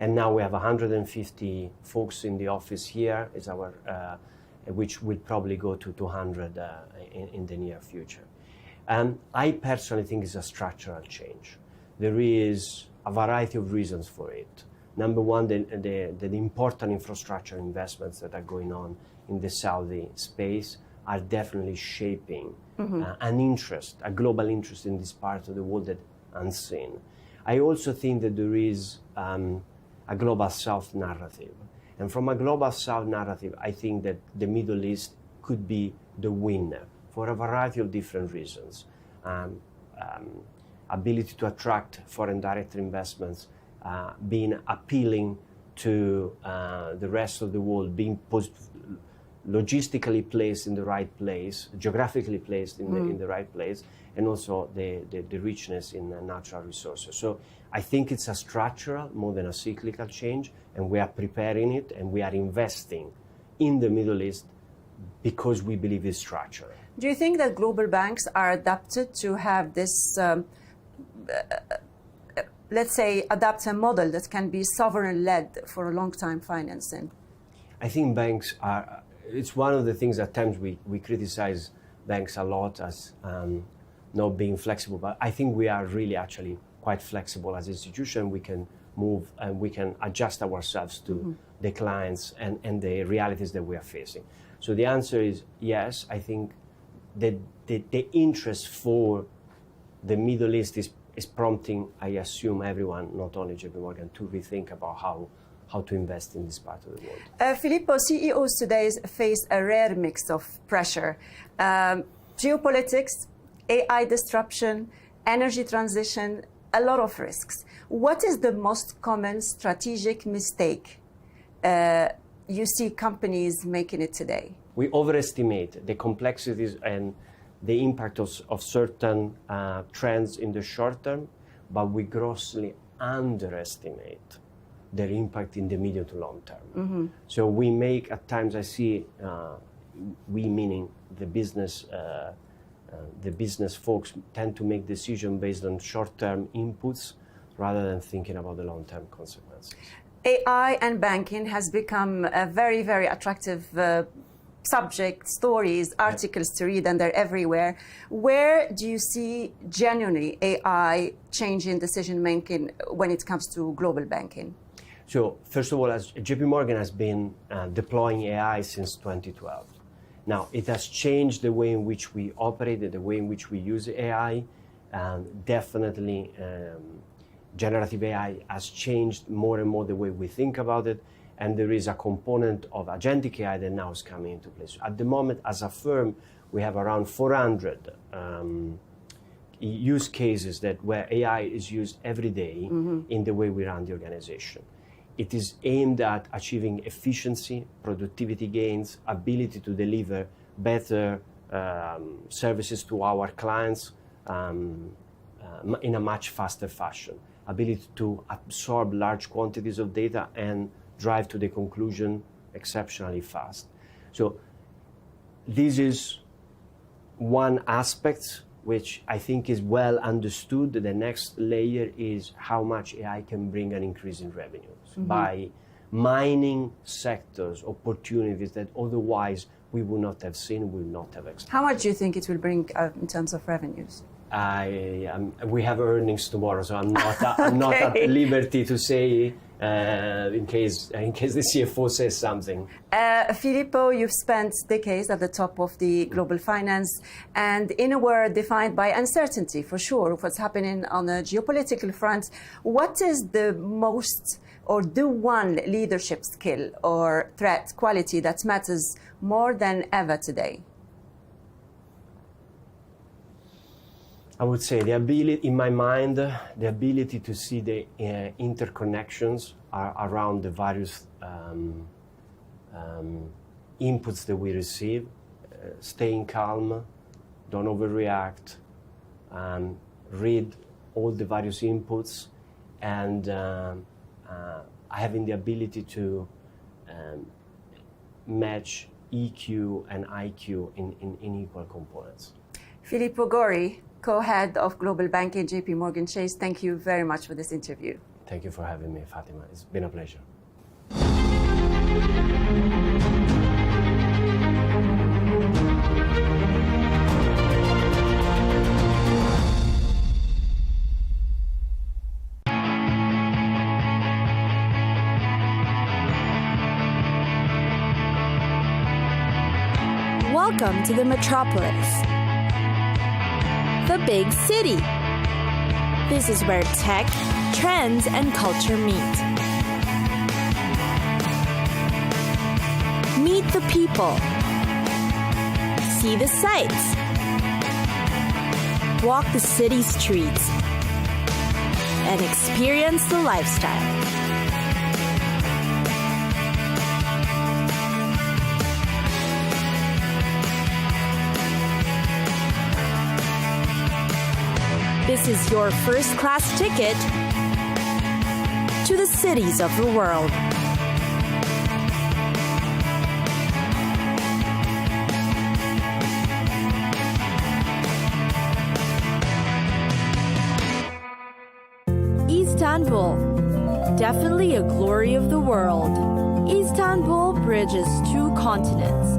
And now we have 150 folks in the office here, is our which will probably go to 200 in the near future. I personally think it's a structural change. There is a variety of reasons for it. Number one, the important infrastructure investments that are going on in the Saudi space are definitely shaping an interest, a global interest in this part of the world that unseen. I also think that there is a global South narrative. And from a global South narrative, I think that the Middle East could be the winner for a variety of different reasons. Ability to attract foreign direct investments, being appealing to the rest of the world, being logistically placed in the right place, geographically placed in the right place, and also the richness in natural resources. So I think it's a structural more than a cyclical change, and we are preparing it, and we are investing in the Middle East because we believe it's structural. Do you think that global banks are adapted to have this, let's say, adapt a model that can be sovereign-led for a long time financing? I think banks are, it's one of the things at times we criticize banks a lot as not being flexible, but I think we are really actually quite flexible as an institution. We can move and we can adjust ourselves to the clients and the realities that we are facing. So the answer is yes. I think that the interest for the Middle East is prompting, I assume, everyone, not only JP Morgan, to rethink about how to invest in this part of the world. Filippo, CEOs today face a rare mix of pressure. Geopolitics, AI disruption, energy transition. a lot of risks. What is the most common strategic mistake you see companies making it today? We overestimate the complexities and the impact of certain trends in the short term, but we grossly underestimate their impact in the medium to long term. Mm-hmm. So we make, at times I see, we meaning the business folks tend to make decisions based on short-term inputs rather than thinking about the long-term consequences. AI and banking has become a very, very attractive subject, stories, articles to read, and they're everywhere. Where do you see genuinely AI changing decision-making when it comes to global banking? So first of all, as JP Morgan has been deploying AI since 2012. Now, it has changed the way in which we operate, the way in which we use AI. Definitely, generative AI has changed more and more the way we think about it. And there is a component of agentic AI that now is coming into place. At the moment, as a firm, we have around 400 use cases where AI is used every day in the way we run the organization. It is aimed at achieving efficiency, productivity gains, ability to deliver better services to our clients in a much faster fashion, ability to absorb large quantities of data and drive to the conclusion exceptionally fast. So this is one aspect which I think is well understood. The next layer is how much AI can bring an increase in revenues by mining sectors, opportunities that otherwise we would not have seen, would not have expected. How much do you think it will bring in terms of revenues? We have earnings tomorrow, so I'm not at liberty to say in case the CFO says something. Filippo, you've spent decades at the top of the global finance, and in a world defined by uncertainty, for sure, of what's happening on a geopolitical front, what is the most or the one leadership skill or threat quality that matters more than ever today? I would say the ability, in my mind, the ability to see the interconnections around the various inputs that we receive, staying calm, don't overreact, read all the various inputs, and having the ability to match EQ and IQ in equal components. Filippo Gori, co-head of Global Banking, JP Morgan Chase, thank you very much for this interview. Thank you for having me, Fatima. It's been a pleasure. Welcome to the metropolis, the big city. This is where tech, trends, and culture meet. Meet the people. See the sights. Walk the city streets. And experience the lifestyle. This is your first-class ticket to the cities of the world. Istanbul, definitely a glory of the world. Istanbul bridges two continents,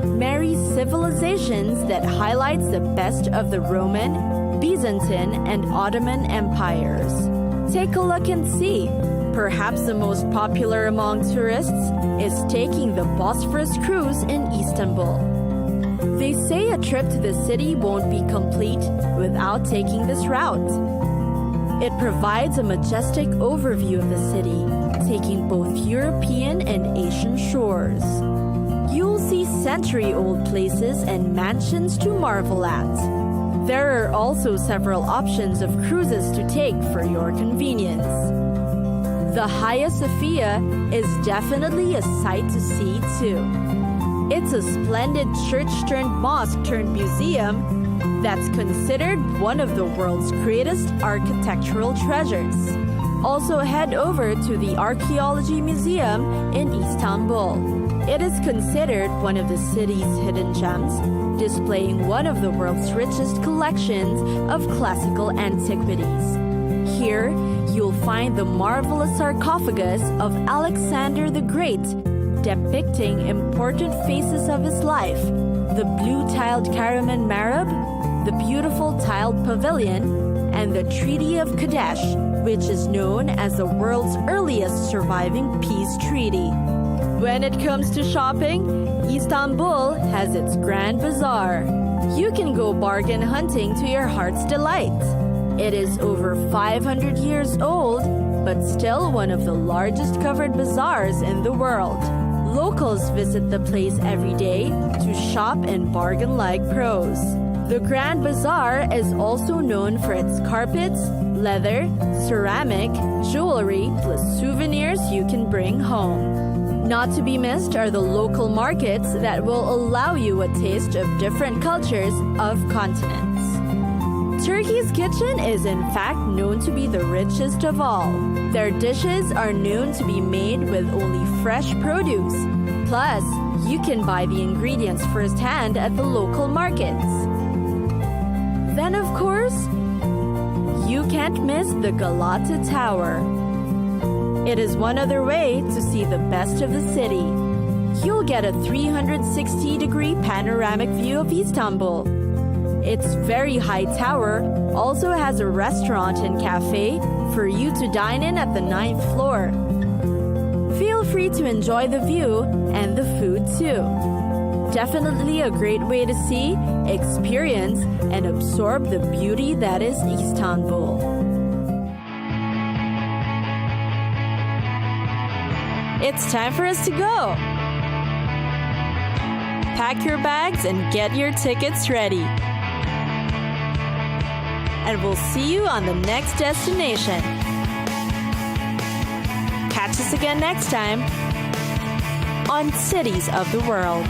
marries civilizations that highlights the best of the Roman, Byzantine, and Ottoman empires. Take a look and see. Perhaps the most popular among tourists is taking the Bosphorus cruise in Istanbul. They say a trip to the city won't be complete without taking this route. It provides a majestic overview of the city, taking both European and Asian shores. You'll see century-old places and mansions to marvel at. There are also several options of cruises to take for your convenience. The Hagia Sophia is definitely a sight to see too. It's a splendid church-turned-mosque-turned-museum that's considered one of the world's greatest architectural treasures. Also head over to the Archaeology Museum in Istanbul. It is considered one of the city's hidden gems, displaying one of the world's richest collections of classical antiquities. Here, you'll find the marvelous sarcophagus of Alexander the Great, depicting important phases of his life, the blue-tiled Karaman Marab, the beautiful tiled pavilion, and the Treaty of Kadesh, which is known as the world's earliest surviving peace treaty. When it comes to shopping, Istanbul has its Grand Bazaar. You can go bargain hunting to your heart's delight. It is over 500 years old, but still one of the largest covered bazaars in the world. Locals visit the place every day to shop and bargain like pros. The Grand Bazaar is also known for its carpets, leather, ceramic, jewelry, plus souvenirs you can bring home. Not to be missed are the local markets that will allow you a taste of different cultures of continents. Turkey's kitchen is in fact known to be the richest of all. Their dishes are known to be made with only fresh produce. Plus, you can buy the ingredients firsthand at the local markets. Then, of course, you can't miss the Galata Tower. It is one other way to see the best of the city. You'll get a 360-degree panoramic view of Istanbul. Its very high tower also has a restaurant and cafe for you to dine in at the 9th floor. Feel free to enjoy the view and the food too. Definitely a great way to see, experience, and absorb the beauty that is Istanbul. It's time for us to go. Pack your bags and get your tickets ready. And we'll see you on the next destination. Catch us again next time on Cities of the World.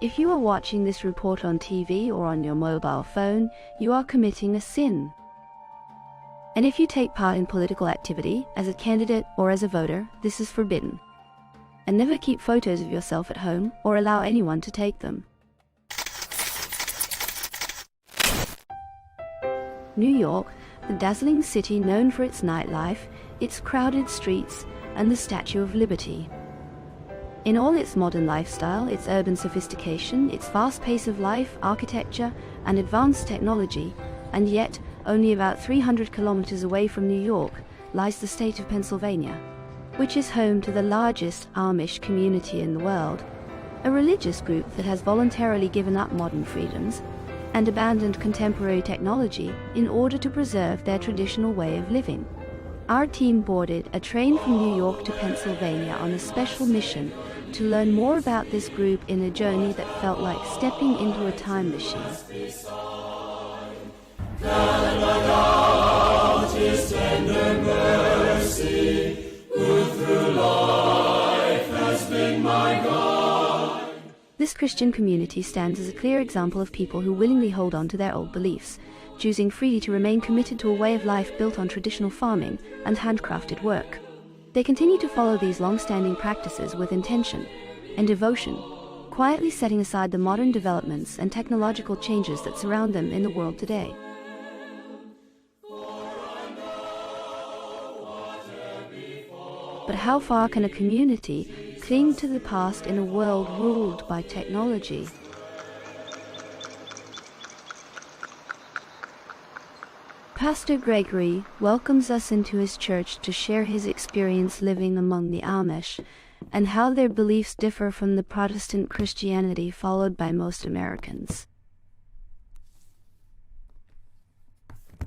If you are watching this report on TV or on your mobile phone, you are committing a sin. And if you take part in political activity, as a candidate or as a voter, this is forbidden. And never keep photos of yourself at home or allow anyone to take them. New York, the dazzling city known for its nightlife, its crowded streets, and the Statue of Liberty. In all its modern lifestyle, its urban sophistication, its fast pace of life, architecture, and advanced technology, and yet only about 300 kilometers away from New York, lies the state of Pennsylvania, which is home to the largest Amish community in the world, a religious group that has voluntarily given up modern freedoms and abandoned contemporary technology in order to preserve their traditional way of living. Our team boarded a train from New York to Pennsylvania on a special mission to learn more about this group in a journey that felt like stepping into a time machine. Christian community stands as a clear example of people who willingly hold on to their old beliefs, choosing freely to remain committed to a way of life built on traditional farming and handcrafted work. They continue to follow these long-standing practices with intention and devotion, quietly setting aside the modern developments and technological changes that surround them in the world today. But how far can a community cling to the past in a world ruled by technology? Pastor Gregory welcomes us into his church to share his experience living among the Amish and how their beliefs differ from the Protestant Christianity followed by most Americans.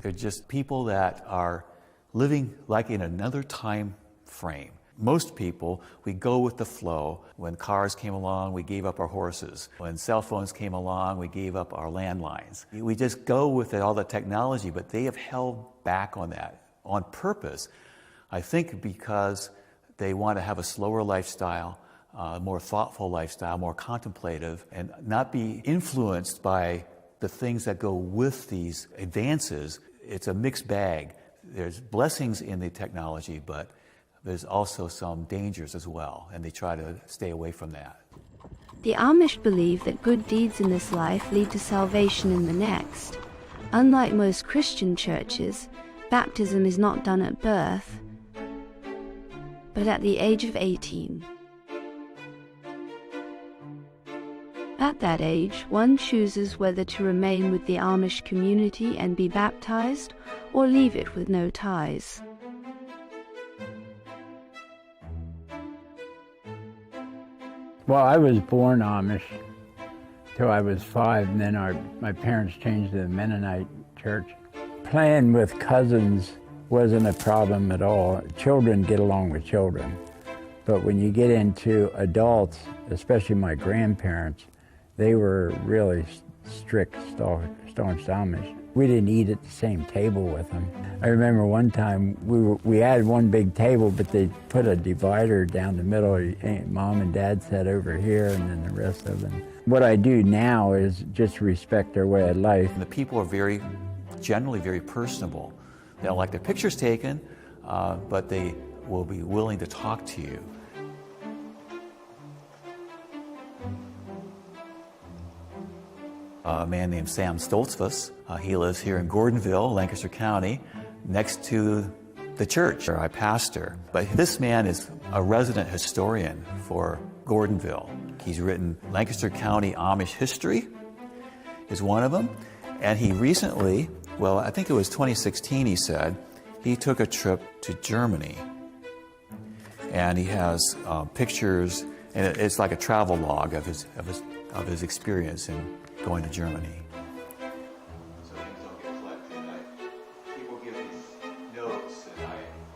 They're just people that are living like in another time frame. Most people, we go with the flow. When cars came along, we gave up our horses. When cell phones came along, we gave up our landlines. We just go with all the technology, but they have held back on that on purpose. I think because they want to have a slower lifestyle, more thoughtful lifestyle, more contemplative, and not be influenced by the things that go with these advances. It's a mixed bag. There's blessings in the technology, but there's also some dangers as well, and they try to stay away from that. The Amish believe that good deeds in this life lead to salvation in the next. Unlike most Christian churches, baptism is not done at birth, but at the age of 18. At that age, one chooses whether to remain with the Amish community and be baptized, or leave it with no ties. Well, I was born Amish till I was 5, and then my parents changed to the Mennonite church. Playing with cousins wasn't a problem at all. Children get along with children. But when you get into adults, especially my grandparents, they were really strict, staunch Amish. We didn't eat at the same table with them. I remember one time we had one big table, but they put a divider down the middle. Mom and Dad sat over here, and then the rest of them. What I do now is just respect their way of life. And the people are generally very personable. They don't like their pictures taken, but they will be willing to talk to you. A man named Sam Stoltzfus. He lives here in Gordonville, Lancaster County, next to the church where I pastor. But this man is a resident historian for Gordonville. He's written Lancaster County Amish History is one of them. And he recently, well, I think it was 2016, he said, he took a trip to Germany. And he has pictures, and it's like a travel log of his experience in going to Germany. So things don't get collected. People give these notes,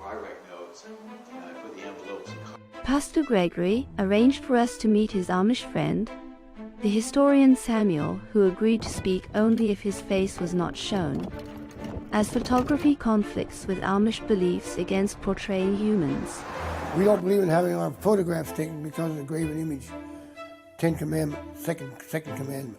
or I write notes, and I put the envelopes in. Pastor Gregory arranged for us to meet his Amish friend, the historian Samuel, who agreed to speak only if his face was not shown, as photography conflicts with Amish beliefs against portraying humans. We don't believe in having our photographs taken because of the graven image. 10 Commandments, second commandment.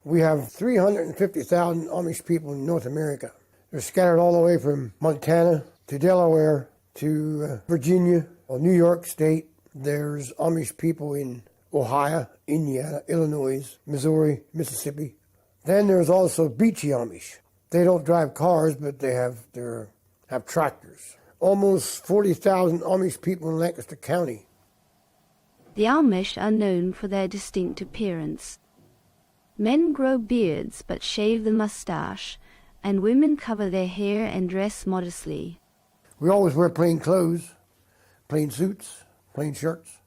We have 350,000 Amish people in North America. They're scattered all the way from Montana to Delaware to Virginia or New York State. There's Amish people in Ohio, Indiana, Illinois, Missouri, Mississippi. Then there's also Beachy Amish. They don't drive cars, but they have tractors. Almost 40,000 Amish people in Lancaster County. The Amish are known for their distinct appearance. Men grow beards but shave the mustache, and women cover their hair and dress modestly. We always wear plain clothes, plain suits, plain shirts.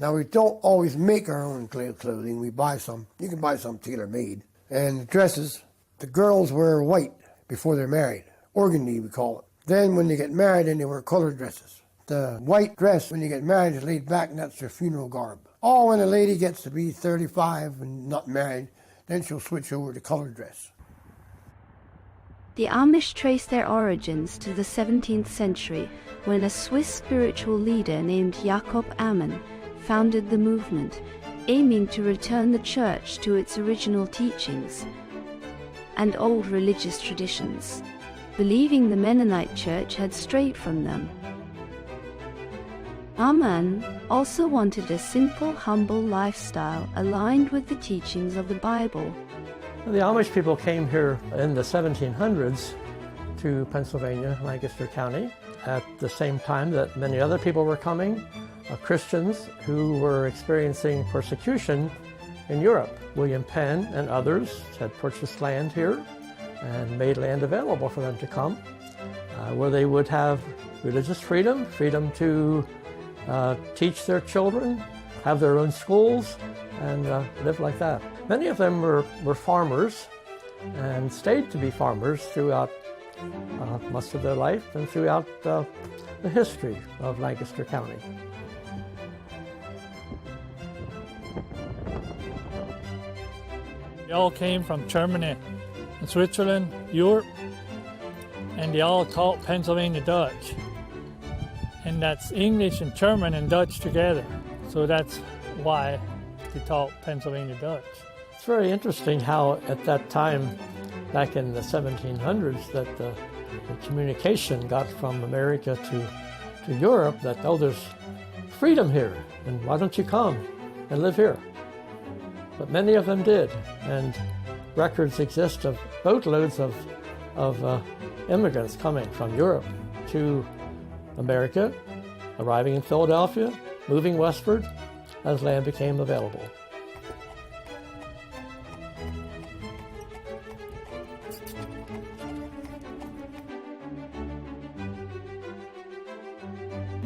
Now, we don't always make our own clothing. We buy some. You can buy some tailor-made. And dresses, the girls wear white before they're married. Organdy, we call it. Then when they get married, then they wear colored dresses. The white dress, when you get married, is laid back, and that's their funeral garb. Or when a lady gets to be 35 and not married, then she'll switch over to colored dress. The Amish trace their origins to the 17th century, when a Swiss spiritual leader named Jacob Ammon founded the movement, aiming to return the church to its original teachings and old religious traditions, believing the Mennonite church had strayed from them. Aman also wanted a simple, humble lifestyle aligned with the teachings of the Bible. The Amish people came here in the 1700s to Pennsylvania, Lancaster County, at the same time that many other people were coming, Christians who were experiencing persecution in Europe. William Penn and others had purchased land here and made land available for them to come, where they would have religious freedom, freedom to teach their children, have their own schools, and live like that. Many of them were farmers and stayed to be farmers throughout most of their life and throughout the history of Lancaster County. They all came from Germany and Switzerland, Europe, and they all taught Pennsylvania Dutch. And that's English and German and Dutch together. So that's why they taught Pennsylvania Dutch. It's very interesting how at that time, back in the 1700s, that the communication got from America to Europe that, oh, there's freedom here, and why don't you come and live here? But many of them did, and records exist of boatloads of immigrants coming from Europe to America, arriving in Philadelphia, moving westward as land became available.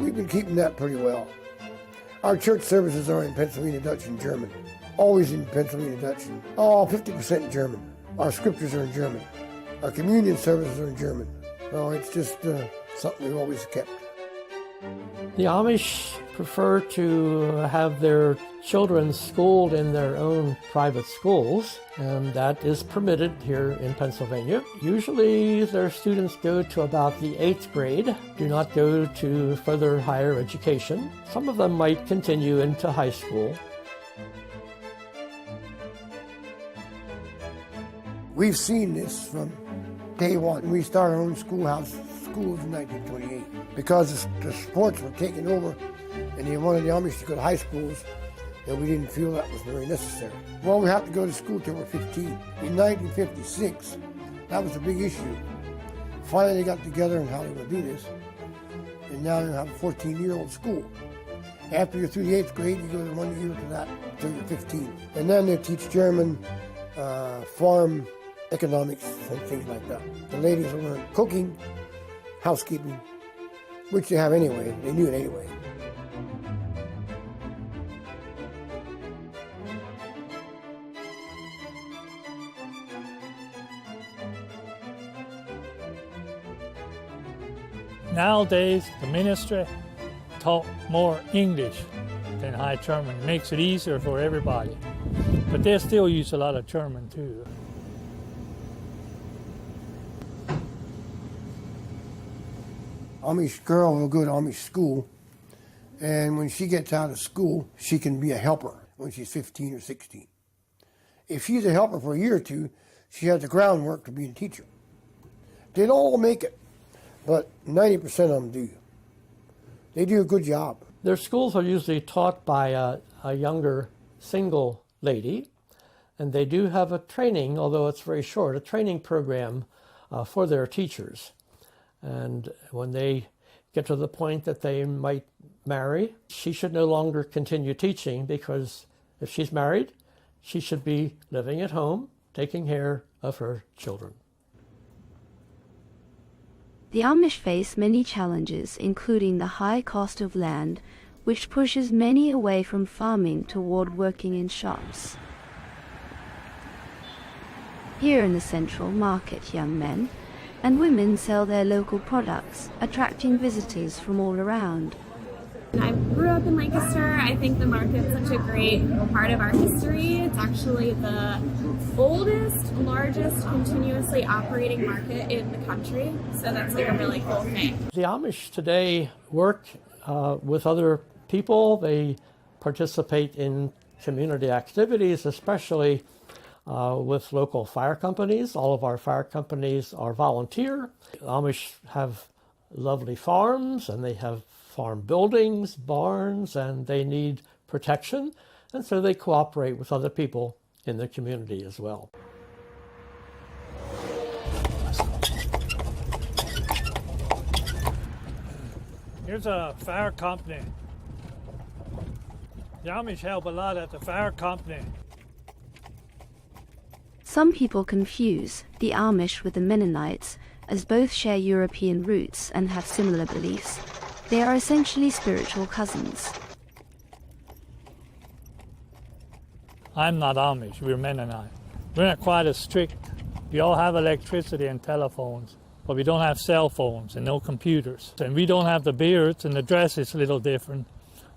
We've been keeping that pretty well. Our church services are in Pennsylvania Dutch and German. Always in Pennsylvania Dutch. 50% German. Our scriptures are in German. Our communion services are in German. So it's just something we've always kept. The Amish prefer to have their children schooled in their own private schools, and that is permitted here in Pennsylvania. Usually their students go to about the 8th grade, do not go to further higher education. Some of them might continue into high school. We've seen this from day one. We started our own schools in 1928 because the sports were taking over and they wanted the Amish to go to high schools, and we didn't feel that was very necessary. Well, we have to go to school till we're 15. In 1956, that was a big issue. Finally, they got together on how they would do this, and now you have a 14-year-old school. After you're through the 8th grade, you go to 1 year to that until you're 15. And then they teach German, farm economics, and things like that. The ladies will learn cooking, housekeeping, which they have anyway. They knew it anyway. Nowadays, the ministry taught more English than High German. It makes it easier for everybody. But they still use a lot of German too. Amish girl will go to Amish school, and when she gets out of school, she can be a helper when she's 15 or 16. If she's a helper for a year or two, she has the groundwork to be a teacher. They don't all make it, but 90% of them do. They do a good job. Their schools are usually taught by a younger single lady, and they do have a training, although it's very short, a training program for their teachers. And when they get to the point that they might marry, she should no longer continue teaching, because if she's married, she should be living at home, taking care of her children. The Amish face many challenges, including the high cost of land, which pushes many away from farming toward working in shops. Here in the central market, young men and women sell their local products, attracting visitors from all around. I grew up in Lancaster. I think the market's such a great part of our history. It's actually the oldest, largest continuously operating market in the country. So that's like a really cool thing. The Amish today work with other people. They participate in community activities, especially with local fire companies. All of our fire companies are volunteer. The Amish have lovely farms, and they have farm buildings, barns, and they need protection, and so they cooperate with other people in the community as well. Here's a fire company. The Amish help a lot at the fire company. Some people confuse the Amish with the Mennonites, as both share European roots and have similar beliefs. They are essentially spiritual cousins. I'm not Amish, we're Mennonite. We're not quite as strict. We all have electricity and telephones, but we don't have cell phones and no computers. And we don't have the beards, and the dress is a little different.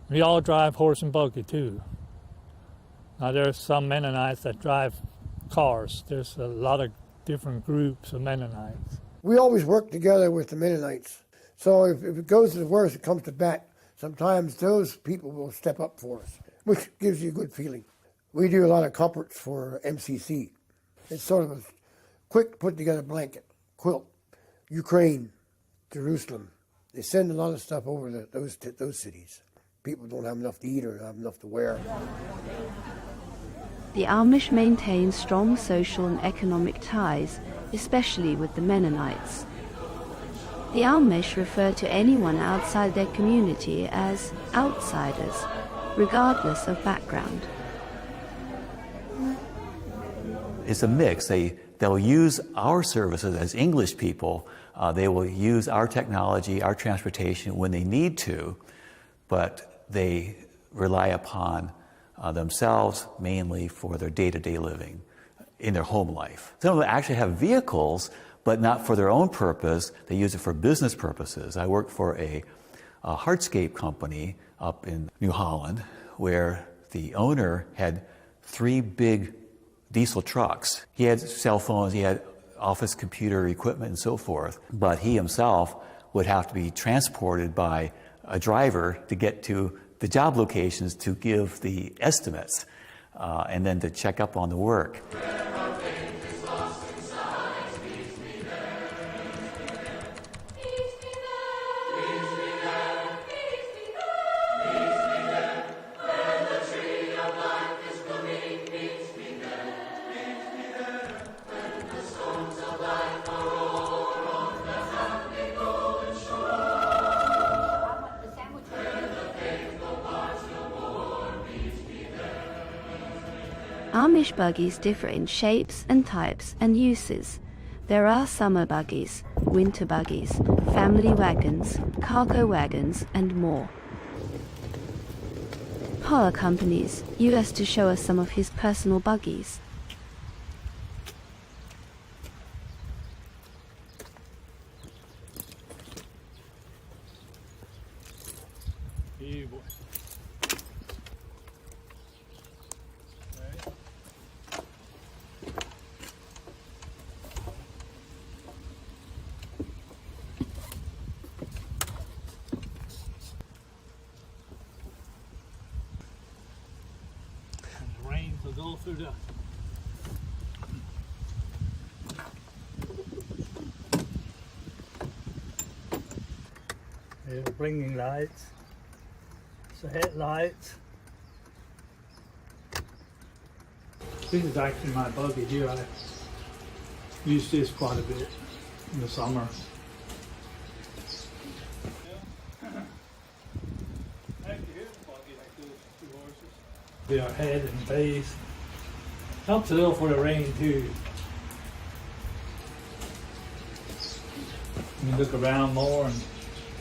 We all drive horse and buggy too. Now there's some Mennonites that drive cars. There's a lot of different groups of Mennonites. We always work together with the Mennonites. So if it goes to the worst, it comes to bat. Sometimes those people will step up for us, which gives you a good feeling. We do a lot of comforts for MCC. It's sort of a quick put-together blanket, quilt. Ukraine, Jerusalem. They send a lot of stuff over to those cities. People don't have enough to eat or have enough to wear. The Amish maintain strong social and economic ties, especially with the Mennonites. The Amish refer to anyone outside their community as outsiders, regardless of background. It's a mix. They'll use our services as English people. They will use our technology, our transportation when they need to, but they rely upon themselves mainly for their day-to-day living in their home life. Some of them actually have vehicles, but not for their own purpose. They use it for business purposes. I worked for a hardscape company up in New Holland where the owner had 3 big diesel trucks. He had cell phones, he had office computer equipment and so forth, but he himself would have to be transported by a driver to get to the job locations to give the estimates and then to check up on the work. Amish buggies differ in shapes and types and uses. There are summer buggies, winter buggies, family wagons, cargo wagons, and more. Power companies used us to show us some of his personal buggies. Go through the blinking lights, so headlights. This is actually my buggy here. I use this quite a bit in the summer. They are head and base. Helps a little for the rain too. You look around more and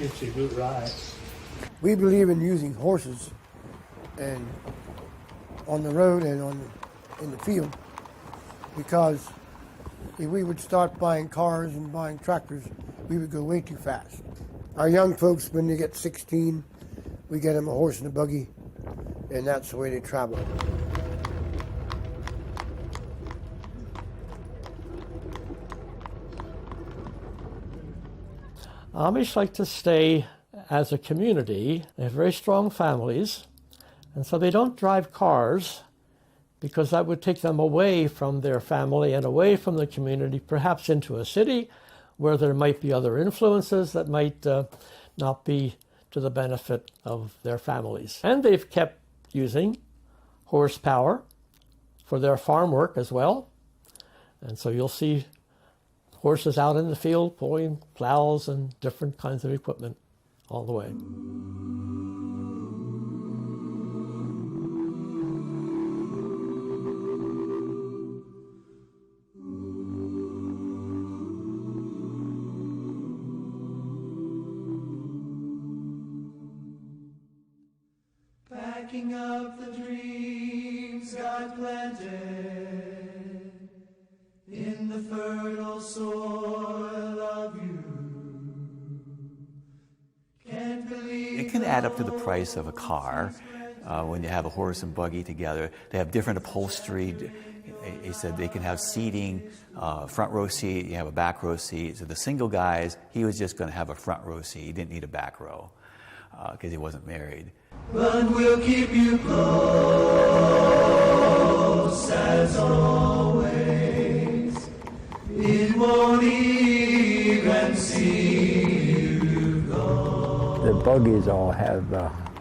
gets you a good ride. We believe in using horses and on the road and in the field, because if we would start buying cars and buying tractors, we would go way too fast. Our young folks, when they get 16, we get them a horse and a buggy, and that's the way they travel. Amish like to stay as a community. They have very strong families, And so they don't drive cars because that would take them away from their family and away from the community, perhaps into a city where there might be other influences that might not be to the benefit of their families. And they've kept using horsepower for their farm work as well. And so you'll see horses out in the field pulling plows and different kinds of equipment all the way. Packing up the dreams God planted in the fertile soil of you. Can't believe it can add up to the price of a car when you have a horse and buggy together. They have different upholstery. He said they can have seating, front row seat, you have a back row seat. So the single guys, he was just going to have a front row seat. He didn't need a back row because he wasn't married. But we'll keep you close as always. It won't even see you go. The buggies all have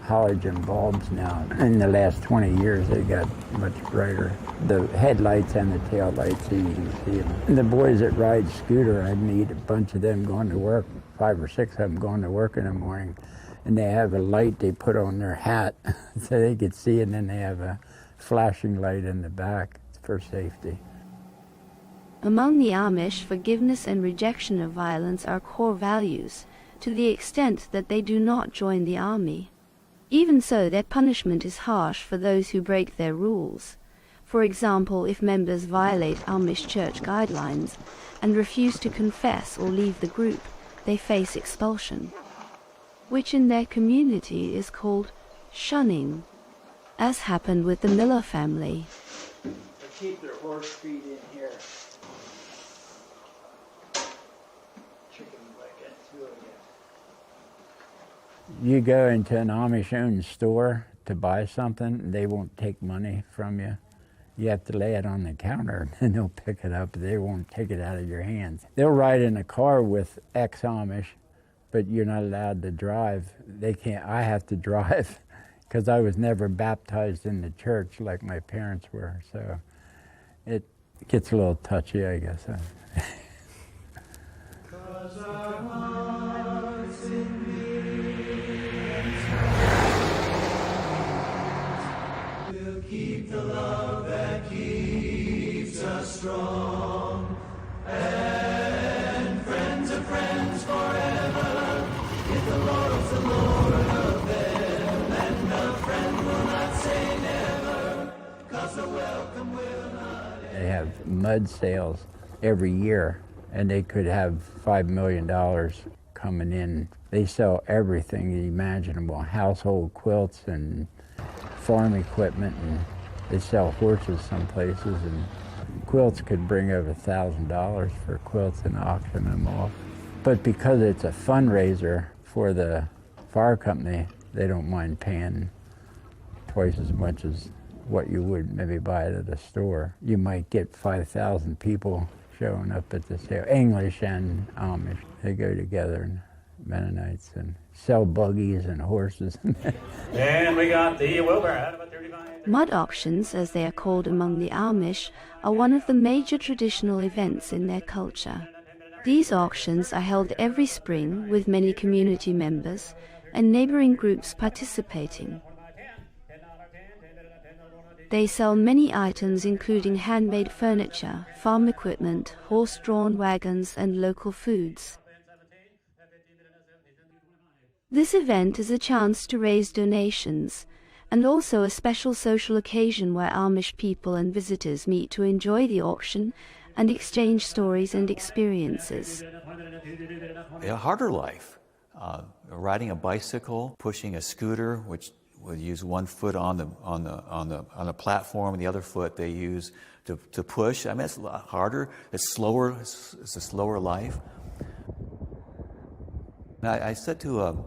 halogen bulbs now. In the last 20 years, they got much brighter. The headlights and the tail lights, you can see them. The boys that ride scooter, I meet a bunch of them going to work, 5 or 6 of them going to work in the morning. And they have a light they put on their hat so they could see, and then they have a flashing light in the back for safety. Among the Amish, forgiveness and rejection of violence are core values, to the extent that they do not join the army. Even so, their punishment is harsh for those who break their rules. For example, if members violate Amish church guidelines and refuse to confess or leave the group, they face expulsion, which in their community is called shunning, as happened with the Miller family. They keep their horse feed in here. Chicken blanket, you go into an Amish-owned store to buy something, they won't take money from you. You have to lay it on the counter, and they'll pick it up. They won't take it out of your hands. They'll ride in a car with ex-Amish, but you're not allowed to drive. They can't. I have to drive because I was never baptized in the church like my parents were. So it gets a little touchy, I guess. 'Cause our hearts in we'll keep the love that keeps us strong, and friends of friends forever. If the Lord's the Lord of them, and a friend will not say never, 'cause the welcome will not end. They have mud sales every year, and they could have $5 million coming in. They sell everything imaginable, household quilts and farm equipment, and they sell horses some places, and quilts could bring over $1,000 for quilts and auction them off. But because it's a fundraiser for the fire company, they don't mind paying twice as much as what you would maybe buy it at a store. You might get 5,000 people showing up at the sale. English and Amish, they go together, and Mennonites, and sell buggies and horses. And we got the Wilbur out of a 35. Mud auctions, as they are called among the Amish, are one of the major traditional events in their culture. These auctions are held every spring with many community members and neighboring groups participating. They sell many items including handmade furniture, farm equipment, horse-drawn wagons, and local foods. This event is a chance to raise donations, and also a special social occasion where Amish people and visitors meet to enjoy the auction and exchange stories and experiences. A harder life, riding a bicycle, pushing a scooter, which would use one foot on the platform, and the other foot they use to push. I mean, it's a lot harder. It's slower. It's a slower life. I said to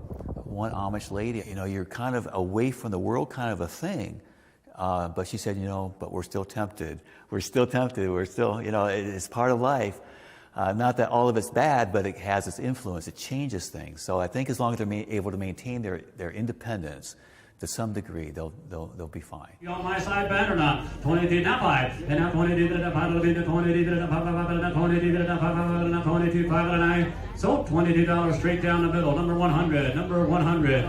one Amish lady, you know, you're kind of away from the world kind of a thing. But she said, you know, but we're still tempted. We're still tempted. We're still, you know, it's part of life. Not that all of it's bad, but it has its influence. It changes things. So I think as long as they're able to maintain their independence to some degree, they'll be fine. You on my side, Ben, or not? 22, not 5. And now 22, 22, 22, 5, so $22 straight down the middle. Number 100, number 100.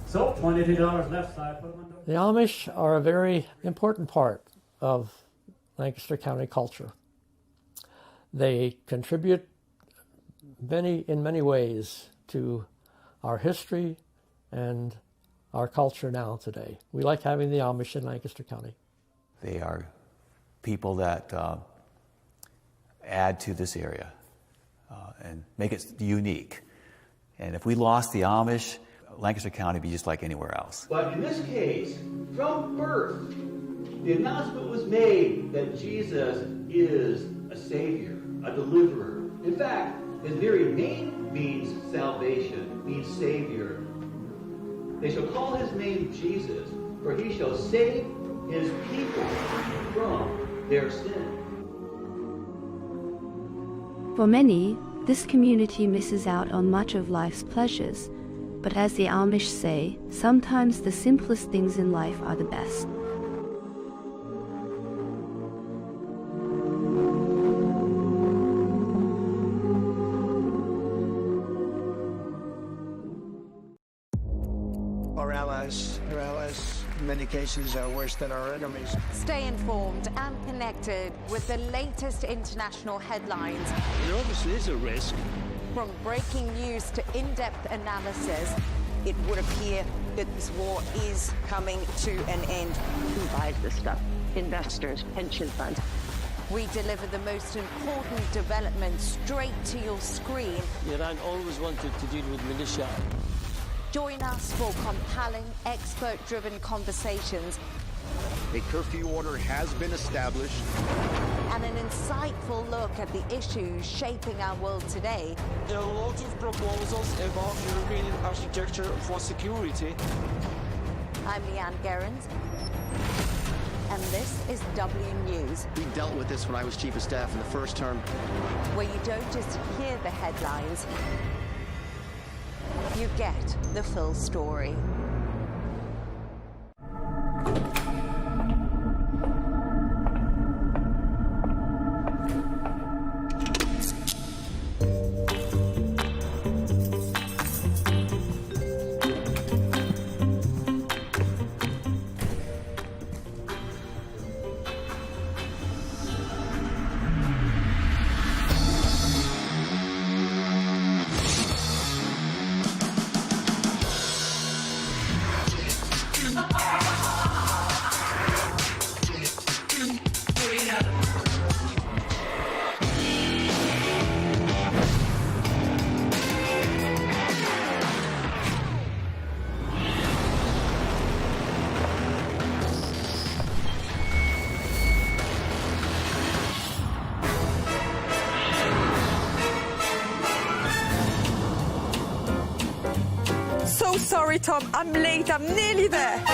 So $22 left side. The Amish are a very important part of Lancaster County culture. They contribute in many ways to our history and our culture now today. We like having the Amish in Lancaster County. They are people that add to this area and make it unique. And if we lost the Amish, Lancaster County would be just like anywhere else. But in this case, from birth, the announcement was made that Jesus is a Savior, a deliverer. In fact, his very name means salvation, means Savior. They shall call his name Jesus, for he shall save his people from their sin. For many, this community misses out on much of life's pleasures. But as the Amish say, sometimes the simplest things in life are the best. Our allies, in many cases, are worse than our enemies. Stay informed and connected with the latest international headlines. There obviously is a risk. From breaking news to in-depth analysis, It would appear that this war is coming to an end. Who buys this stuff? Investors, pension funds. we deliver the most important developments straight to your screen. Iran always wanted to deal with militia. Join us for compelling, expert-driven conversations. A curfew order has been established. And an insightful look at the issues shaping our world today. There are a lot of proposals about European architecture for security. I'm Leigh Ann Gerrans, and this is W News. We dealt with this when I was Chief of Staff in the first term. Where you don't just hear the headlines, you get the full story. Sorry, Tom, I'm late. I'm nearly there.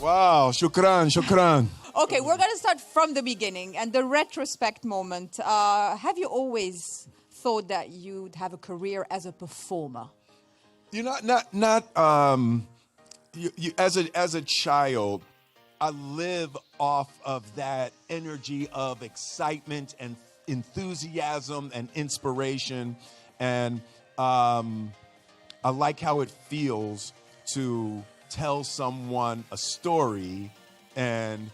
Wow, shukran, shukran. Okay, we're going to start from the beginning and the retrospect moment. Have you always thought that you'd have a career as a performer? You know, as a child, I live off of that energy of excitement and enthusiasm and inspiration, and I like how it feels to tell someone a story and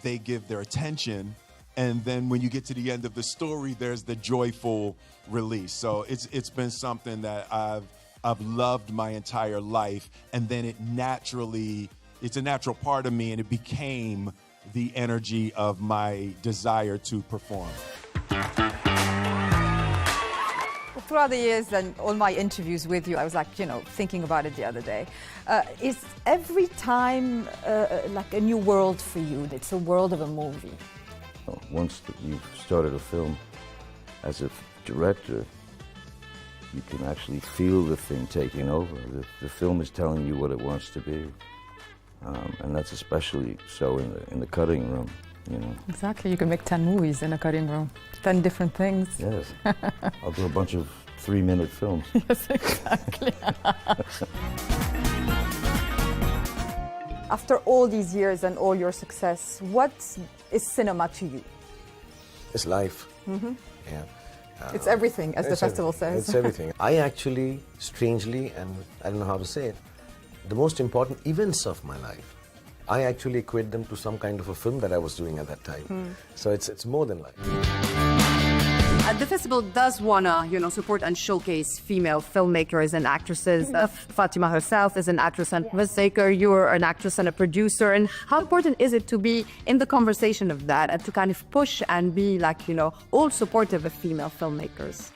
they give their attention, and then when you get to the end of the story, there's the joyful release. So it's been something that I've loved my entire life, and then it naturally it's a natural part of me, and it became the energy of my desire to perform. Throughout the years and all my interviews with you, I was like, thinking about it the other day. Is every time like a new world for you? It's a world of a movie. Once you've started a film as a director, you can actually feel the thing taking over. The film is telling you what it wants to be. And that's especially so in the cutting room, Exactly. You can make 10 movies in a cutting room. 10 different things. Yes. I'll do a bunch of 3-minute films. Yes, exactly. After all these years and all your success, what is cinema to you? It's life. Mm-hmm. Yeah. It's everything, as the festival says. It's everything. I actually, strangely, and I don't know how to say it, the most important events of my life, I actually equate them to some kind of a film that I was doing at that time. So it's more than life. The festival does want to, support and showcase female filmmakers and actresses. Fatima herself is an actress and filmmaker. You're an actress and a producer. And how important is it to be in the conversation of that and to kind of push and be all supportive of female filmmakers?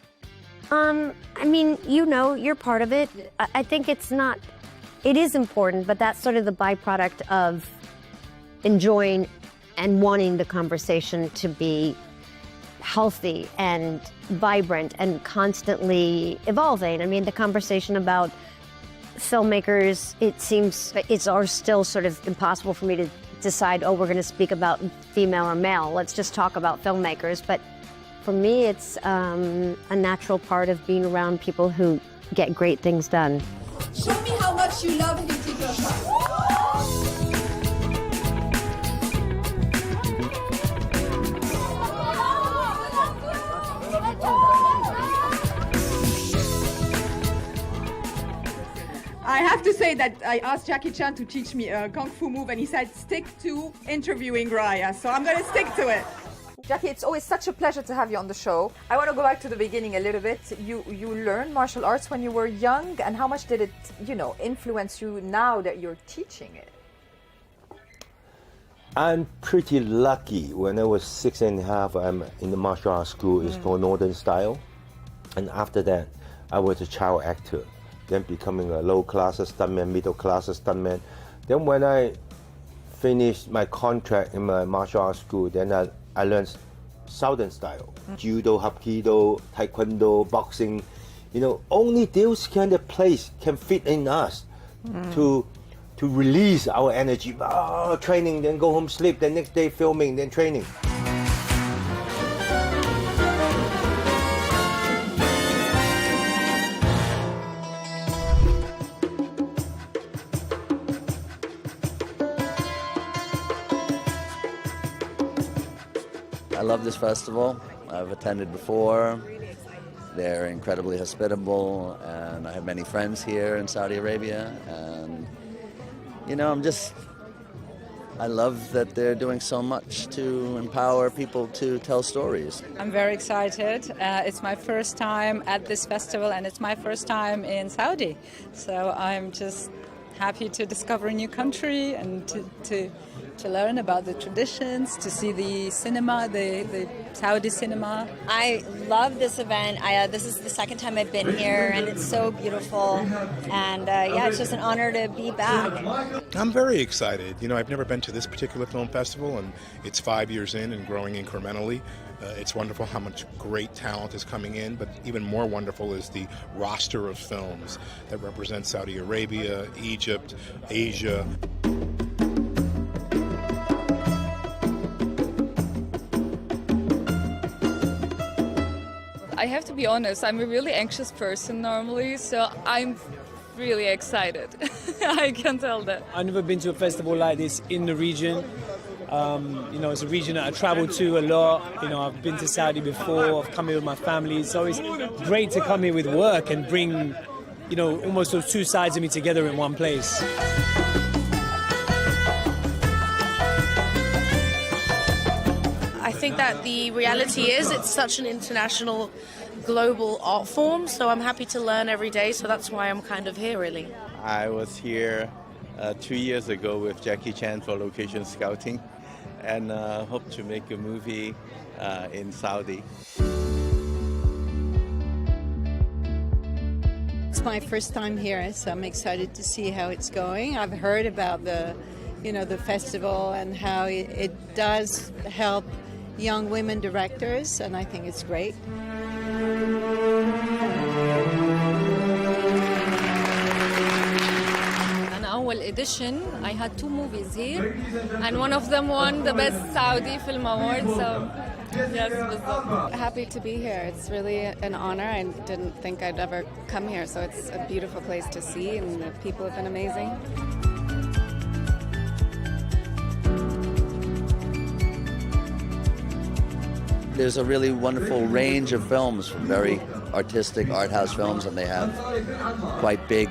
I mean, you're part of it. I think it is important, but that's sort of the byproduct of enjoying and wanting the conversation to be healthy and vibrant and constantly evolving. I mean, the conversation about filmmakers, it seems it's still sort of impossible for me to decide, we're going to speak about female or male. Let's just talk about filmmakers. But for me, it's a natural part of being around people who get great things done. Show me how much you love Hitty. I have to say that I asked Jackie Chan to teach me a kung fu move, and he said stick to interviewing Raya, so I'm going to stick to it. Jackie, it's always such a pleasure to have you on the show. I want to go back to the beginning a little bit. You learned martial arts when you were young, and how much did it, influence you now that you're teaching it? I'm pretty lucky. When I was 6.5, I'm in the martial arts school. It's called Northern Style. And after that, I was a child actor, then becoming a low-class stuntman, middle-class stuntman. Then when I finished my contract in my martial arts school, then I learned Southern Style. Judo, Hapkido, Taekwondo, boxing. Only those kind of plays can fit in us to release our energy. Training, then go home, sleep, then next day filming, then training. I love this festival. I've attended before. They're incredibly hospitable, and I have many friends here in Saudi Arabia. And, I love that they're doing so much to empower people to tell stories. I'm very excited. It's my first time at this festival, and it's my first time in Saudi. So I'm just happy to discover a new country and to learn about the traditions, to see the cinema, the Saudi cinema. I love this event. This is the second time I've been here, and it's so beautiful. And it's just an honor to be back. I'm very excited. I've never been to this particular film festival, and it's 5 years in and growing incrementally. It's wonderful how much great talent is coming in, but even more wonderful is the roster of films that represent Saudi Arabia, Egypt, Asia. I have to be honest, I'm a really anxious person normally, so I'm really excited. I can tell that. I've never been to a festival like this in the region. It's a region that I travel to a lot. I've been to Saudi before, I've come here with my family. So it's great to come here with work and bring, almost those two sides of me together in one place. I think that the reality is it's such an international, global art form, so I'm happy to learn every day, so that's why I'm kind of here, really. I was here 2 years ago with Jackie Chan for location scouting, and hope to make a movie in Saudi. It's my first time here, so I'm excited to see how it's going. I've heard about the festival and how it does help young women directors, and I think it's great. أول edition, I had 2 movies here, and one of them won the Best Saudi Film Award, so yes, بالضبط. Happy to be here. It's really an honor. I didn't think I'd ever come here, so it's a beautiful place to see, and the people have been amazing. There's a really wonderful range of films, from very artistic art house films, and they have quite big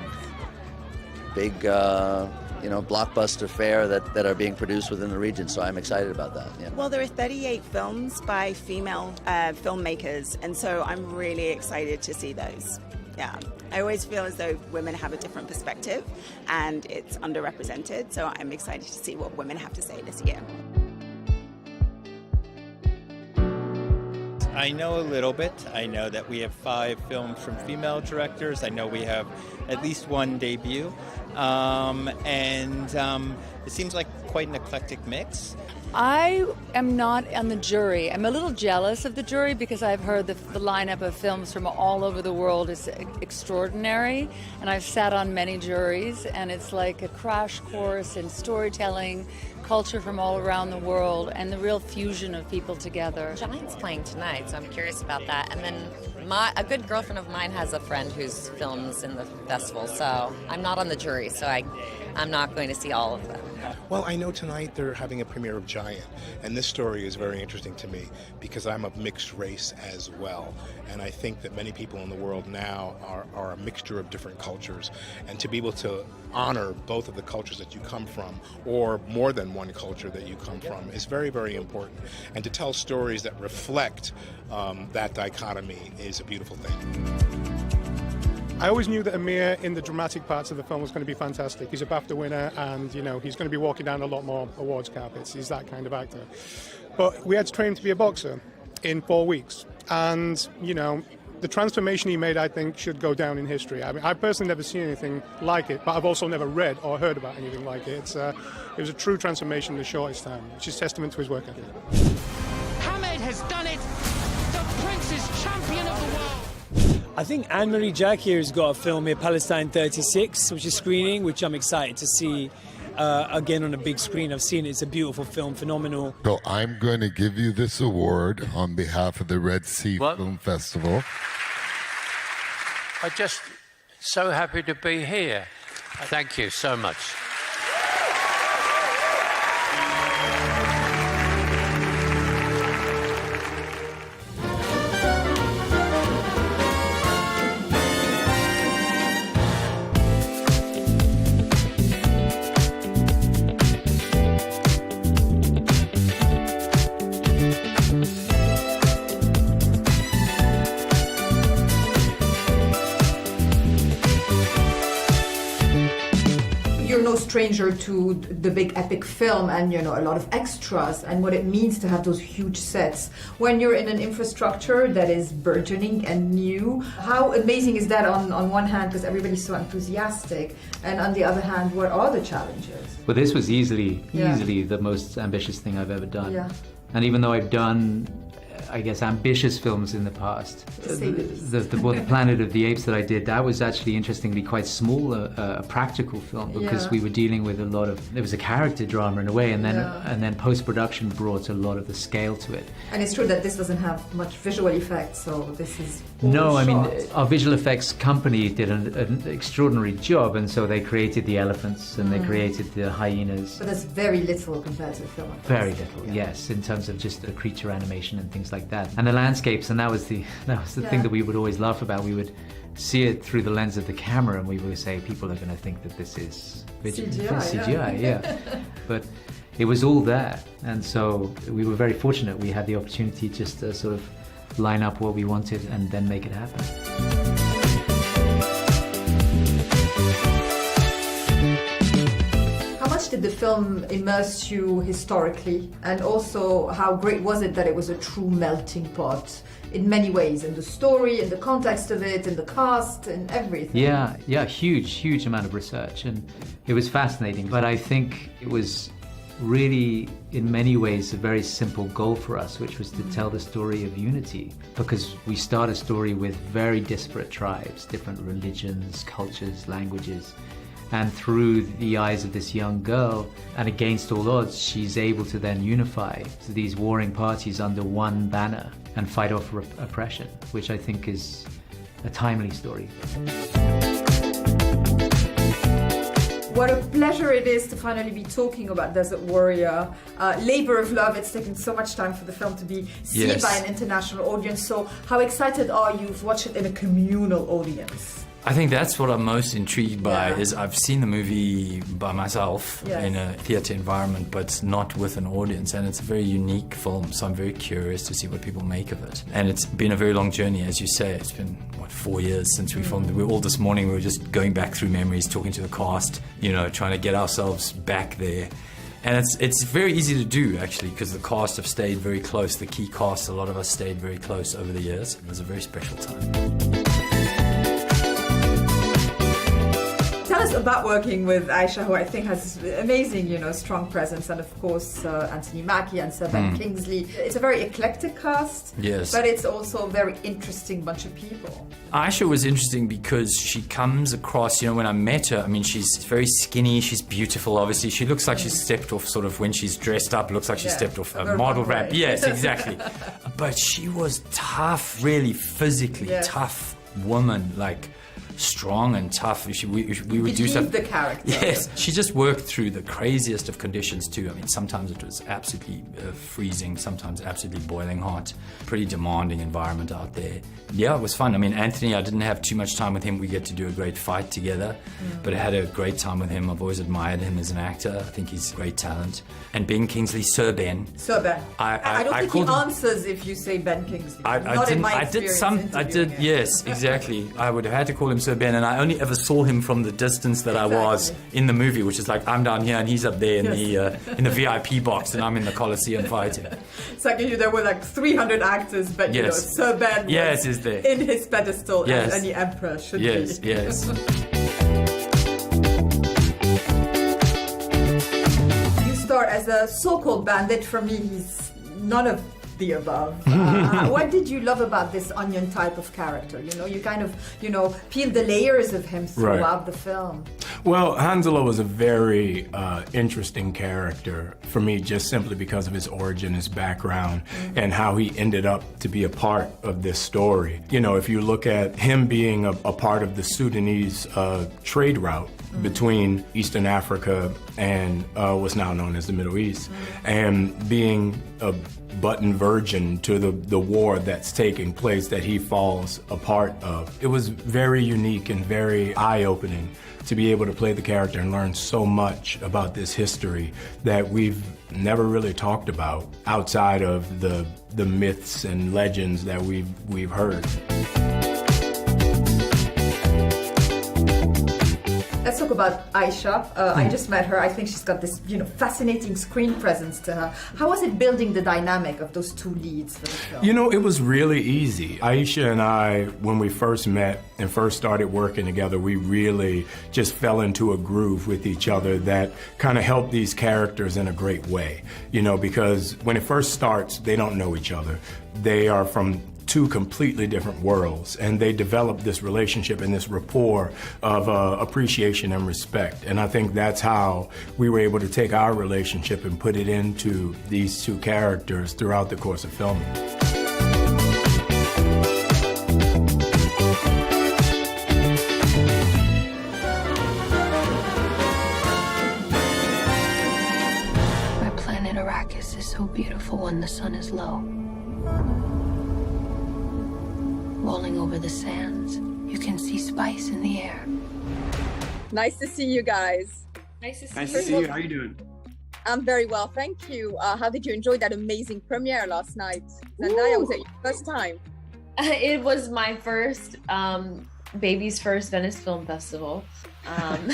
blockbuster fare that are being produced within the region, so I'm excited about that. Yeah. Well, there are 38 films by female filmmakers, and so I'm really excited to see those. Yeah, I always feel as though women have a different perspective, and it's underrepresented, so I'm excited to see what women have to say this year. I know a little bit. I know that we have 5 films from female directors. I know we have at least 1 debut. It seems like quite an eclectic mix. I am not on the jury. I'm a little jealous of the jury because I've heard the lineup of films from all over the world is extraordinary, and I've sat on many juries, and it's like a crash course in storytelling, culture from all around the world, and the real fusion of people together. Giant's playing tonight, so I'm curious about that. And then a good girlfriend of mine has a friend whose films in the festival, so I'm not on the jury, so I'm not going to see all of them. Well, I know tonight they're having a premiere of Giant, and this story is very interesting to me because I'm of mixed race as well, and I think that many people in the world now are a mixture of different cultures, and to be able to honor both of the cultures that you come from, or more than one culture that you come from, is very, very important, and to tell stories that reflect that dichotomy is a beautiful thing. I always knew that Amir in the dramatic parts of the film was going to be fantastic. He's a BAFTA winner, and he's going to be walking down a lot more awards carpets. He's that kind of actor. But we had to train him to be a boxer in 4 weeks, and the transformation he made, I think, should go down in history. I mean, I've personally never seen anything like it, but I've also never read or heard about anything like it. It was a true transformation in the shortest time, which is testament to his work ethic. Hamed has done it! The Prince is champion of the world! I think Anne-Marie Jacques here has got a film here, Palestine 36, which is screening, which I'm excited to see again on a big screen. I've seen it. It's a beautiful film, phenomenal. So I'm going to give you this award on behalf of the Red Sea Film Festival. I'm just so happy to be here. Thank you so much. Stranger to the big epic film and a lot of extras and what it means to have those huge sets when you're in an infrastructure that is burgeoning and new. How amazing is that on one hand, because everybody's so enthusiastic, and on the other hand, what are the challenges? Well, this was easily the most ambitious thing I've ever done. Yeah. And even though I've done, I guess, ambitious films in the past, the Planet of the Apes that I did, that was actually interestingly quite small, a practical film, because we were dealing with a lot of, it was a character drama in a way, and then post-production brought a lot of the scale to it. And it's true that this doesn't have much visual effects, so this is No, I mean, our visual effects company did an extraordinary job, and so they created the elephants and they created the hyenas. But there's very little compared to the film. Very little, yes, in terms of just the creature animation and things like that. And the landscapes, and that was the thing that we would always laugh about. We would see it through the lens of the camera, and we would say, people are going to think that this is CGI, But it was all there, and so we were very fortunate. We had the opportunity just to sort of line up what we wanted and then make it happen. did the film immerse you historically, and also how great was it that it was a true melting pot in many ways, in the story, in the context of it, in the cast, and everything? Yeah, huge amount of research, and it was fascinating. But I think it was really, in many ways, a very simple goal for us, which was to tell the story of unity, because we start a story with very disparate tribes, different religions, cultures, languages, and through the eyes of this young girl, and against all odds, she's able to then unify these warring parties under one banner and fight off oppression, which I think is a timely story. What a pleasure it is to finally be talking about Desert Warrior. Labor of Love, it's taken so much time for the film to be seen by an international audience. So how excited are you to watch it in a communal audience? I think that's what I'm most intrigued by, is I've seen the movie by myself in a theatre environment, but not with an audience, and it's a very unique film, so I'm very curious to see what people make of it. And it's been a very long journey, as you say. It's been, 4 years since we filmed it. This morning we were just going back through memories, talking to the cast, trying to get ourselves back there. And it's very easy to do, actually, because the cast have stayed very close. The key cast, a lot of us stayed very close over the years. It was a very special time. Tell us about working with Aisha, who I think has amazing, strong presence, and of course Anthony Mackie and Sir Ben Kingsley. It's a very eclectic cast, but it's also a very interesting bunch of people. Aisha was interesting because she comes across, when I met her, she's very skinny, she's beautiful, obviously. She looks like she's stepped off, sort of, when she's dressed up, looks like she stepped off a model rap. Yes, exactly. But she was tough, really physically tough woman, strong and tough. We would do stuff. The character. Yes, she just worked through the craziest of conditions too. Sometimes it was absolutely freezing, sometimes absolutely boiling hot. Pretty demanding environment out there. Yeah, it was fun. Anthony, I didn't have too much time with him. We get to do a great fight together, but I had a great time with him. I've always admired him as an actor. I think he's great talent. And Ben Kingsley, Sir Ben. Sir Ben. I don't think he answers if you say Ben Kingsley. I did. Yes, exactly. I would have had to call him Sir Ben, and I only ever saw him from the distance that I was in the movie, which is like I'm down here and he's up there in the VIP box, and I'm in the Coliseum fighting. It's like there were 300 actors, but Sir Ben was in his pedestal as any emperor should be. Yes. You start as a so-called bandit. For me, he's none of the above. What did you love about this onion type of character? You kind of, peel the layers of him throughout the film. Well, Hanzala was a very interesting character for me, just simply because of his origin, his background, and how he ended up to be a part of this story. If you look at him being a part of the Sudanese trade route between Eastern Africa and what's now known as the Middle East, and being a button virgin to the war that's taking place that he falls a part of. It was very unique and very eye-opening to be able to play the character and learn so much about this history that we've never really talked about outside of the myths and legends that we've heard. Let's talk about Aisha. I just met her. I think she's got this, fascinating screen presence to her. How was it building the dynamic of those two leads for the film? It was really easy. Aisha and I, when we first met and first started working together, we really just fell into a groove with each other that kind of helped these characters in a great way. Because when it first starts, they don't know each other. They are from two completely different worlds, and they developed this relationship and this rapport of appreciation and respect. And I think that's how we were able to take our relationship and put it into these two characters throughout the course of filming. My planet Arrakis is so beautiful when the sun is low. Rolling over the sands, you can see spice in the air. Nice to see you guys. Nice to see you. How are you doing? I'm very well, thank you. How did you enjoy that amazing premiere last night? Zendaya, was it your first time? It was my first, baby's first Venice Film Festival. and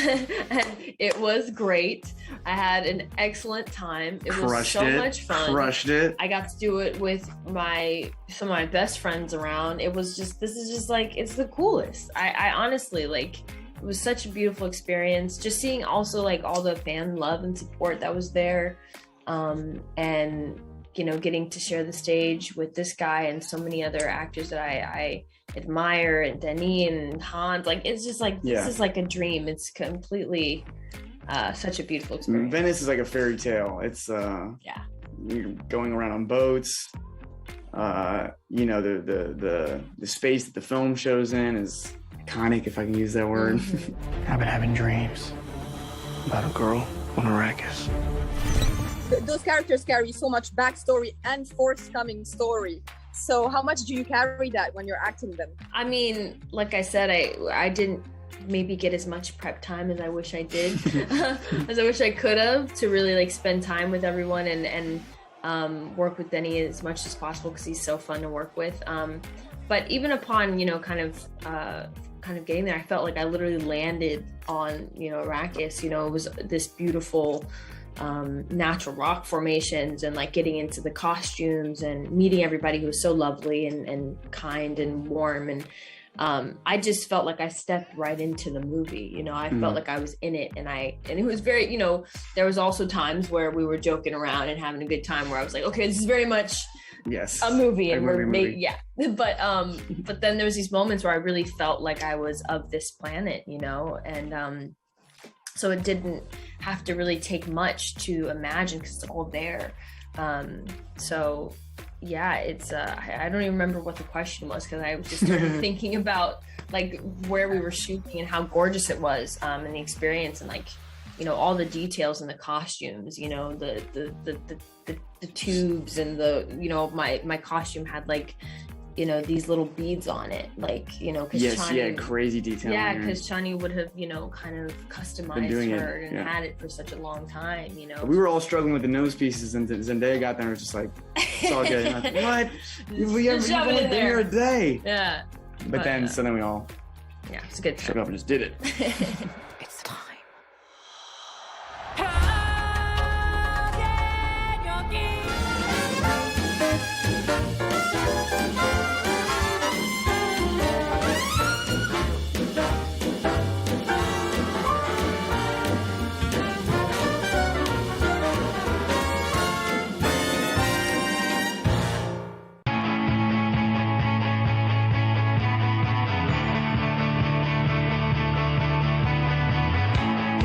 it was great. I had an excellent time. It was so much fun. Crushed it. I got to do it with some of my best friends around. It was just, this is just like, it's the coolest. I honestly, like, it was such a beautiful experience. Just seeing also like all the fan love and support that was there. And, you know, getting to share the stage with this guy and so many other actors that I admire, and Denis and Hans, like, it's just like, this is like a dream. It's completely such a beautiful experience. Venice is like a fairy tale. It's you're going around on boats. You know, the space that the film shows in is iconic, if I can use that word. I've been having dreams about a girl on Arrakis. Those characters carry so much backstory and forthcoming story. So how much do you carry that when you're acting them? I mean, like I said, I didn't maybe get as much prep time as I wish I did, as I wish I could have, to really like spend time with everyone and work with Denny as much as possible, because he's so fun to work with. But even upon, you know, kind of getting there, I felt like I literally landed on, you know, Arrakis. You know, it was this beautiful natural rock formations, and like getting into the costumes and meeting everybody who was so lovely and kind and warm. And I just felt like I stepped right into the movie. You know, I felt like I was in it, and it was very, you know, there was also times where we were joking around and having a good time, where I was like, okay, this is very much a movie, and we're maybe but then there was these moments where I really felt like I was of this planet, you know, and so it didn't have to really take much to imagine, because it's all there. So yeah, it's I don't even remember what the question was, because I was just thinking about like where we were shooting and how gorgeous it was, and the experience, and like, you know, all the details in the costumes, you know, the tubes, and the, you know, my costume had like, you know, these little beads on it, like, you know, because Chani, crazy detail. Yeah, because Chani would have, you know, kind of customized her and had it for such a long time, you know. We were all struggling with the nose pieces, and Zendaya got there and was just like, it's all good. And I was like, what? You've only been here a day. Yeah. But then, so then we all it's a good shut up and just did it. It's time.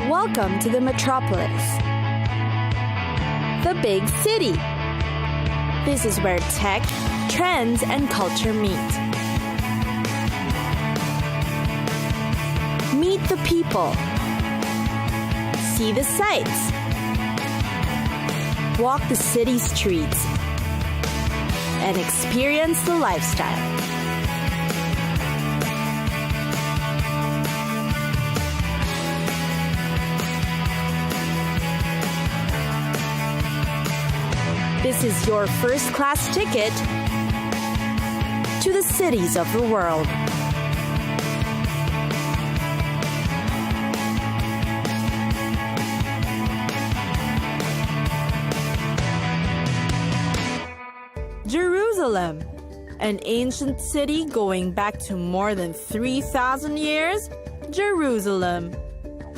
Welcome to the metropolis, the big city. This is where tech, trends, and culture meet. Meet the people. See the sights. Walk the city streets. And experience the lifestyle. This is your first-class ticket to the cities of the world. Jerusalem, an ancient city going back to more than 3,000 years. Jerusalem.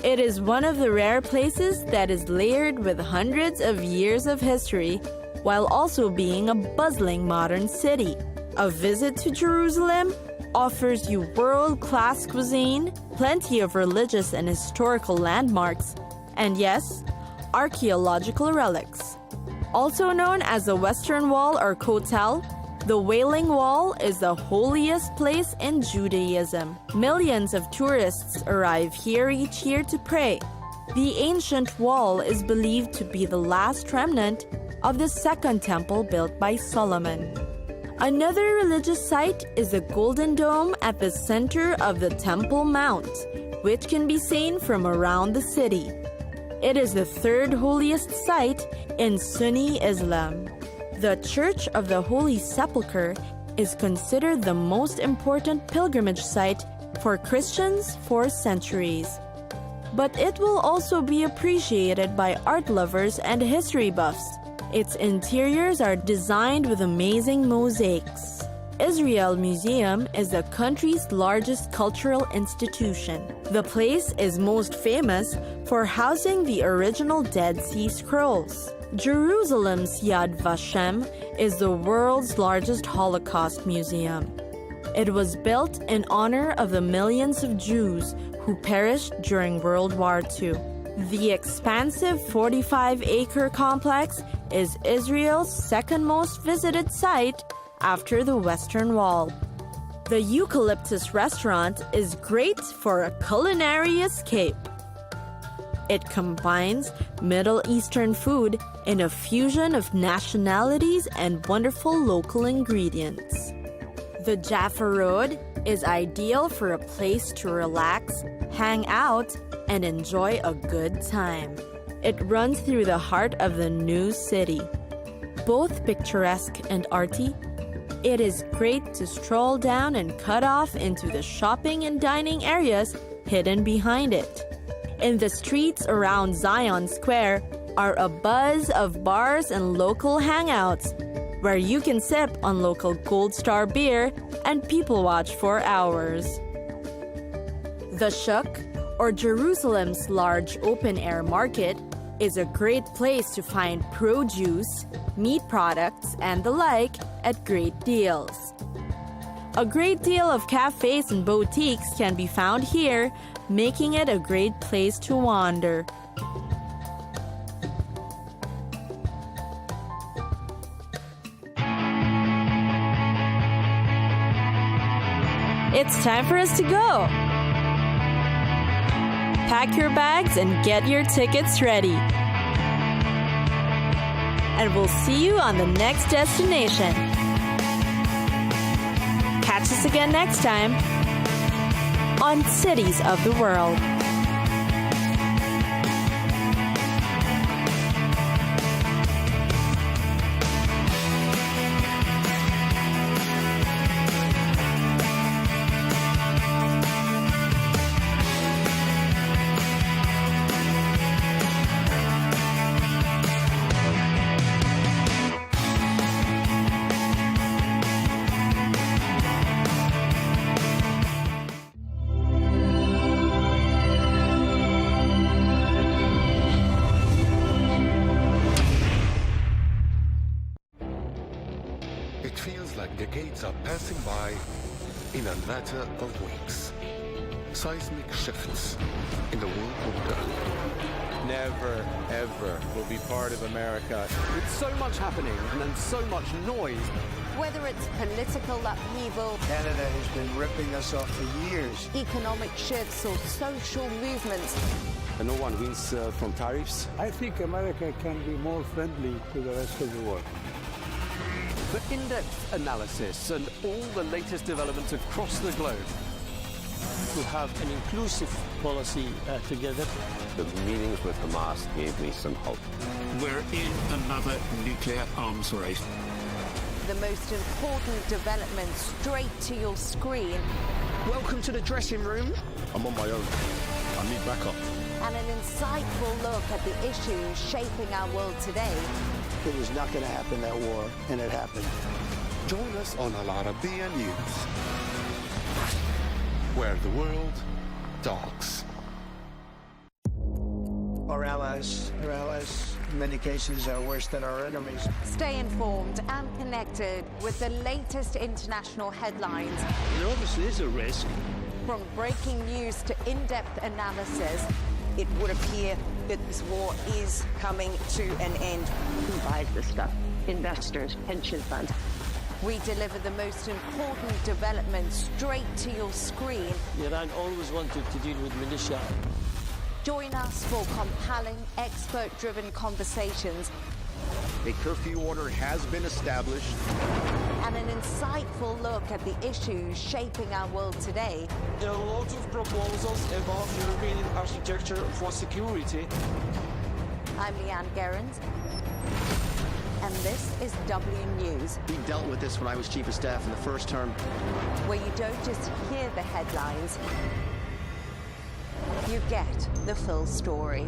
It is one of the rare places that is layered with hundreds of years of history, while also being a bustling modern city. A visit to Jerusalem offers you world-class cuisine, plenty of religious and historical landmarks, and yes, archaeological relics. Also known as the Western Wall or Kotel, the Wailing Wall is the holiest place in Judaism. Millions of tourists arrive here each year to pray. The ancient wall is believed to be the last remnant of the second temple built by Solomon. Another religious site is the Golden Dome at the center of the Temple Mount, which can be seen from around the city. It is the third holiest site in Sunni Islam. The Church of the Holy Sepulchre is considered the most important pilgrimage site for Christians for centuries. But it will also be appreciated by art lovers and history buffs. Its interiors are designed with amazing mosaics. Israel Museum is the country's largest cultural institution. The place is most famous for housing the original Dead Sea Scrolls. Jerusalem's Yad Vashem is the world's largest Holocaust museum. It was built in honor of the millions of Jews who perished during World War II. The expansive 45-acre complex is Israel's second most visited site after the Western Wall. The Eucalyptus restaurant is great for a culinary escape. It combines Middle Eastern food in a fusion of nationalities and wonderful local ingredients. The Jaffa Road is ideal for a place to relax, hang out, and enjoy a good time. It runs through the heart of the new city. Both picturesque and arty, it is great to stroll down and cut off into the shopping and dining areas hidden behind it. In the streets around Zion Square are a buzz of bars and local hangouts where you can sip on local Gold Star beer and people watch for hours. The Shuk, or Jerusalem's large open-air market, is a great place to find produce, meat products, and the like at great deals. A great deal of cafes and boutiques can be found here, making it a great place to wander. It's time for us to go! Pack your bags and get your tickets ready. And we'll see you on the next destination. Catch us again next time on Cities of the World. Matter of weeks. Seismic shifts in the world order. Never, ever will be part of America. With so much happening and then so much noise. Whether it's political upheaval, Canada has been ripping us off for years. Economic shifts or social movements. And no one wins from tariffs. I think America can be more friendly to the rest of the world. For in-depth analysis and all the latest developments across the globe. To have an inclusive policy together. The meetings with Hamas gave me some hope. We're in another nuclear arms race. The most important development straight to your screen. Welcome to the dressing room. I'm on my own. I need backup. And an insightful look at the issues shaping our world today. It was not going to happen, that war, and it happened. Join us on Arabiya News, where the world talks. Our allies, in many cases, are worse than our enemies. Stay informed and connected with the latest international headlines. There obviously is a risk. From breaking news to in-depth analysis, it would appear that this war is coming to an end. Who buys this stuff? Investors, pension funds. We deliver the most important developments straight to your screen. Iran always wanted to deal with militia. Join us for compelling, expert-driven conversations. A curfew order has been established. And an insightful look at the issues shaping our world today. There are lots of proposals about European architecture for security. I'm Leigh Ann Gerrans, and this is W News. We dealt with this when I was Chief of Staff in the first term. Where you don't just hear the headlines, you get the full story.